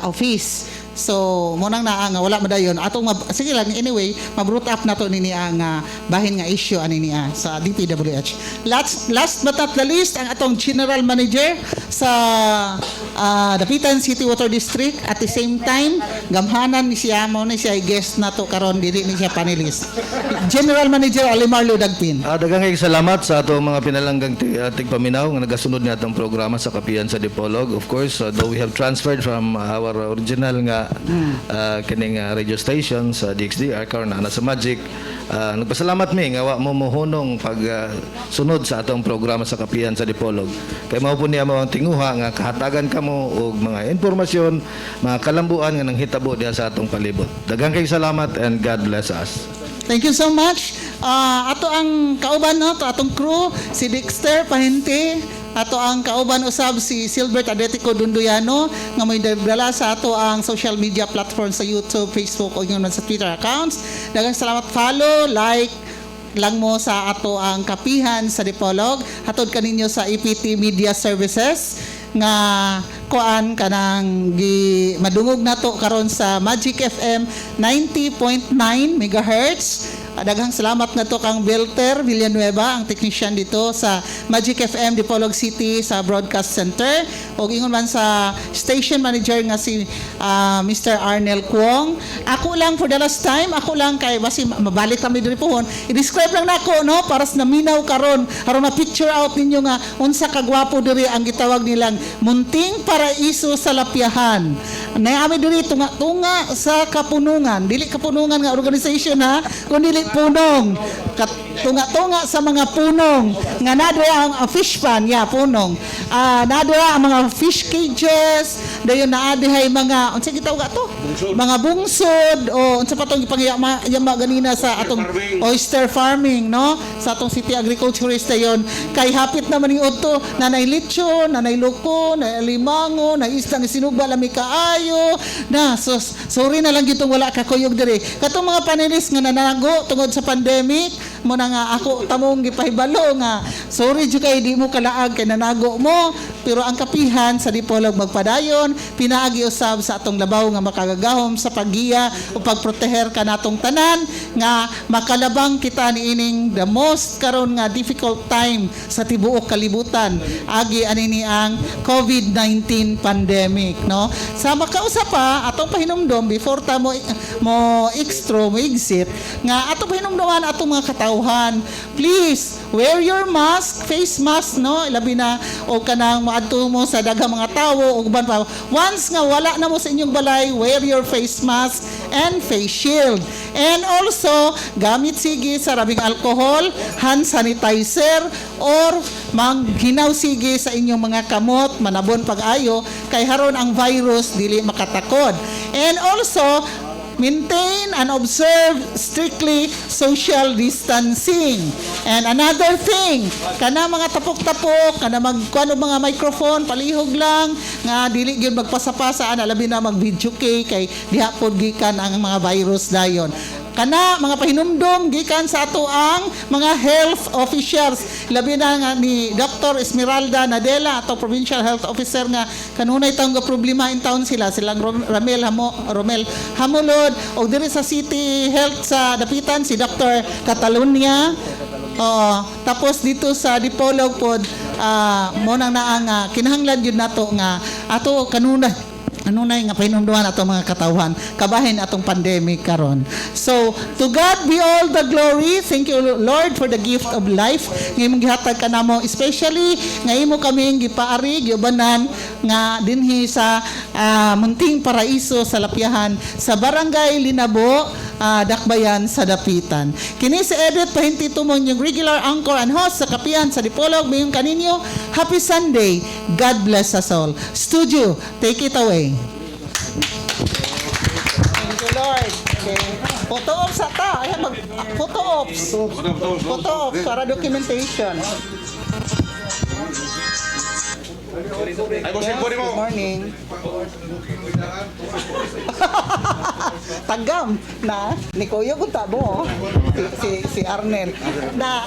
office. So mo nang naa nga wala madayon atong sige lang anyway ma-brought up nato nini ang bahin nga issue ani niya sa DPWH. Last but not the least ang atong General Manager sa Dapitan City Water District at the same time gamhanan ni siya mo ni siya guest nato karon dili ni siya panelist. General Manager Alimar Ludagpin. Daghang salamat sa ato mga pinalanggang tigpaminaw nga nagasunod ni atong programa sa kapihan sa Dipolog. Of course, though we have transferred from our original nga kining radio station sa DXDR karon na sa Magic. Nagpasalamat mi nga wa mo mohunong pag sunod sa atong programa sa kapihan sa Dipolog. Kay mao po niya mo ang tinguha nga kahatagan kamo og mga informasyon, mga kalambuan nga nanghitabo diha sa atong palibot. Daghang kay salamat and God bless us. Thank you so much. Ato ang kauban no, to atong crew si Dexter Pahente, ato ang kauban usab si Silbert Atletico Dunduyano nga may dala sa ato ang social media platform sa YouTube, Facebook o yun sa Twitter accounts. Daghang salamat, follow, like lang mo sa ato ang kapihan sa Dipolog. Hatod kaninyo sa EPT Media Services nga kuan kanang madungog nato karon sa Magic FM 90.9 MHz. Daghang salamat na to kang Belter Villanueva, ang technician dito sa Magic FM Dipolog City sa Broadcast Center. O ingon man sa station manager nga si Mr. Arnel Kuong. Ako lang for the last time, ako lang kay basi mabalik kami diri pohon. I-describe lang nako no para sa naminaw karon aron ma-picture out ninyo nga unsa ka gwapo diri ang gitawag nilang Munting Paraiso sa Lapiahan. Naami diri tunga sa Kapunungan. Dili Kapunungan nga organization ha, kundi punong. Tunga-tunga sa mga punong. Nga nadra ang fish pan, punong. Nadra ang mga fish cages, dayon naadihay mga unsa gitawag ato? Mga bungsod o unsa pa tong ipangiyama ganina sa atong oyster farming, no? Sa atong city agriculturist dayon kay hapit naman ni udto nanay lechon, nanay loko, nanay limango, nanay isda nga sinugba lami kaayo. Na sorry na lang gitong wala ka kuyog diri. Katong mga panelists nga nanago tungod sa pandemic, mo na nga ako tamong gipahibalo nga sorry jud kay di mo kalaag kay nanago mo, pero ang kapihan sa Dipolog magpadayon pinaagi usab sa atong labaw nga makagagahom sa paggiya o pagproteher kanatong tanan nga makalabang kita niining the most karon nga difficult time sa tibuok kalibutan agi anini ang COVID-19 pandemic, no? Sa makausap pa atong pahinumdom before ta mo exit nga atong pahinumdoman atong mga katawhan, please wear your mask, face mask, no? Ilabi na o kanang maadto mo sa daghang mga tawo o uban pa. Once nga wala na mo sa inyong balay, wear your face mask and face shield. And also, gamit sige sa rabing alcohol, hand sanitizer, or maghinaw sige sa inyong mga kamot, manabon pag-ayo, kay haron ang virus dili makatakod. And also, maintain and observe strictly social distancing. And another thing, kana mga tapok-tapok, kana magkuano mga microphone, palihog lang, nga dili gyud magpasapasa, labi na mag-video kay diha pod gikan ang mga virus dayon. Kana mga pahinumdom gikan sa ato ang mga health officials, labi na nga ni Dr. Esmeralda Nadela, ato provincial health officer nga kanunay taong problema in town silang Romel Hamulod, o diri sa city health sa Dapitan si Dr. Catalonia. Tapos dito sa Dipolog pod mo nang naang kinahanglan yun nato nga ato kanunay nga pahinumduman atong mga katawhan kabahin atong pandemic karon. So to God be all the glory. Thank you Lord for the gift of life nga imong gihatag kanamo, especially nga imo kaming gipaari giubanan nga dinhi sa Munting Paraiso sa Lapiahan sa Barangay Linabo, Dakbayan sa Dapitan. Kini si Edith Pahintitumon, yung regular anchor and host sa Kapihan sa Dipolog. Mayong kaninyo, happy Sunday. God bless us all. Studio, take it away. Thank you, Lord. Okay. Photo ops ata. Ayan, photo ops. Photo ops para documentation. Good morning. Tagam na ni Kuya Gutabo si Arnel na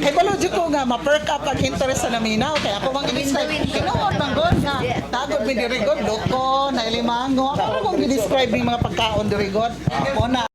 kay balo jud ko nga ma-perk up ang interest sa naminaw kay ako mang i-describe tinuod man gud nga tagod mi diri gud loko na limango ako kung i-describe ning mga pagkaon diri gud mo na